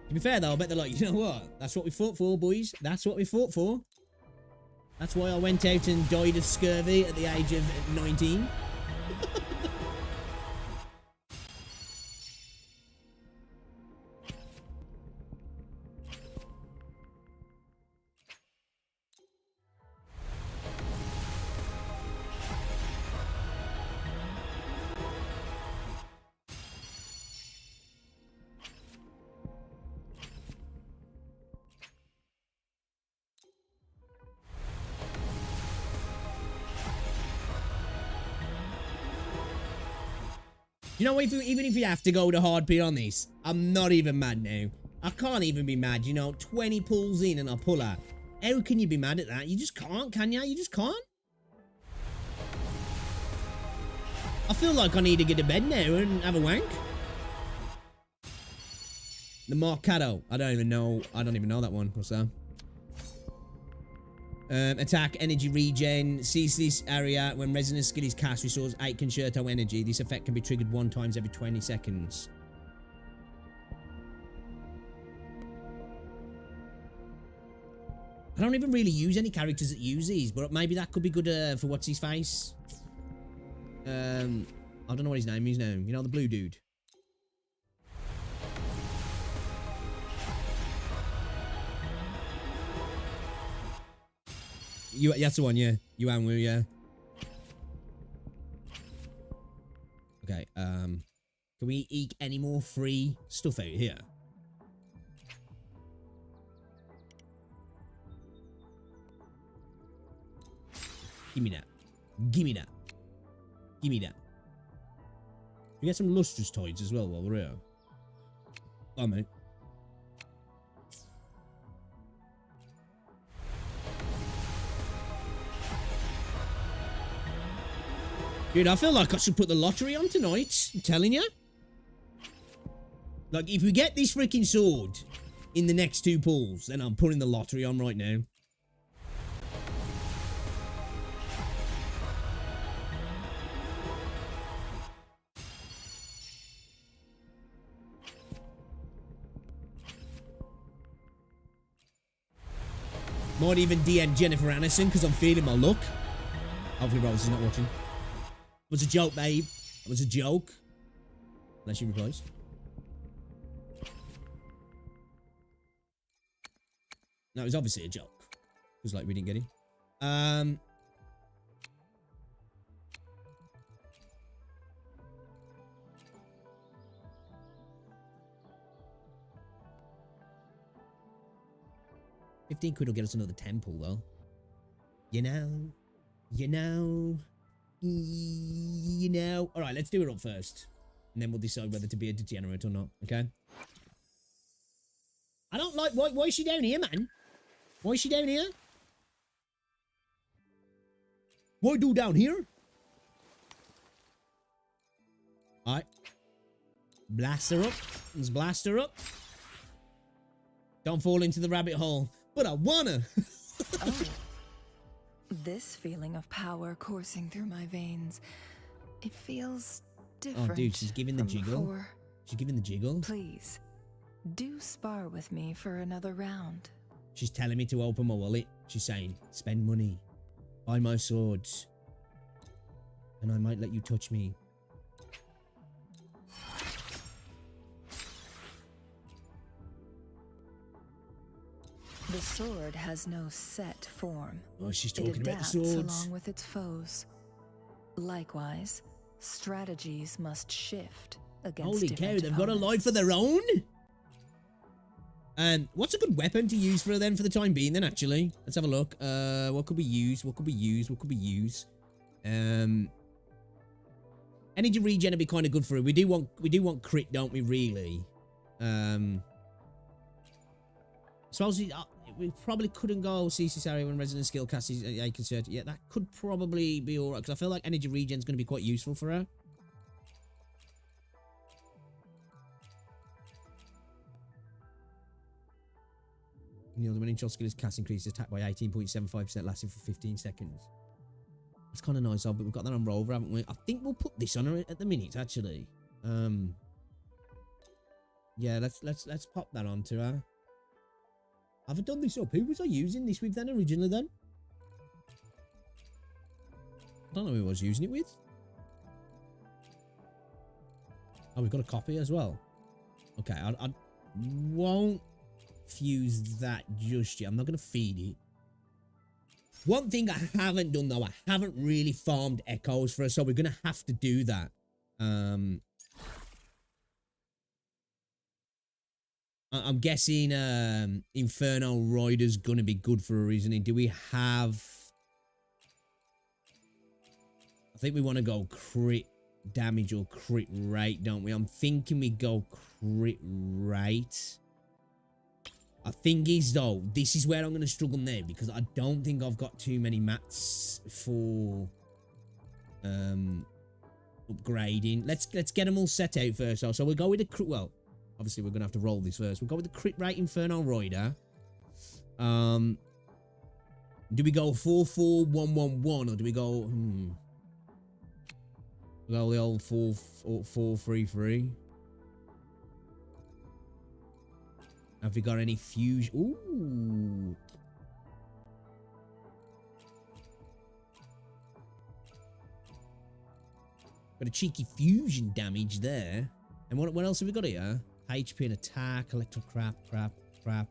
To be fair, though, I bet they're like, you know what? That's what we fought for, boys. That's what we fought for. That's why I went out and died of scurvy at the age of 19. You know, even if you have to go to hard P on this, I'm not even mad now. I can't even be mad, you know, 20 pulls in and I pull out. How can you be mad at that? You just can't, can you? You just can't. I feel like I need to get to bed now and have a wank. The Mercado. I don't even know that one. What's that? Attack, energy regen, sees this area when resonance skill is cast, restores 8 concerto energy. This effect can be triggered 1 time every 20 seconds. I don't even really use any characters that use these, but maybe that could be good for what's his face. I don't know what his name is now. You know, the blue dude. That's the one, yeah. Yuan Wu, yeah. Okay, can we eke any more free stuff out here? Give me that. Give me that. Give me that. We get some lustrous toys as well while we're here. Oh, mate. Dude, I feel like I should put the lottery on tonight. I'm telling you. Like, if we get this freaking sword in the next 2 pulls, then I'm putting the lottery on right now. Might even DM Jennifer Aniston because I'm feeling my luck. Hopefully Rose is not watching. It was a joke, babe. It was a joke. Unless she replies. No, it was obviously a joke. Because, like, we didn't get it. 15 quid will get us another temple, though. You know. All right, let's do it up first. And then we'll decide whether to be a degenerate or not, okay? I don't like... Why is she down here, man? Why is she down here? Why do down here? All right. Blast her up. Let's blast her up. Don't fall into the rabbit hole. But I wanna. Oh. This feeling of power coursing through my veins. It feels different. Oh, dude, she's giving the jiggle. Before. She's giving the jiggle. Please, do spar with me for another round. She's telling me to open my wallet. She's saying, spend money. Buy my swords. And I might let you touch me. The sword has no set form. Oh, she's talking it about the adapts swords. along with its foes. Likewise, strategies must shift against Holy cow, different they've got a life of their own? And what's a good weapon to use for them for the time being then, actually? Let's have a look. What could we use? Energy regen would be kind of good for it. We do want crit, don't we, really? Suppose we probably couldn't go CC area when resonance skill cast is a concert. Yeah, that could probably be alright, because I feel like energy regen is going to be quite useful for her. You know, the winning shot skill is cast increases attack by 18.75%, lasting for 15 seconds. That's kind of nice, but we've got that on Rover, haven't we? I think we'll put this on her at the minute, actually. Yeah, let's pop that onto her. Have I done this up? Who was I using this with then originally then? I don't know who I was using it with. Oh, we've got a copy as well. Okay, I won't fuse that just yet. I'm not going to feed it. One thing I haven't done, though, I haven't really farmed echoes for us, so we're going to have to do that. I'm guessing Inferno Rider's going to be good for a reason. Do we have... I think we want to go crit damage or crit rate, don't we? I'm thinking we go crit rate. I think is though, this is where I'm going to struggle now because I don't think I've got too many mats for upgrading. Let's get them all set out first. So we'll go with the crit. Well, obviously we're going to have to roll this first. We'll go with the crit rate Inferno Rider. Do we go 4-4-1-1-1 or do we go? We go the old 4-4-3-3. Have we got any fusion? Ooh. Got a cheeky fusion damage there. And what else have we got here? HP and attack, electro crap. Got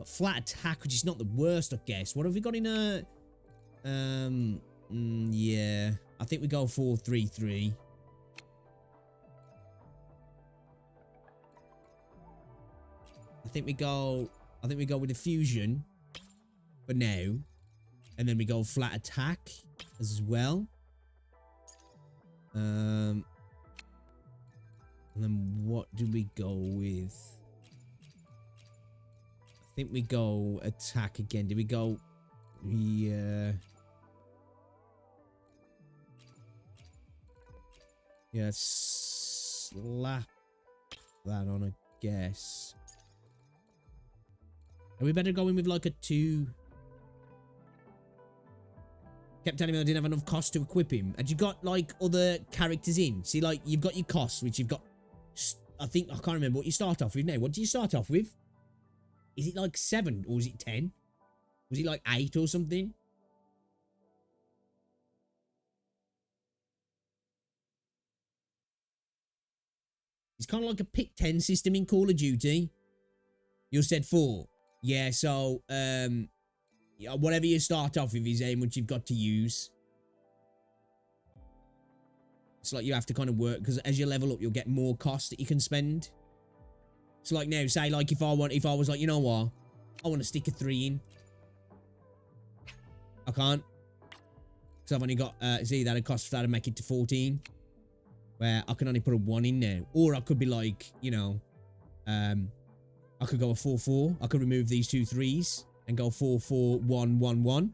flat attack, which is not the worst, I guess. What have we got in a... yeah. I think we go 4-3-3. I think we go with the fusion for now. And then we go flat attack as well. And then what do we go with? I think we go attack again. Do we go... Yeah. Yeah, slap that on, I guess. Are we better going with like a 2? Kept telling me I didn't have enough cost to equip him. Had you got like other characters in? See, like you've got your costs, which you've got. I think I can't remember what you start off with now. What do you start off with? Is it like 7 or is it 10? Was it like 8 or something? It's kind of like a pick 10 system in Call of Duty. You said 4. Yeah, so, whatever you start off with is how much you've got to use. It's like you have to kind of work, because as you level up, you'll get more cost that you can spend. So, like now, say, like, if I was like, you know what? I want to stick a 3 in. I can't. Because I've only got, see, that'd cost, that'd make it to 14. Where I can only put a 1 in now. Or I could be like, you know, I could go a 4-4. I could remove these 2 3s and go 4-4-1-1-1.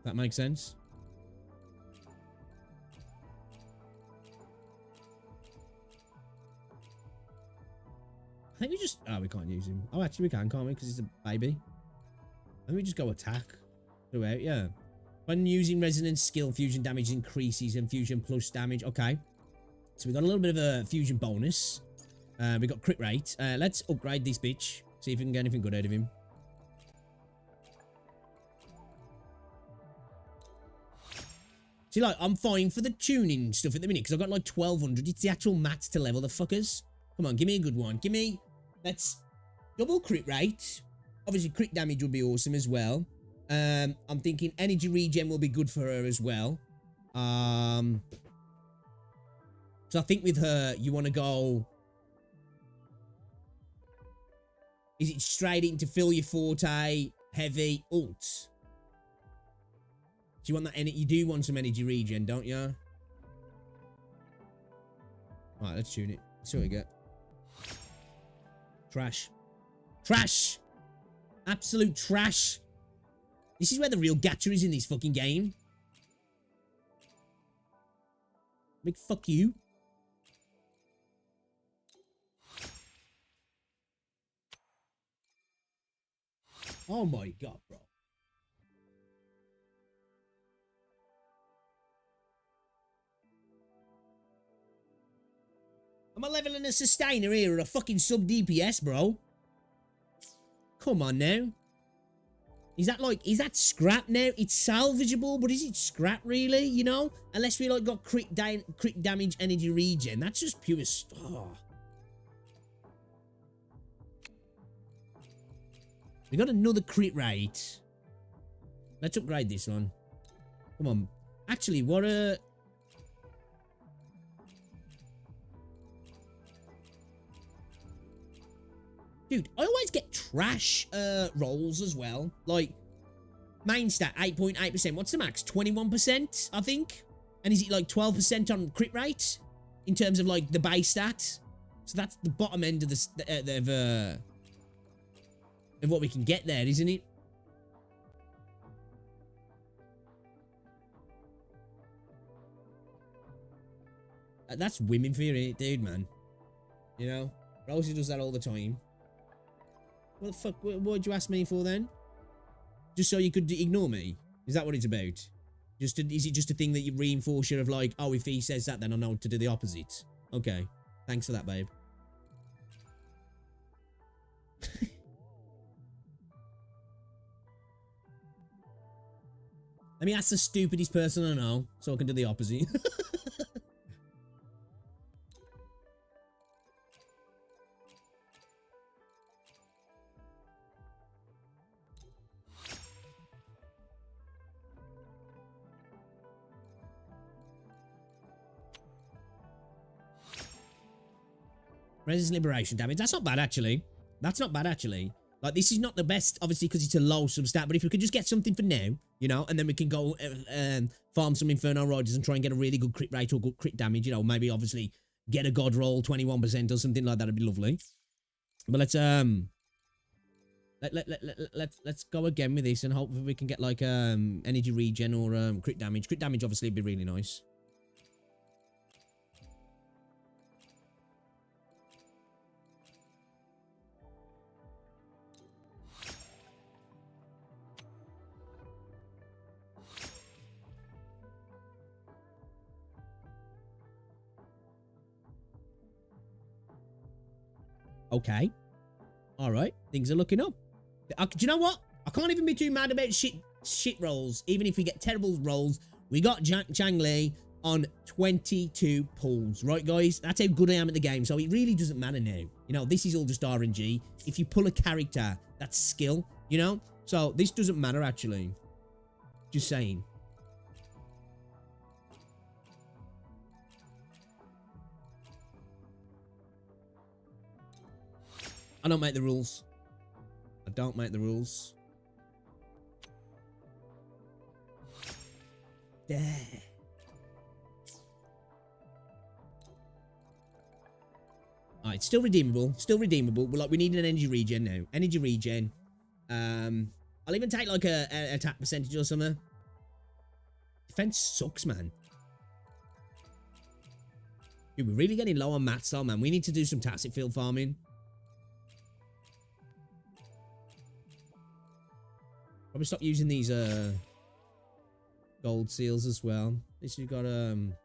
That makes sense. I think we just... Oh, we can't use him. Oh, actually we can, can't we? Because he's a baby. Let me just go attack throughout, yeah. When using resonance skill, fusion damage increases and fusion plus damage. Okay. So we got a little bit of a fusion bonus. We got crit rate. Let's upgrade this bitch. See if we can get anything good out of him. See, like, I'm fine for the tuning stuff at the minute because I've got like 1200. It's the actual mats to level the fuckers. Come on, give me a good one. Give me... Let's double crit rate. Obviously, crit damage would be awesome as well. I'm thinking energy regen will be good for her as well. So I think with her, you want to go... Is it straight into fill your forte, heavy, ult? Do you want that energy? You do want some energy regen, don't you? Alright, let's tune it. Let's see what we get. Trash. Trash! Absolute trash. This is where the real gacha is in this fucking game. Big fuck you. Oh my god, bro. Am I leveling a sustainer here or a fucking sub DPS, bro? Come on now. Is that scrap now? It's salvageable, but is it scrap really, you know? Unless we like got crit damage energy regen. That's just pure oh. We got another crit rate. Let's upgrade this one. Come on. Actually, what a... Dude, I always get trash rolls as well. Like, main stat, 8.8%. What's the max? 21%, I think? And is it like 12% on crit rate? In terms of, like, the base stat? So that's the bottom end of the... of what we can get there, isn't it? That's women for you, dude, man. You know? Rosie does that all the time. What the fuck? What did you ask me for then? Just so you could ignore me? Is that what it's about? Is it just a thing that you reinforce your of like, oh, if he says that, then I know to do the opposite. Okay. Thanks for that, babe. Let me ask the stupidest person I know, so I can do the opposite. Resist liberation damage. That's not bad, actually. That's not bad, actually. Like, this is not the best, obviously, because it's a low substat, but if we could just get something for now, you know, and then we can go farm some Inferno Riders and try and get a really good crit rate or good crit damage, you know, maybe, obviously, get a God roll, 21% or something like that would be lovely. But let's go again with this and hope we can get, like, energy regen or crit damage. Crit damage, obviously, would be really nice. Okay. All right. Things are looking up. Do you know what? I can't even be too mad about shit rolls. Even if we get terrible rolls. We got Changli on 22 pulls. Right, guys? That's how good I am at the game. So it really doesn't matter now. You know, this is all just RNG. If you pull a character, that's skill. You know? So this doesn't matter, actually. Just saying. I don't make the rules. I don't make the rules. There. Alright, still redeemable. Still redeemable. But like, we need an energy regen now. Energy regen. I'll even take like a attack percentage or something. Defense sucks, man. Dude, we're really getting low on mats though, man. We need to do some tacit field farming. Probably stop using these gold seals as well. At least we've got come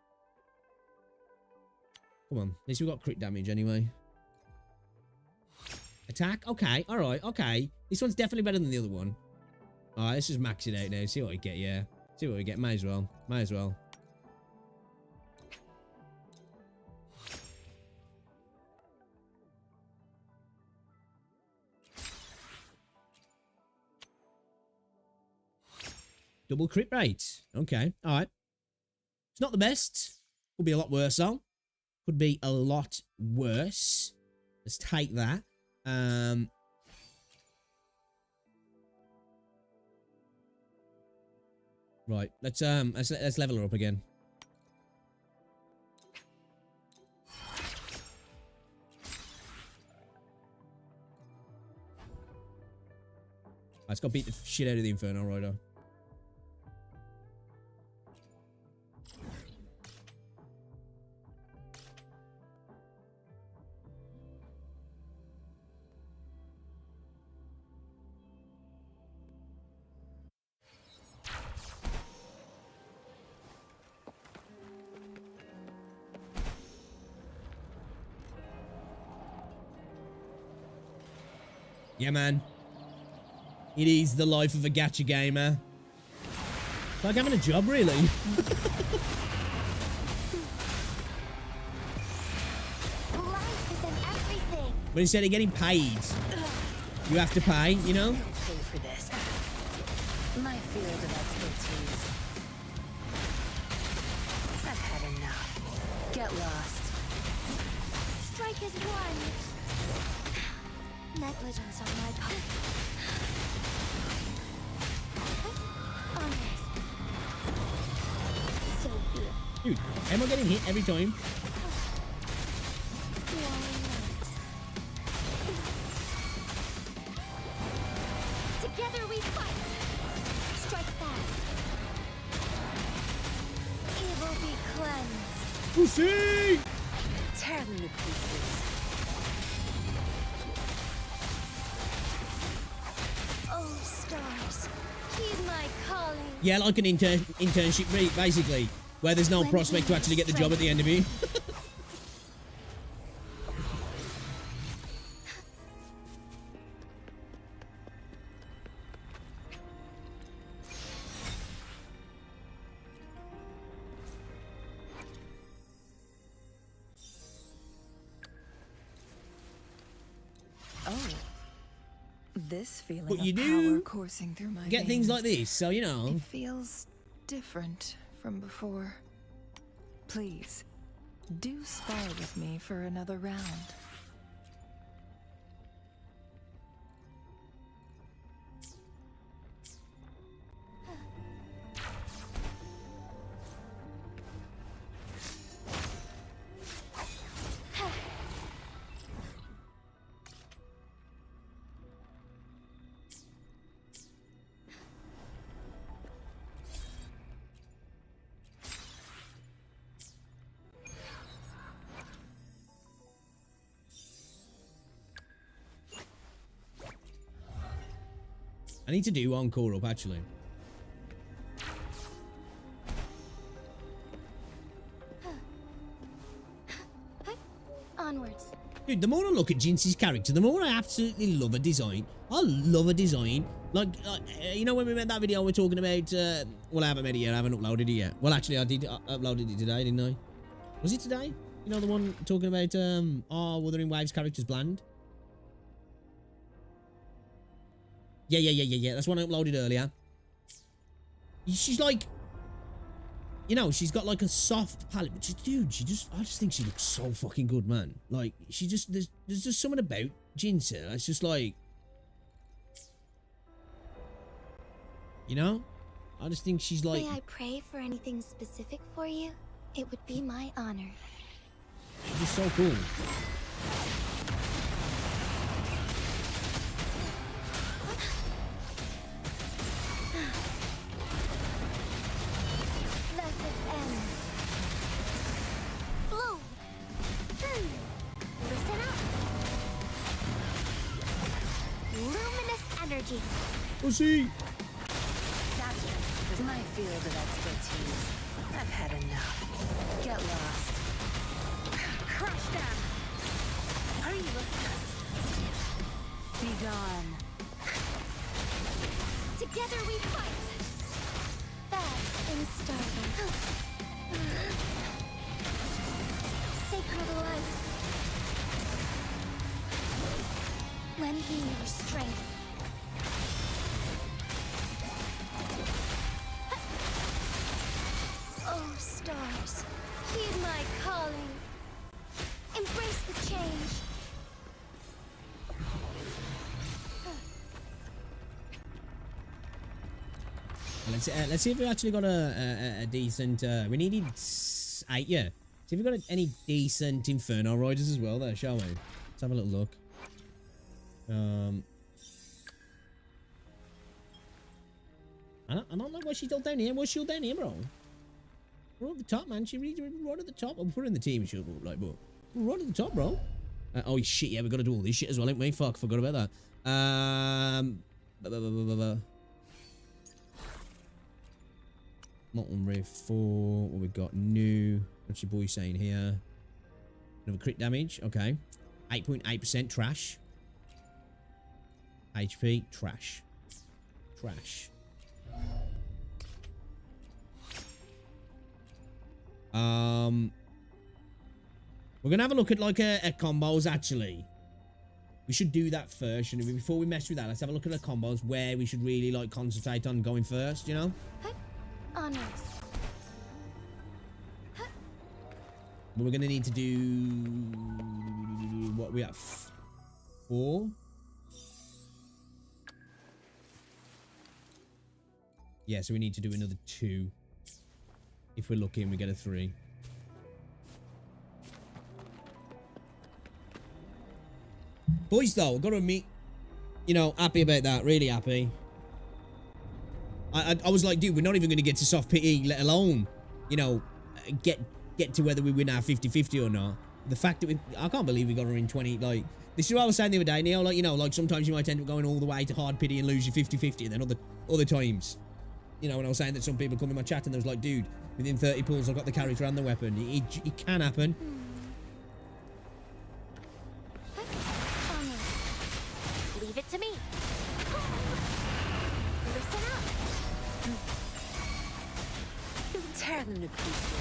on, at least we've got crit damage anyway. Attack, okay, alright, okay. This one's definitely better than the other one. Alright, let's just max it out now. See what we get, yeah. See what we get, may as well. May as well. Double crit rate. Okay. All right. It's not the best. Could be a lot worse, though. Could be a lot worse. Let's take that. Right. Let's level her up again. Let's go beat the shit out of the Inferno Rider. Yeah, man. It is the life of a gacha gamer. It's like having a job, really. Life isn't everything. But instead of getting paid, you have to pay, you know? Pay for this. My field of expertise. I've had enough. Get lost. Strike is one. Negligence on my part. Honest. So be it. Dude, am I getting hit every time? Why not? Together we fight. Strike fast. Evil be cleansed. Pussy! Tear them to pieces. Oh, stars, heed my calling. Yeah, like an internship, basically, where there's no prospect to actually get the job at the end of it. Oh. This feeling But of you power do coursing through my get things veins. like this, so you know. It feels different from before. Please, do spar with me for another round. I need to do encore up, actually. Onwards. Dude, the more I look at Jinxie's character, the more I absolutely love her design. I love her design. Like you know when we made that video, we're talking about... well, I haven't made it yet. I haven't uploaded it yet. Well, actually, I did uploaded it today, didn't I? Was it today? You know, the one talking about... Wuthering Waves character's bland? Yeah. That's one I uploaded earlier. She's like... You know, she's got like a soft palette, but I just think she looks so fucking good, man. Like, there's just something about Jinxie. It's just like, you know, I just think she's like. May I pray for anything specific for you? It would be my honor. She's just so cool. Listen up. Luminous energy. Pussy. That's my field of expertise. I've had enough. Get lost. Crush them. Hurry, be gone. Together we fight. Fast and starving. Sacred life. Lend me your strength. Oh, stars, heed my calling. Embrace the change. Let's see if we actually got a decent. We needed 8, yeah. See if we got any decent Inferno Riders as well there, shall we? Let's have a little look. I don't know why she's still down here. Why's she down here, bro? We're at the top, man. She's right at the top. I'm putting the team show, like, but we're right at the top, bro. Oh shit, yeah, we got to do all this shit as well, ain't we? Fuck, forgot about that. Molten Rift 4. What we got? New. What's your boy saying here? Another crit damage. Okay. 8.8% trash. HP, trash. Trash. We're gonna have a look at like a combos actually. We should do that first, and before we mess with that, let's have a look at the combos where we should really like concentrate on going first, you know? Onwards. But we're gonna need to do what we have 4. Yeah, so we need to do another 2. If we're lucky and we get a 3. Boys, though, I've got to admit, you know, happy about that. Really happy. I was like, dude, we're not even going to get to soft PE, let alone, you know, get to whether we win our 50-50 or not. The fact that I can't believe we got her in 20, like, this is what I was saying the other day, Neil, like, you know, like, sometimes you might end up going all the way to hard pity and lose your 50-50, and then other times, you know, when I was saying that some people come in my chat and they was like, dude, within 30 pulls, I've got the character and the weapon. It can happen. Leave it to me. Listen up. Tear them to pieces.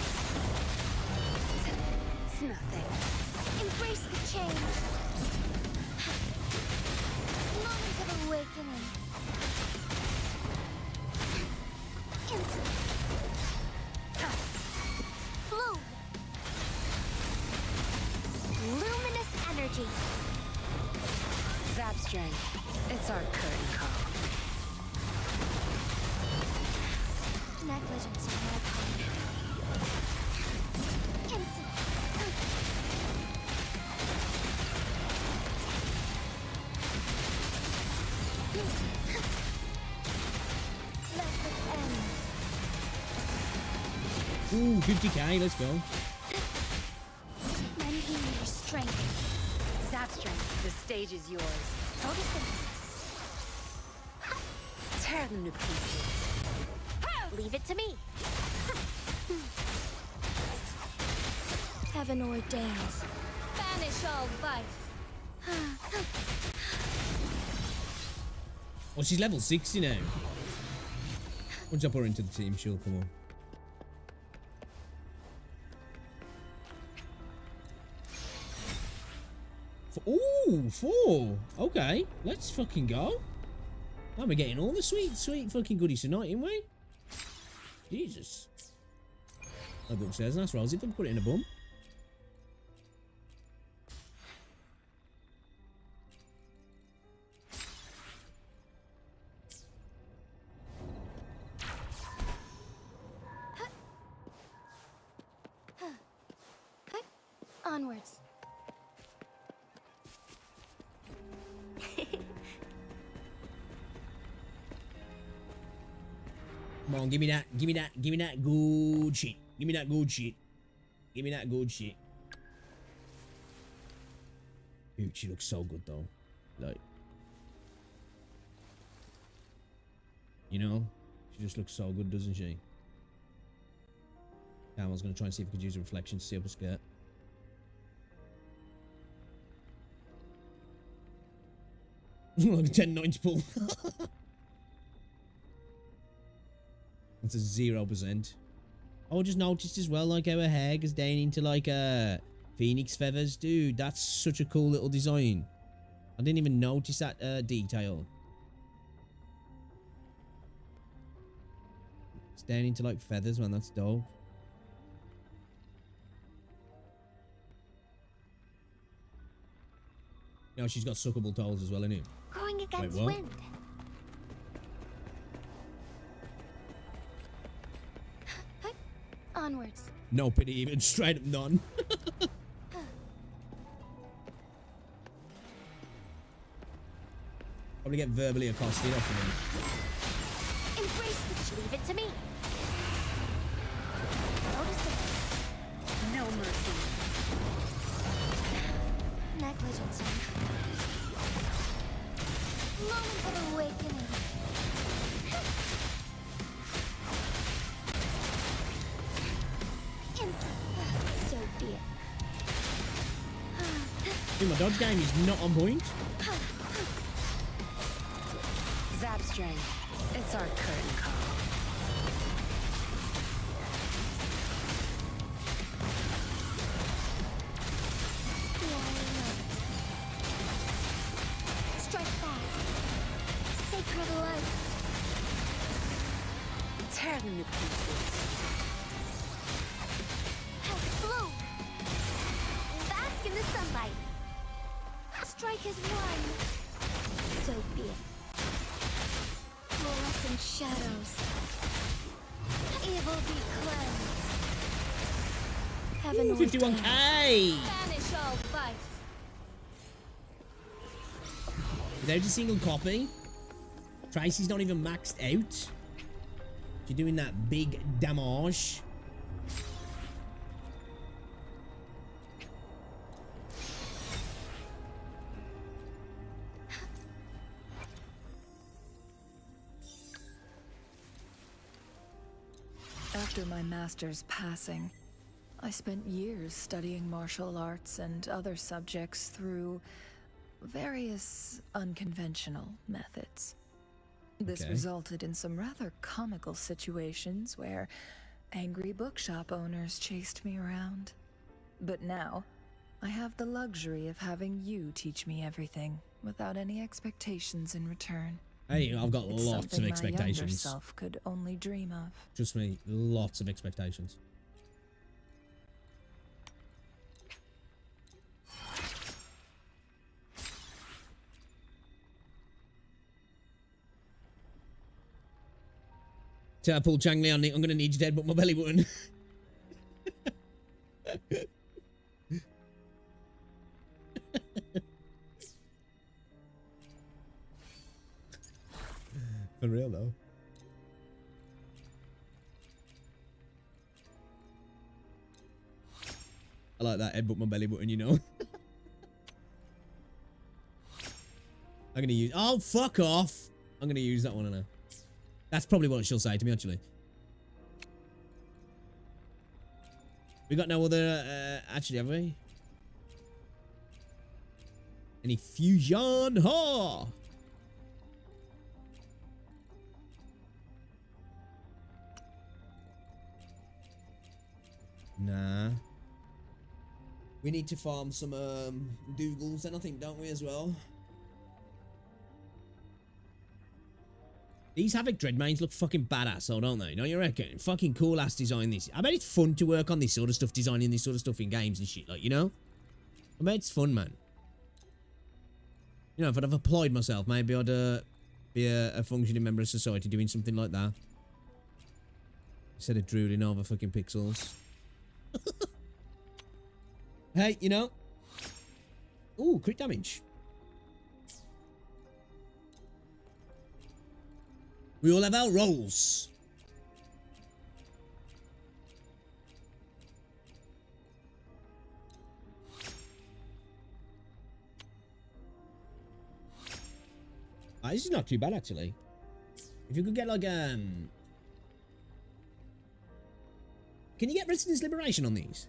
It's nothing. Embrace the change. Moment of awakening. Instant. Bloom. Luminous energy. Zap strength. It's our curtain call. Negligence on my part. Instant. Let it end. Ooh, 50k, let's go. Lend me your strength. Zap strength. The stage is yours. Photosynthesis. Tear them to pieces. Leave it to me. Heaven ordains. Banish all vice. Well, she's level 60 now. Once I put her into the team, she'll come on. Ooh, 4. Okay, let's fucking go. Oh, we're getting all the sweet fucking goodies tonight, ain't we? Jesus. I'll go upstairs and ask Rosie to put it in a bum. Onwards. Come on, give me that good shit. Give me that good shit. Give me that good shit. Dude, she looks so good though. Like, you know, she just looks so good, doesn't she? I was gonna try and see if we could use a reflection to see up her skirt. Like a 10-9 pull. That's a 0%. Oh, I just noticed as well, like how her hair goes down into like phoenix feathers. Dude, that's such a cool little design. I didn't even notice that detail. It's down into like feathers, man. That's dope. You know, she's got suckable toes as well, innit? Going against what? wind. Onwards. No pity, even straight up none. Probably get verbally accosted off of him. Embrace the leave it to me. Notice it. No mercy. Negligence. Moment of awakening. So be it. Dude, my dodge game is not on point. strength. It's our curtain call. Strike fast. Sacred light. Tear them to pieces. Bloom. Bask in the sunlight. Strike is one. So be it. Fluorescent shadows. Evil be cleansed. Heaven 51k! Banish all vice. Without a single copy. Tracy's not even maxed out. You're doing that big damage. After my master's passing, I spent years studying martial arts and other subjects through various unconventional methods. This resulted in some rather comical situations where angry bookshop owners chased me around. But now, I have the luxury of having you teach me everything without any expectations in return. Hey, I've got It's lots of something my younger expectations. self could only dream of. Trust me, lots of expectations. Tell Paul Changli, I'm going to need you dead, but my belly button. For real though. I like that headbutt my belly button, you know. I'm gonna use. Oh, fuck off! I'm gonna use that one, I know. That's probably what she'll say to me, actually. We got no other. Actually, have we? Any fusion? Ha! Nah. We need to farm some Doogles then, I think, don't we, as well? These Havoc Dreadmains look fucking badass, though, don't they? Don't you reckon? Fucking cool ass design this. I bet it's fun to work on this sort of stuff, designing this sort of stuff in games and shit, like, you know? I bet it's fun, man. You know, if I'd have applied myself, maybe I'd be a functioning member of society doing something like that. Instead of drooling over fucking pixels. Hey, you know. Ooh, crit damage. We all have our roles. This is not too bad, actually. If you could get like can you get Residence Liberation on these?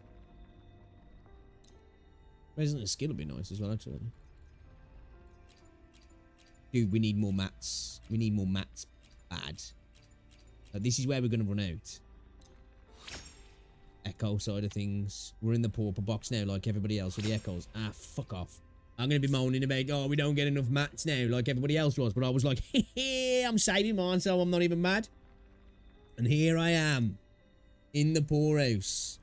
Resident Skill would be nice as well, actually. Dude, we need more mats. We need more mats. Bad. But this is where we're going to run out. Echo side of things. We're in the pauper box now like everybody else with the echoes. Ah, fuck off. I'm going to be moaning about, oh, we don't get enough mats now like everybody else was. But I was like, hey, I'm saving mine, so I'm not even mad. And here I am. In the poorhouse.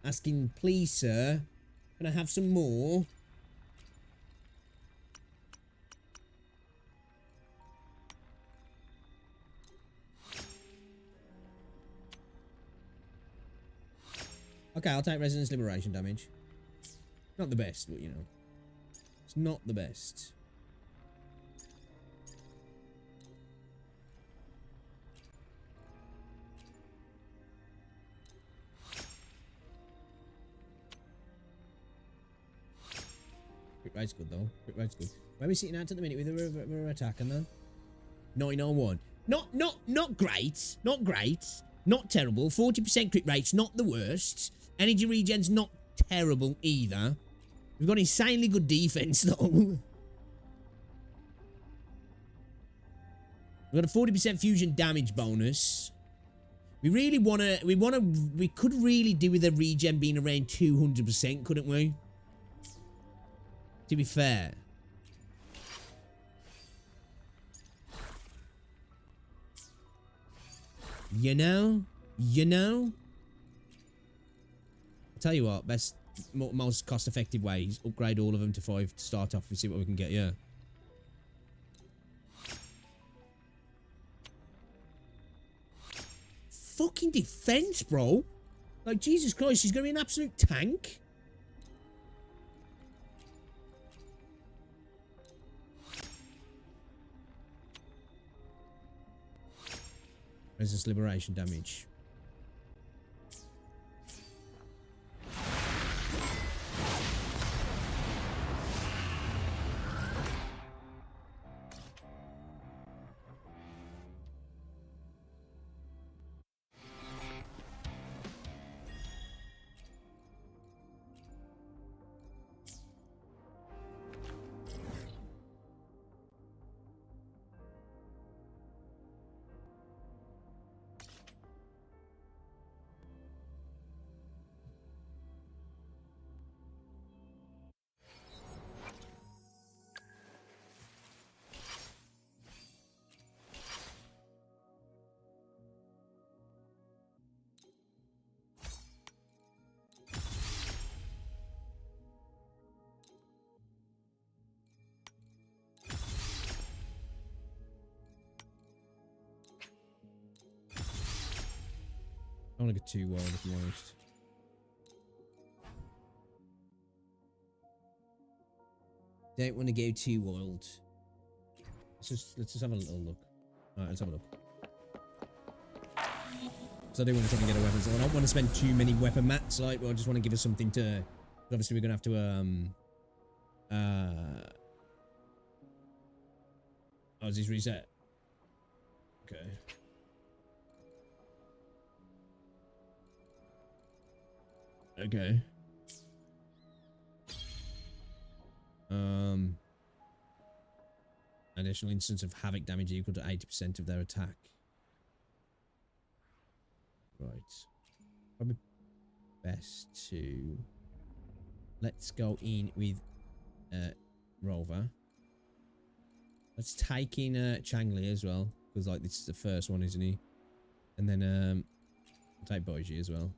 Asking, please, sir, can I have some more? Okay, I'll take Resonance Liberation damage. Not the best, but you know. It's not the best. Crit rate's good though. Crit rate's good. Where are we sitting at the minute with the attacking though? 901. Not great. Not great. Not terrible. 40% crit rate's not the worst. Energy regen's not terrible either. We've got insanely good defense though. We've got a 40% fusion damage bonus. We really we could really do with a regen being around 200%, couldn't we? To be fair. You know? I'll tell you what, most cost-effective ways, upgrade all of them to 5 to start off and see what we can get, yeah. Fucking defense, bro. Like, Jesus Christ, she's gonna be an absolute tank. Resist liberation damage. I want to get too wild, if I'm honest. Don't want to go too wild. Let's just have a little look. Alright, let's have a look. So I do want to try and get a weapon. So I don't want to spend too many weapon mats, like, but I just want to give us something to. Obviously, we're gonna have to oh, is this reset? Okay. Okay. Additional instance of havoc damage equal to 80% of their attack. Right. Probably best to. Let's go in with Rover. Let's take in Changli as well, because like this is the first one, isn't he? And then I'll take Boji as well.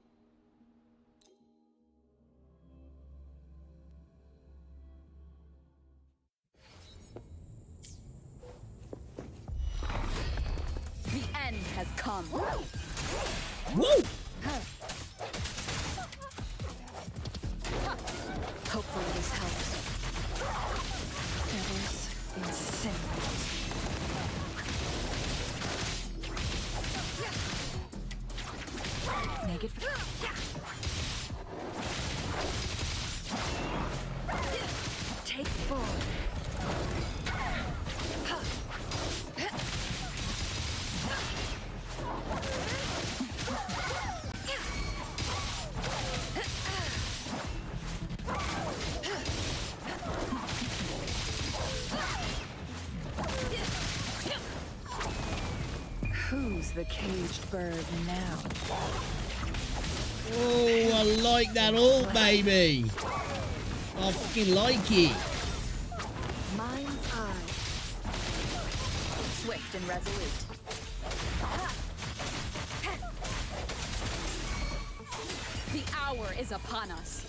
The end has come. Woo! Hopefully this helps. Feathers incinerate. Make it. Take 4. Who's the caged bird now? Oh, I like that ult, baby. I fucking like it. Mind's eye. Swift and resolute. The hour is upon us.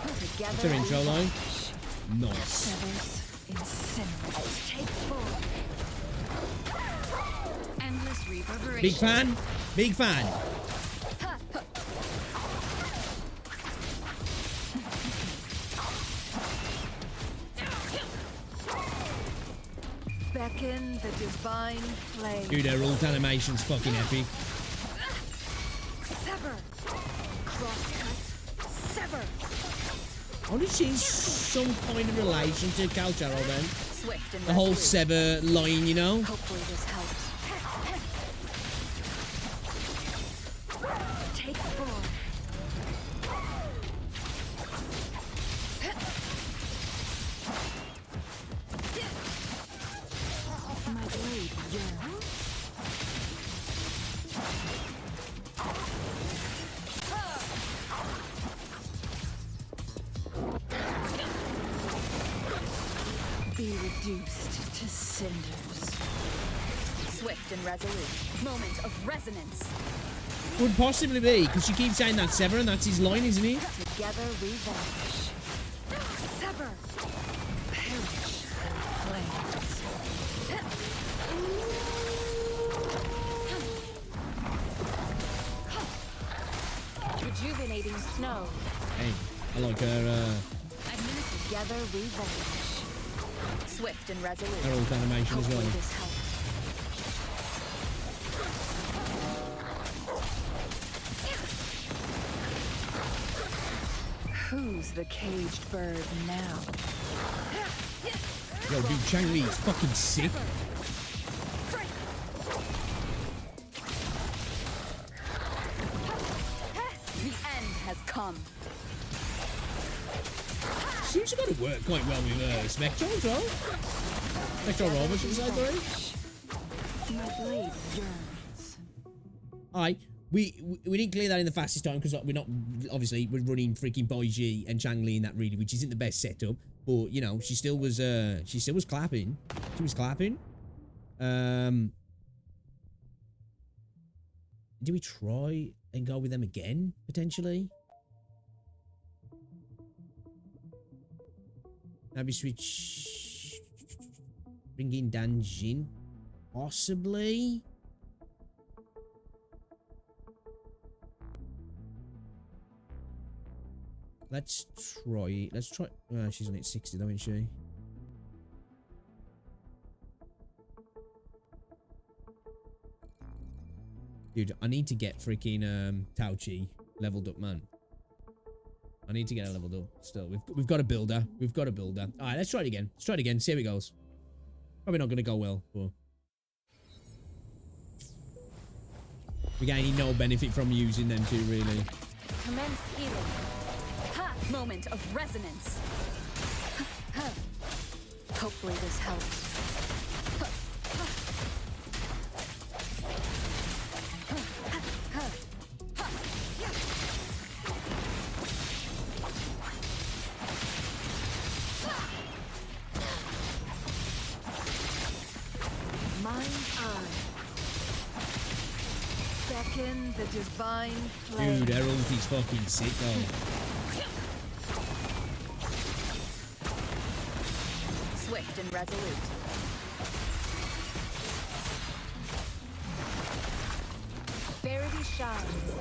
Together. What's her intro line? Nice. Feathers incinerate. Take 4. Endless reverberation. Big fan. Big fan. Beckon the divine flame. Dude, their ult animation's fucking epic. Sever. Crosscut. Sever. Only she's some kind of relation to Calcharo then. Swift and The whole sever line, you know? Hopefully this helps. Take 4. My blade yearns. Be reduced to cinders. Swift and resolute. Moment of resonance. Would possibly be, because she keeps saying that Sever, and that's his line, isn't it? Together we vanish. Sever. Perish in flames. Rejuvenating snow. Hey, I like her, Together we vanish. Swift and resolute. her old animation as well. Hopefully this helps. Who's the caged bird now? Yo, dude, Changli is fucking sick. The end has come. Seems to got to work quite well with Spectral as well. Spectral Rover, should I say, sorry? My blade yearns. Alright, we didn't clear that in the fastest time because we're not, obviously, we're running freaking Baiji and Changli in that really, which isn't the best setup. But, you know, she still was clapping. She was clapping. Do we try and go with them again, potentially? Maybe switch... Bring in Danjin? Possibly? Let's try it. Let's try... she's on at 60 though, isn't she? Dude, I need to get freaking Tauchi leveled up, man. I need to get her leveled up still. We've got a builder. We've got a builder. Alright, let's try it again. Let's try it again. See how it goes. Probably not going to go well, but... We're gaining no benefit from using them two, really. Commence healing. Ha! Moment of resonance. Hopefully this helps. Beckon the divine flame. Dude, her ulti's fucking sick though. Swift and resolute. Verity shines.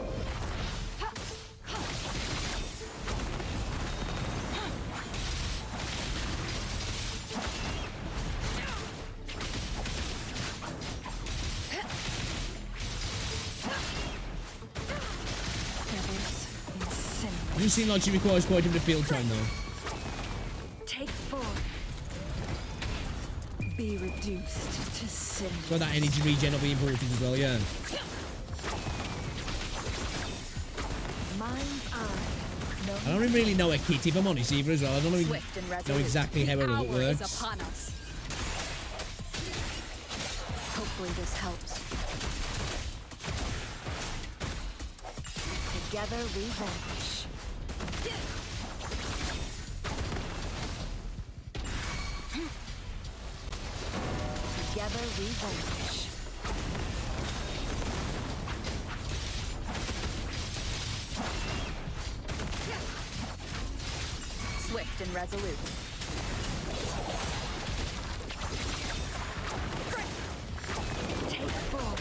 It does seem like she requires quite a bit of field time though. Take form. Be reduced to sin. Got that energy regen will be important as well, yeah. Mind's eye. I don't really know her kit if I'm honest either as well. I don't know exactly how her ult works. Is upon us. Hopefully this helps. Together we vanish. Together we vanish. Swift and resolute. Take form.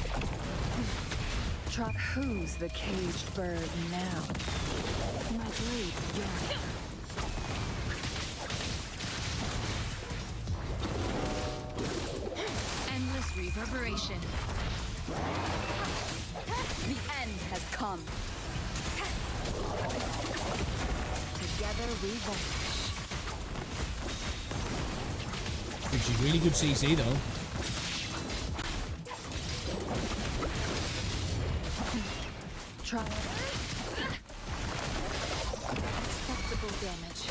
Trot. Who's the caged bird now? My blade yearns. Endless reverberation. The end has come. Together we vanish. Dude, she's really good CC though. Try. Acceptable damage.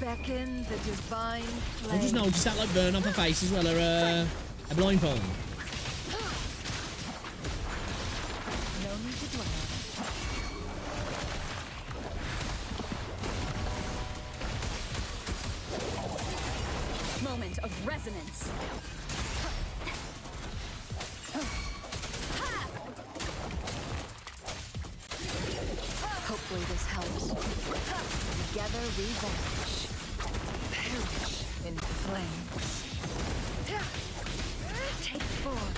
Beckon the divine flame. I just noticed that like burn off her face as well, her blindfold. No need to dwell on it. resonance. Hopefully this helps. Together we vanish. Perish in flames. Take form.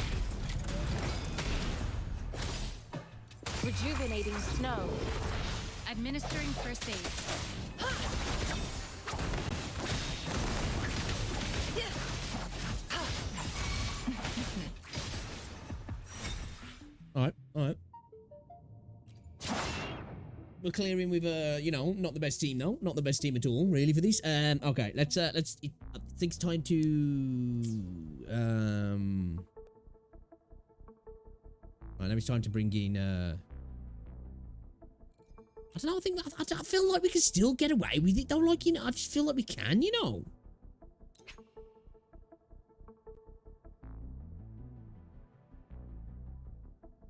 Rejuvenating snow. Administering first aid. All right. We're clearing with you know, not the best team, no, not the best team at all, really, for this. Okay, let's. I think it's time to. Right, now it's time to bring in. I don't know. I feel like we can still get away with it, though. Like, you know, I just feel like we can, you know.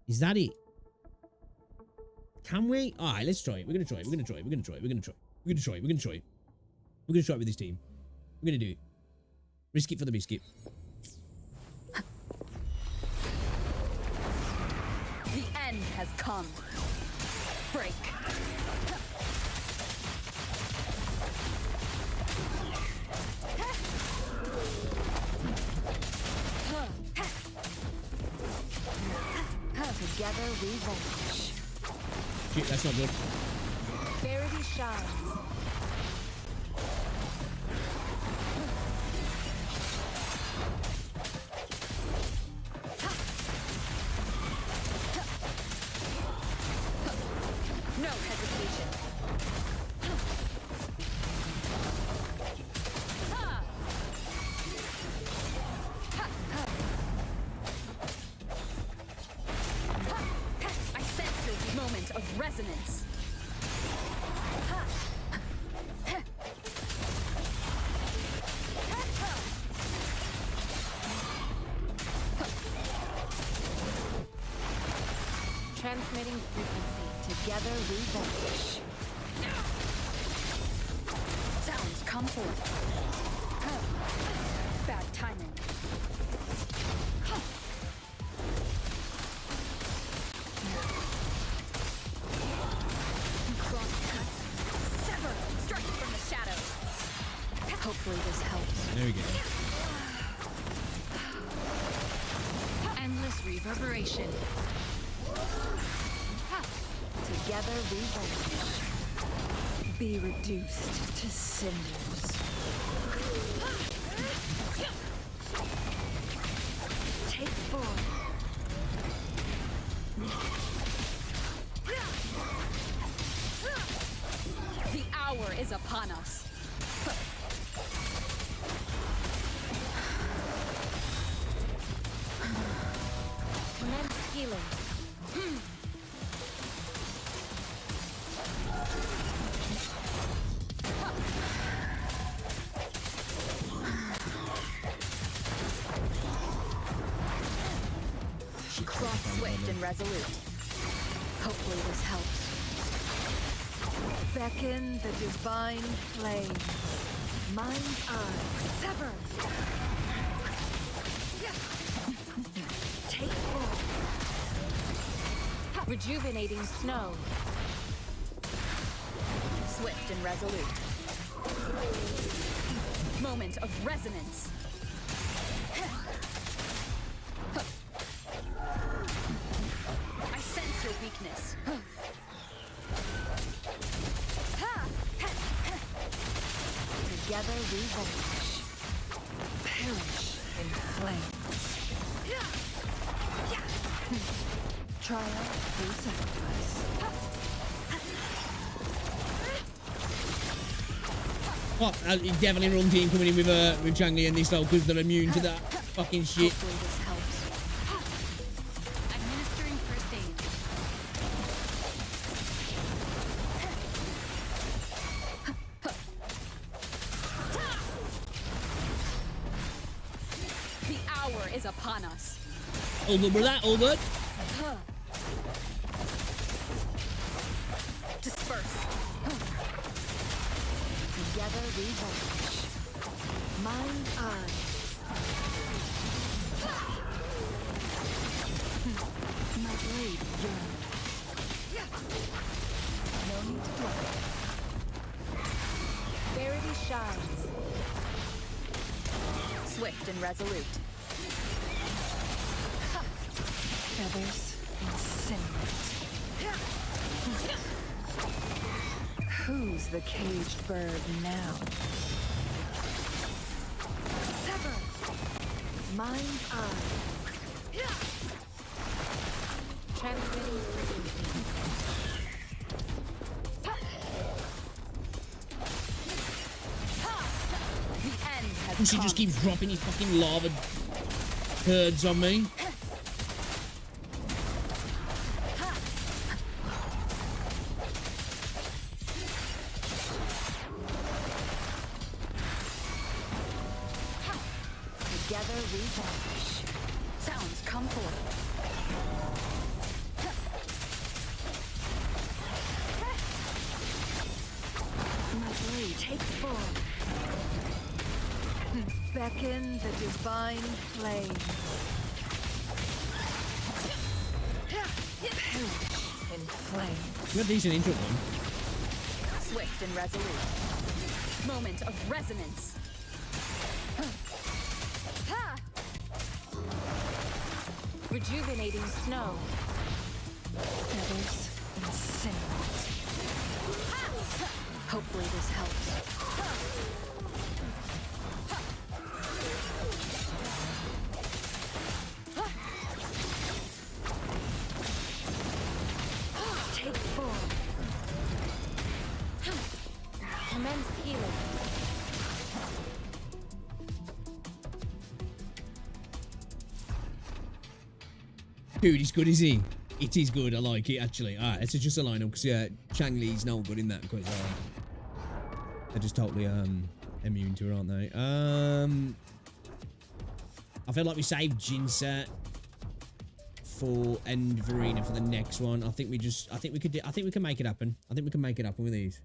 Is that it? Can we? All right, let's try it. We're gonna try it. We're gonna try it. We're gonna try it. We're gonna try it. We're gonna try it. We're gonna try it. We're gonna try it with this team. We're gonna do it. Risk it for the biscuit. The end has come. Break. Together we vanish. Shit, that's not good. Verity shines. No hesitation. I sense your moment of resonance. Transmitting frequency. Together we vanish. Sounds come forth. Bad timing. Cross-cut. Sever. Striking from the shadows. Hopefully this helps. There we go. Endless reverberation. Together we vanish. Be reduced to cinders. Take form. The hour is upon us. Commence healing. Swift and resolute. Hopefully this helps. Beckon the divine flame. Mind's eye. Sever. Take form. Rejuvenating snow. Swift and resolute. Moment of resonance. I sense your weakness. Together we vanish. Perish in flames. Trial through sacrifice. Oh, definitely wrong team coming in with Changli and this though, because they're immune to that fucking shit. Hopefully this helps. Administering first aid. The hour is upon us. All good with that, all good. Disperse. Together we vanish. Mind eye. My blade yearns. No need to block. Verity shines. Swift and resolute. Feathers incinerate. Who's the caged bird now? Sever. Mind's eye. Transmitting frequency. The end has And she come. just keeps dropping these fucking lava curds on me. Together we vanish. Sounds come forth. My blade takes form. Beckon the divine flame. Perish in flame. You got a decent intro one. Swift and resolute. Moment of resonance. Rejuvenating snow. Feathers incinerate. Hopefully this helps. Take form. Commence healing. Dude, he's good, is he? It is good. I like it, actually. Alright, let's just a lineup because, yeah, Changli's no good in that because they're just totally immune to her, aren't they? I feel like we saved Jinsa for and Verena for the next one. I think we can make it happen. I think we can make it happen with these.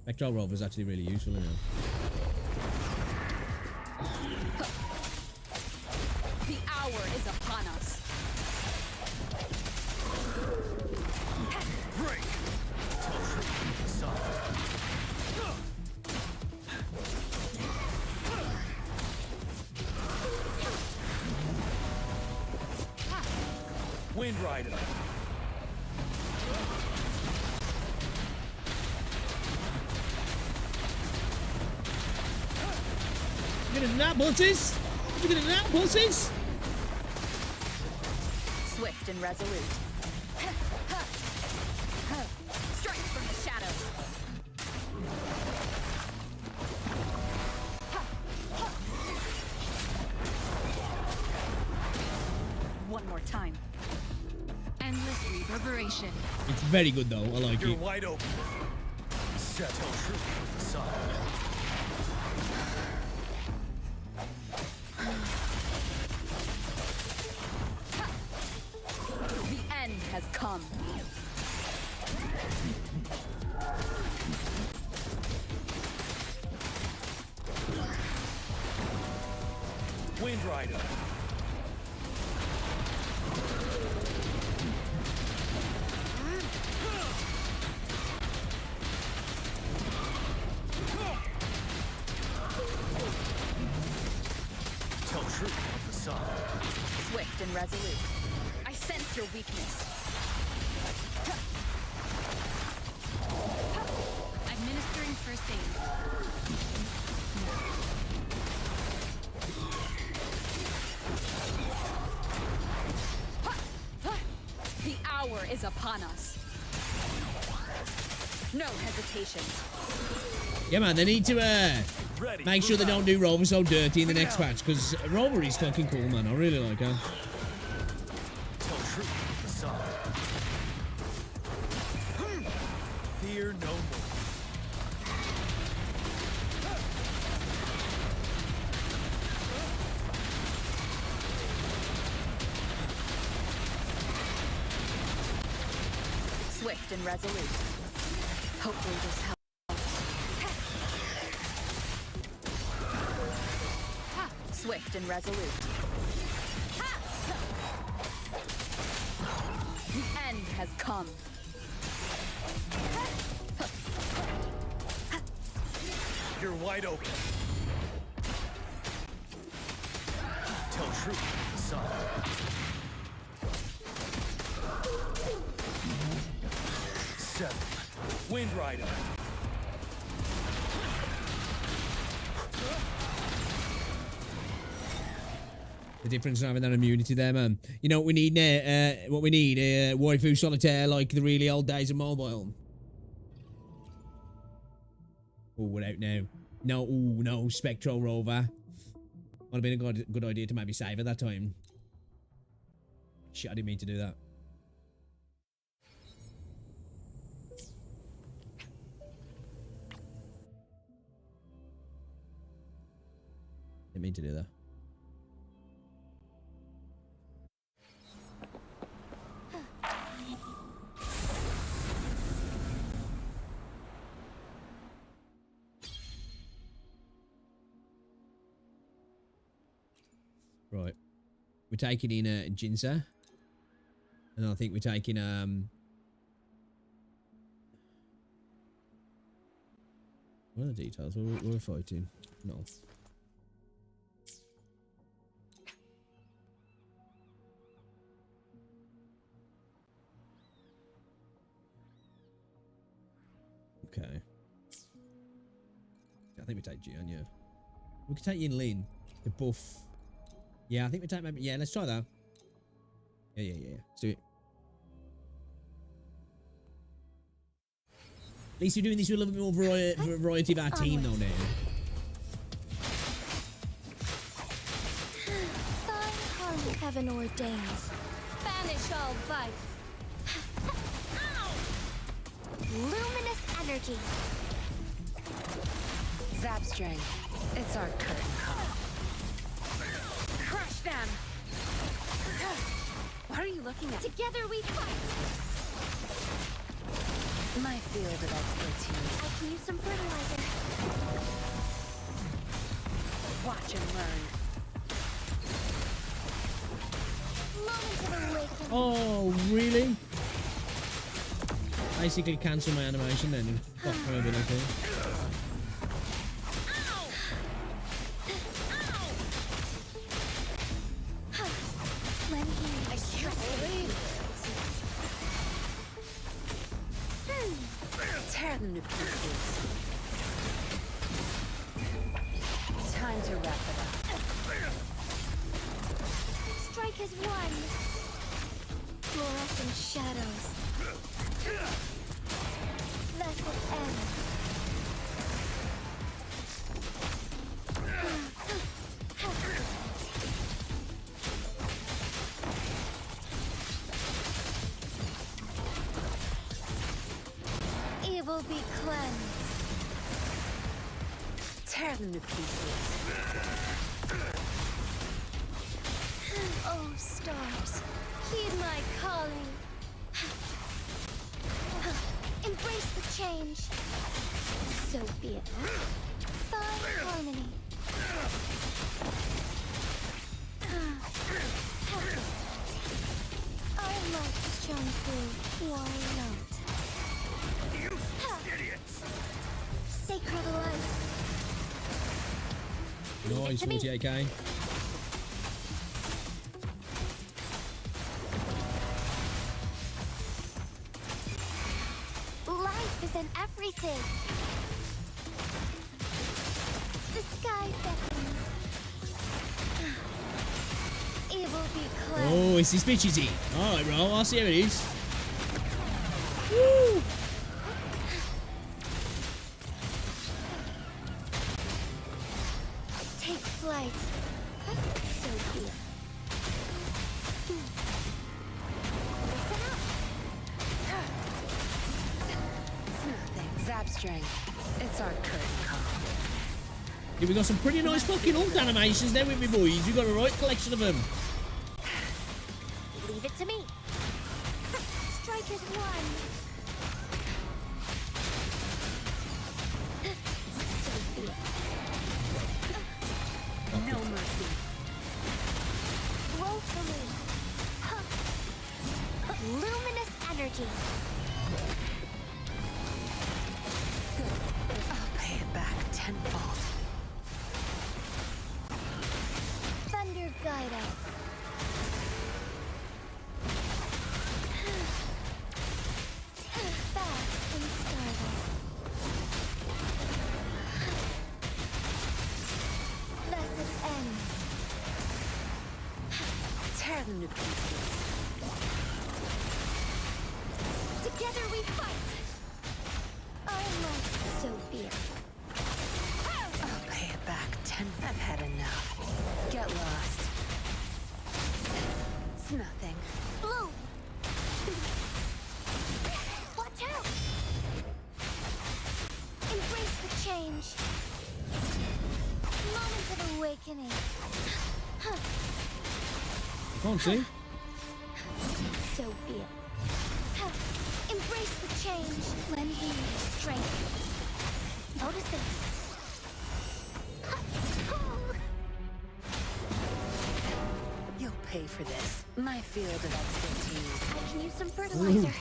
Spectral Rover is actually really useful, isn't it? The hour is upon us. Break. Wind Rider. You gonna do that, bullets? You gonna do that, bullets? Swift and resolute. Strike from the shadows. One more time. Endless reverberation. It's very good though. I like You're it. wide open. Set true with the sun. The end has come. Wind Rider. Tell truth of the sun. Swift and resolute. I sense your weakness. Administering first aid. The hour is upon us. No hesitation. Yeah, man, they need to make sure they don't do Rover so dirty in the next patch because Rover is fucking cool, man. I really like her. Tell truth of the sun. Fear no more. Swift and resolute. Hopefully this helps. and resolute. The end has come. You're wide open. Tell truth to the sun. Seven. Wind Rider. The difference in having that immunity there, man. You know what we need now? What we need? Waifu solitaire like the really old days of mobile. Oh, we're out now. No, ooh, no, Spectral Rover. Would have been a good idea to maybe save at that time. Shit, I didn't mean to do that. Didn't mean to do that. Right. We're taking in Jinza. And I think we're taking what are the details? We're fighting. No. Okay. I think we take Jian, yeah. We could take Yin Lin to buff. Yeah, I think we take maybe. Yeah, let's try that. Yeah. Let's do it. At least we're doing this with a little bit more variety of our team though now. Fine harmony heaven ordains. Banish all vice. Luminous energy. Zapstring, it's our curtain call. Crush them! What are you looking at? Together we fight. My field of expertise. I can use some fertilizer. Watch and learn. Moment of awakening. Oh, really? Basically cancel my animation then and fuck my ability. Tear them to pieces. Time to wrap it up. Strike as one. Fluorescent shadows. Let it end. Evil be cleansed. Tear them to pieces. Oh, stars, heed my calling. Embrace the change. So be it. Find harmony. Our lights shone through. Why not? You idiots! Sacred light. Nice, 48k. Life is in everything. The sky beckons. Evil be cleansed. Oh, it's this bitch, is it? Alright, bro, I'll see how it is. Woo! Take flight. So be it. Listen up. Smoothing. Zapstring, it's our curtain call. Yeah, we got some pretty nice fucking ult animations there with me boys. We got a right collection of them. Leave it to me. Strike as one. So be it. No mercy. tenfold. Thunder guide us. Fast and startled. Blessed end. Tear them to pieces. Together we fight. Our life so be it. I'll pay it back. I've had enough. Get lost. It's nothing. Blue. Watch out. Embrace the change. Moment of awakening. Can't see. So be it. Embrace the change. Lend me your strength. Notice this. You'll pay for this. My field of expertise. I can use some fertilizer.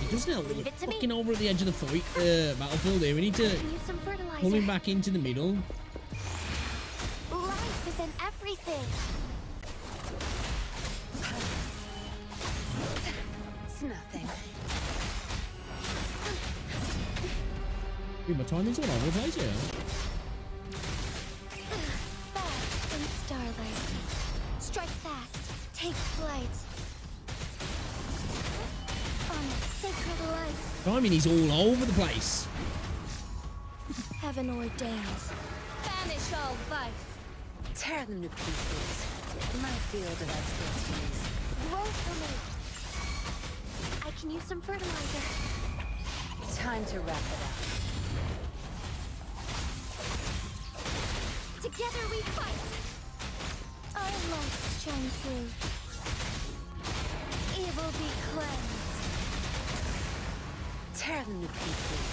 He does now. Leave it to me. Fucking over at the edge of the fight, battlefield here. We need to I can use some fertilizer. pull him back into the middle. Life is in everything. It's nothing. Dude, my timing's all over the place here. Fast in starlight. Strike fast. Take flight. On sacred life. Timing is all over the place. Heaven ordains. Banish all vice. Tear them to pieces. My field of expertise. Grow for me. I can use some fertilizer. Time to wrap it up. Together we fight. Our lights shine through. Evil be cleansed. Tear them to pieces.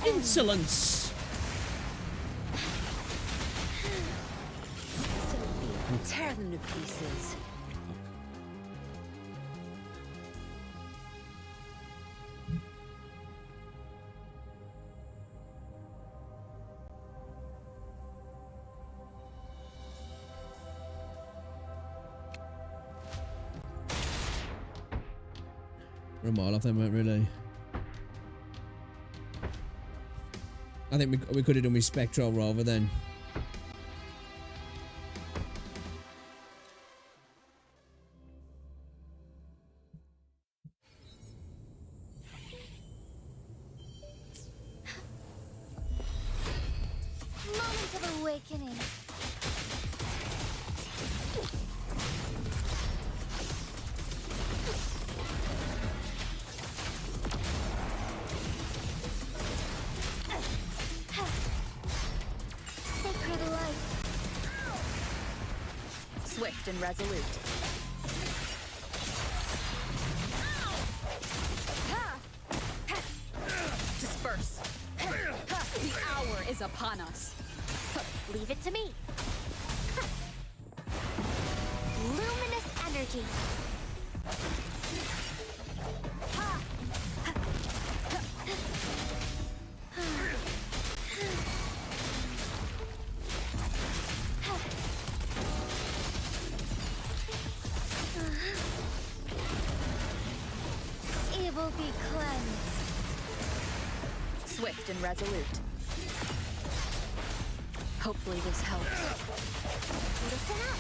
Insolence. Tear them to pieces. We're a mile off them, weren't really. I think we could have done with Spectral rather than. Moment of awakening. Sacred light. Swift and resolute. Disperse. The hour is upon us. Leave it to me. Luminous energy. Evil be cleansed. Swift and resolute. Hopefully this helps. Listen up.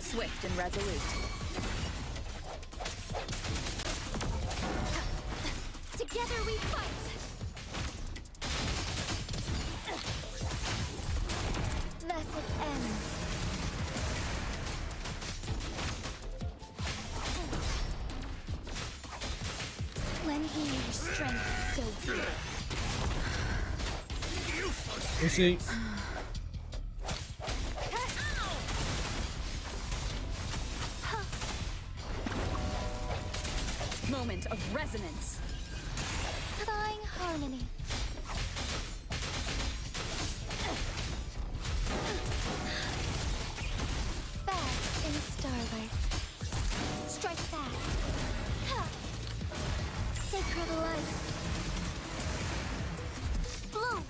Swift and resolute. Together we fight. Blessed end. Lend me your strength, so be it. We'll see. Moment of resonance. Flying harmony. Fast in starlight. Strike fast. Ha! Sacred light. Bloom.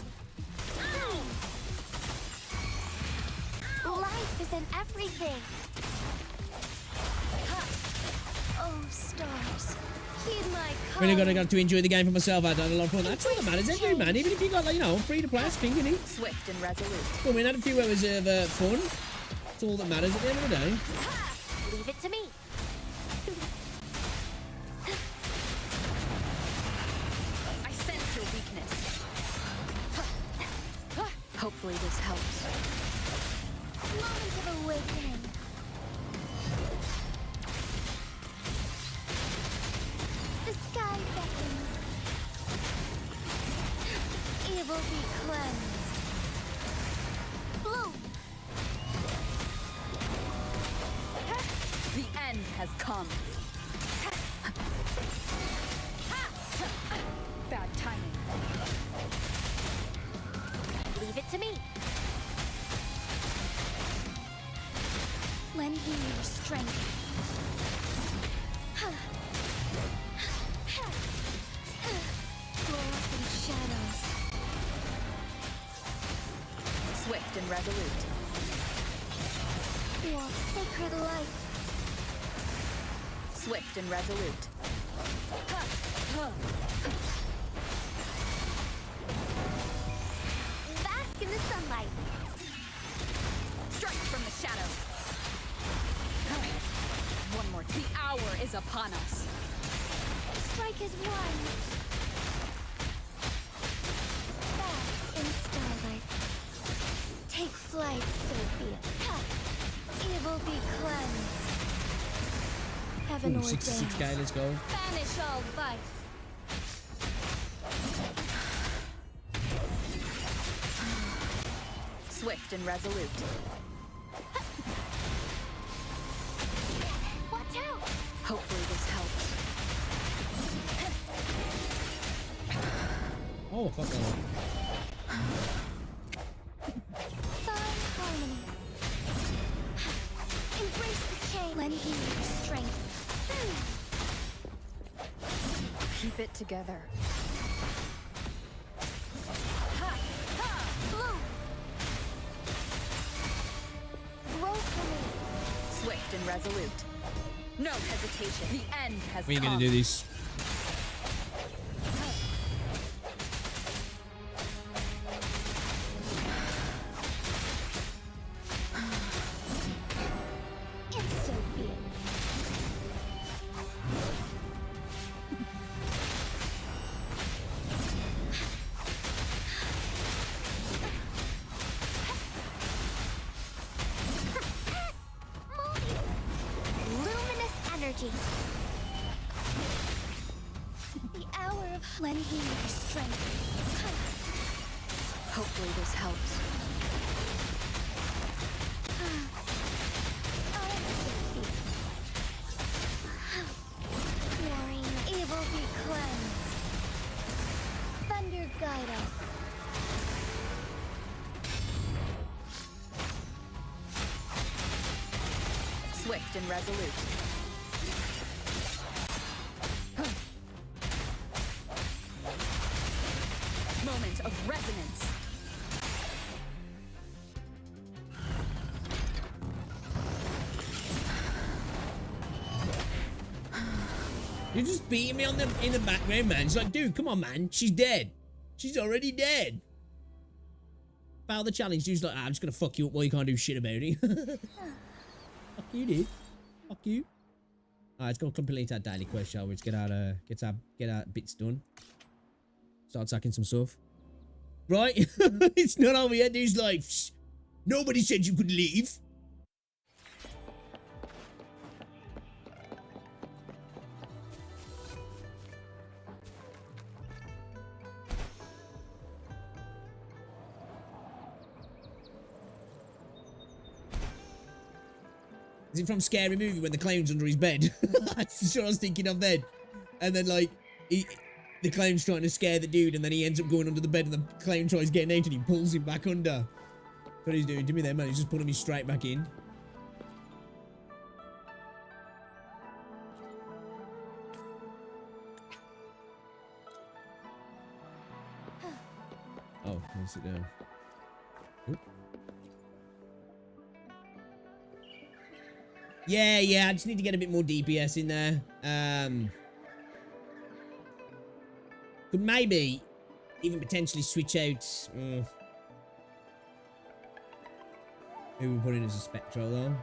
Life is in everything. Ha! Oh, stars. Heed my call. Really got to enjoy the game for myself. I've done a lot of fun. That's all that matters, isn't it, man? Even if you got, like, you know, free to play thing, innit? Swift and resolute. Well, we had a few hours of fun. That's all that matters at the end of the day. Ha! Leave it to me. I sense your weakness. Hopefully this helps. Moment of awakening. The sky beckons. Evil be cleansed. Bloom. The end has come. Bad timing. Leave it to me. Lend me your strength. Fluorescent shadows. Swift and resolute. Walk sacred light. Swift and resolute. Bask in the sunlight. Strike from the shadows. One more. The hour is upon us. Strike as one. Bask in starlight. Take flight, Sophia. Evil be cleansed. Heaven Ooh, ordained. 66k, let's go. Banish all vice. Swift and resolute. Watch out! Hopefully this helps. Oh, fuck that. Fine harmony. Embrace the change. Lend me your strength. Keep it together. Bloom. Grow for me. Swift and resolute. No hesitation. The end has We ain't come. gonna do this. If so be it. Luminous energy. The hour of lending your strength. Hopefully this helps. Warring evil be cleansed. Thunder guide us. Swift and resolute. Moment of resonance. You're just beating me on the in the background, man. It's like, dude, come on, man. She's dead. She's already dead. Fail the challenge. Dude's like, I'm just gonna fuck you up while you can't do shit about it. Fuck you, dude. Fuck you. Alright, let's go complete our daily quest, shall we? Let's get our bits done. Start sacking some stuff. Right? It's not over yet. Dude's like, "Psst, nobody said you could leave. Is it from Scary Movie when the clown's under his bed? That's what I was thinking of then. And then like the clown's trying to scare the dude, and then he ends up going under the bed, and the clown tries getting out, and he pulls him back under. That's what he's doing to me there, man. He's just pulling me straight back in. Oh, let's sit down. Oop. Yeah, I just need to get a bit more DPS in there. Could maybe even potentially switch out. Who we put in as a Spectral though?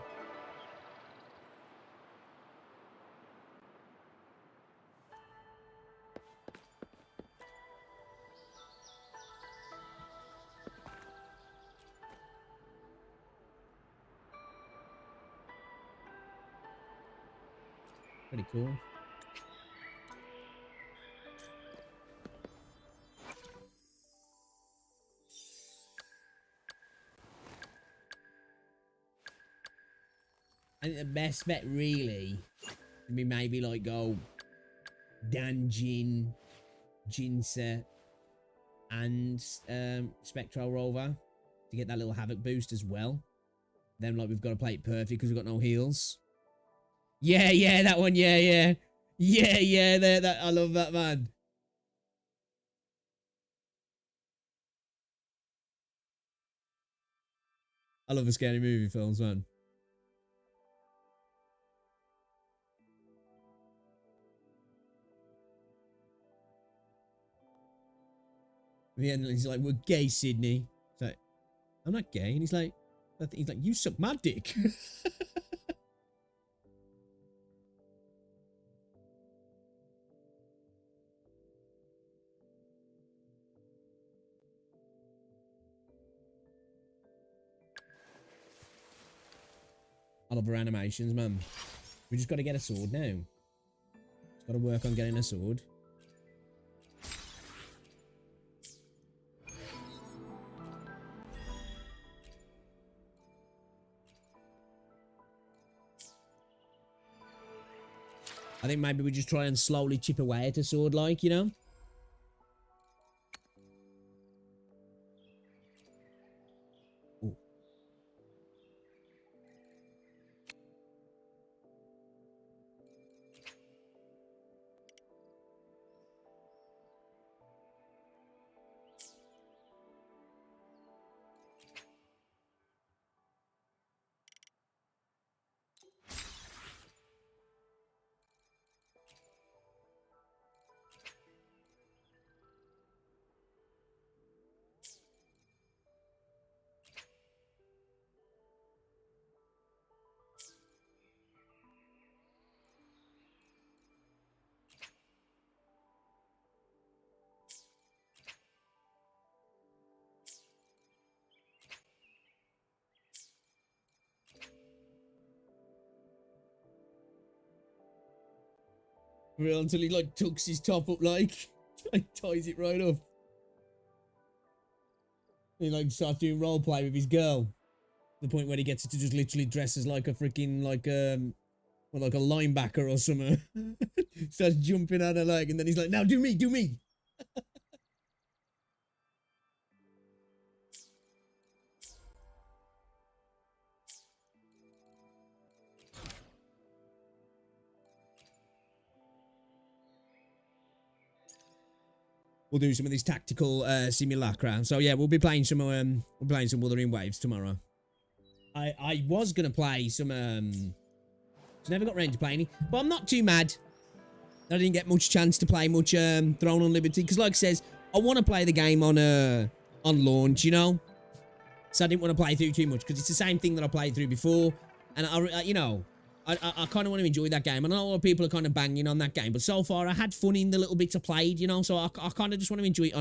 Pretty cool. I think the best bet really would be maybe like go Danjin, Jinse, and Spectral Rover to get that little Havoc boost as well. Then like we've got to play it perfect because we've got no heals. Yeah, that one, yeah. That I love that, man. I love the scary movie films, man. At the end, he's like, "We're gay, Sydney." It's like, "I'm not gay," and he's like, "You suck my dick." I love her animations, man. We just got to get a sword now. Just got to work on getting a sword. I think maybe we just try and slowly chip away at a sword, like, you know? Ooh. Real until he like tucks his top up like ties it right up. He like starts doing role play with his girl. The point where he gets to just literally dress as like a freaking like well, like a linebacker or something. Starts jumping on her leg, and then he's like, "Now do me, do me." We'll do some of these tactical simulacra. So yeah, we'll be playing some Wuthering Waves tomorrow. I was gonna play some just never got around to playing it, but I'm not too mad that I didn't get much chance to play much Throne on Liberty, because like it says, I want to play the game on launch, you know. So I didn't want to play through too much because it's the same thing that I played through before, and I you know, I kind of want to enjoy that game. I know a lot of people are kind of banging on that game, but so far I had fun in the little bits I played, you know. So I kind of just want to enjoy it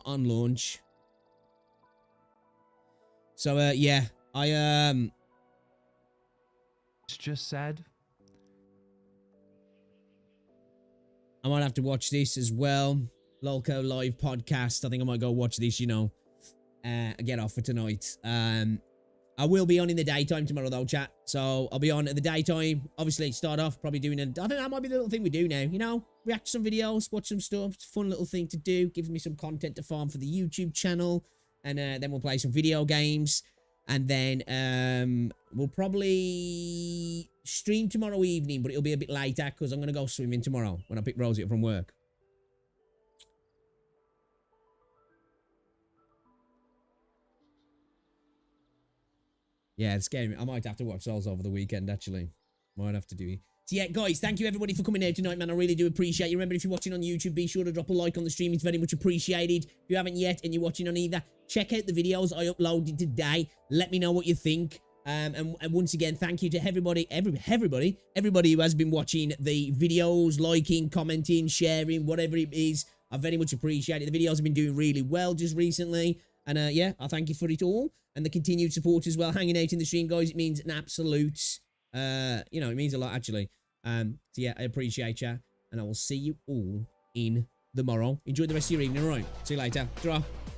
on launch. So yeah, It's just sad. I might have to watch this as well. Lolco live podcast. I think I might go watch this, you know, get off for tonight. I will be on in the daytime tomorrow, though, chat. So I'll be on in the daytime. Obviously, start off probably doing I think that might be the little thing we do now. You know, react to some videos, watch some stuff. It's a fun little thing to do. Gives me some content to farm for the YouTube channel. And then we'll play some video games. And then we'll probably stream tomorrow evening, but it'll be a bit later because I'm going to go swimming tomorrow when I pick Rosie up from work. Yeah, it's scary. I might have to watch those over the weekend, actually. Might have to do it. So yeah, guys, thank you everybody for coming here tonight, man. I really do appreciate you. Remember, if you're watching on YouTube, be sure to drop a like on the stream. It's very much appreciated. If you haven't yet and you're watching on either, check out the videos I uploaded today. Let me know what you think. And once again, thank you to everybody who has been watching the videos, liking, commenting, sharing, whatever it is. I very much appreciate it. The videos have been doing really well just recently. And yeah, I thank you for it all. And the continued support as well, hanging out in the stream, guys. It means an absolute, you know, it means a lot, actually. So yeah, I appreciate you. And I will see you all in tomorrow. Enjoy the rest of your evening, all right? See you later. Ta-ra.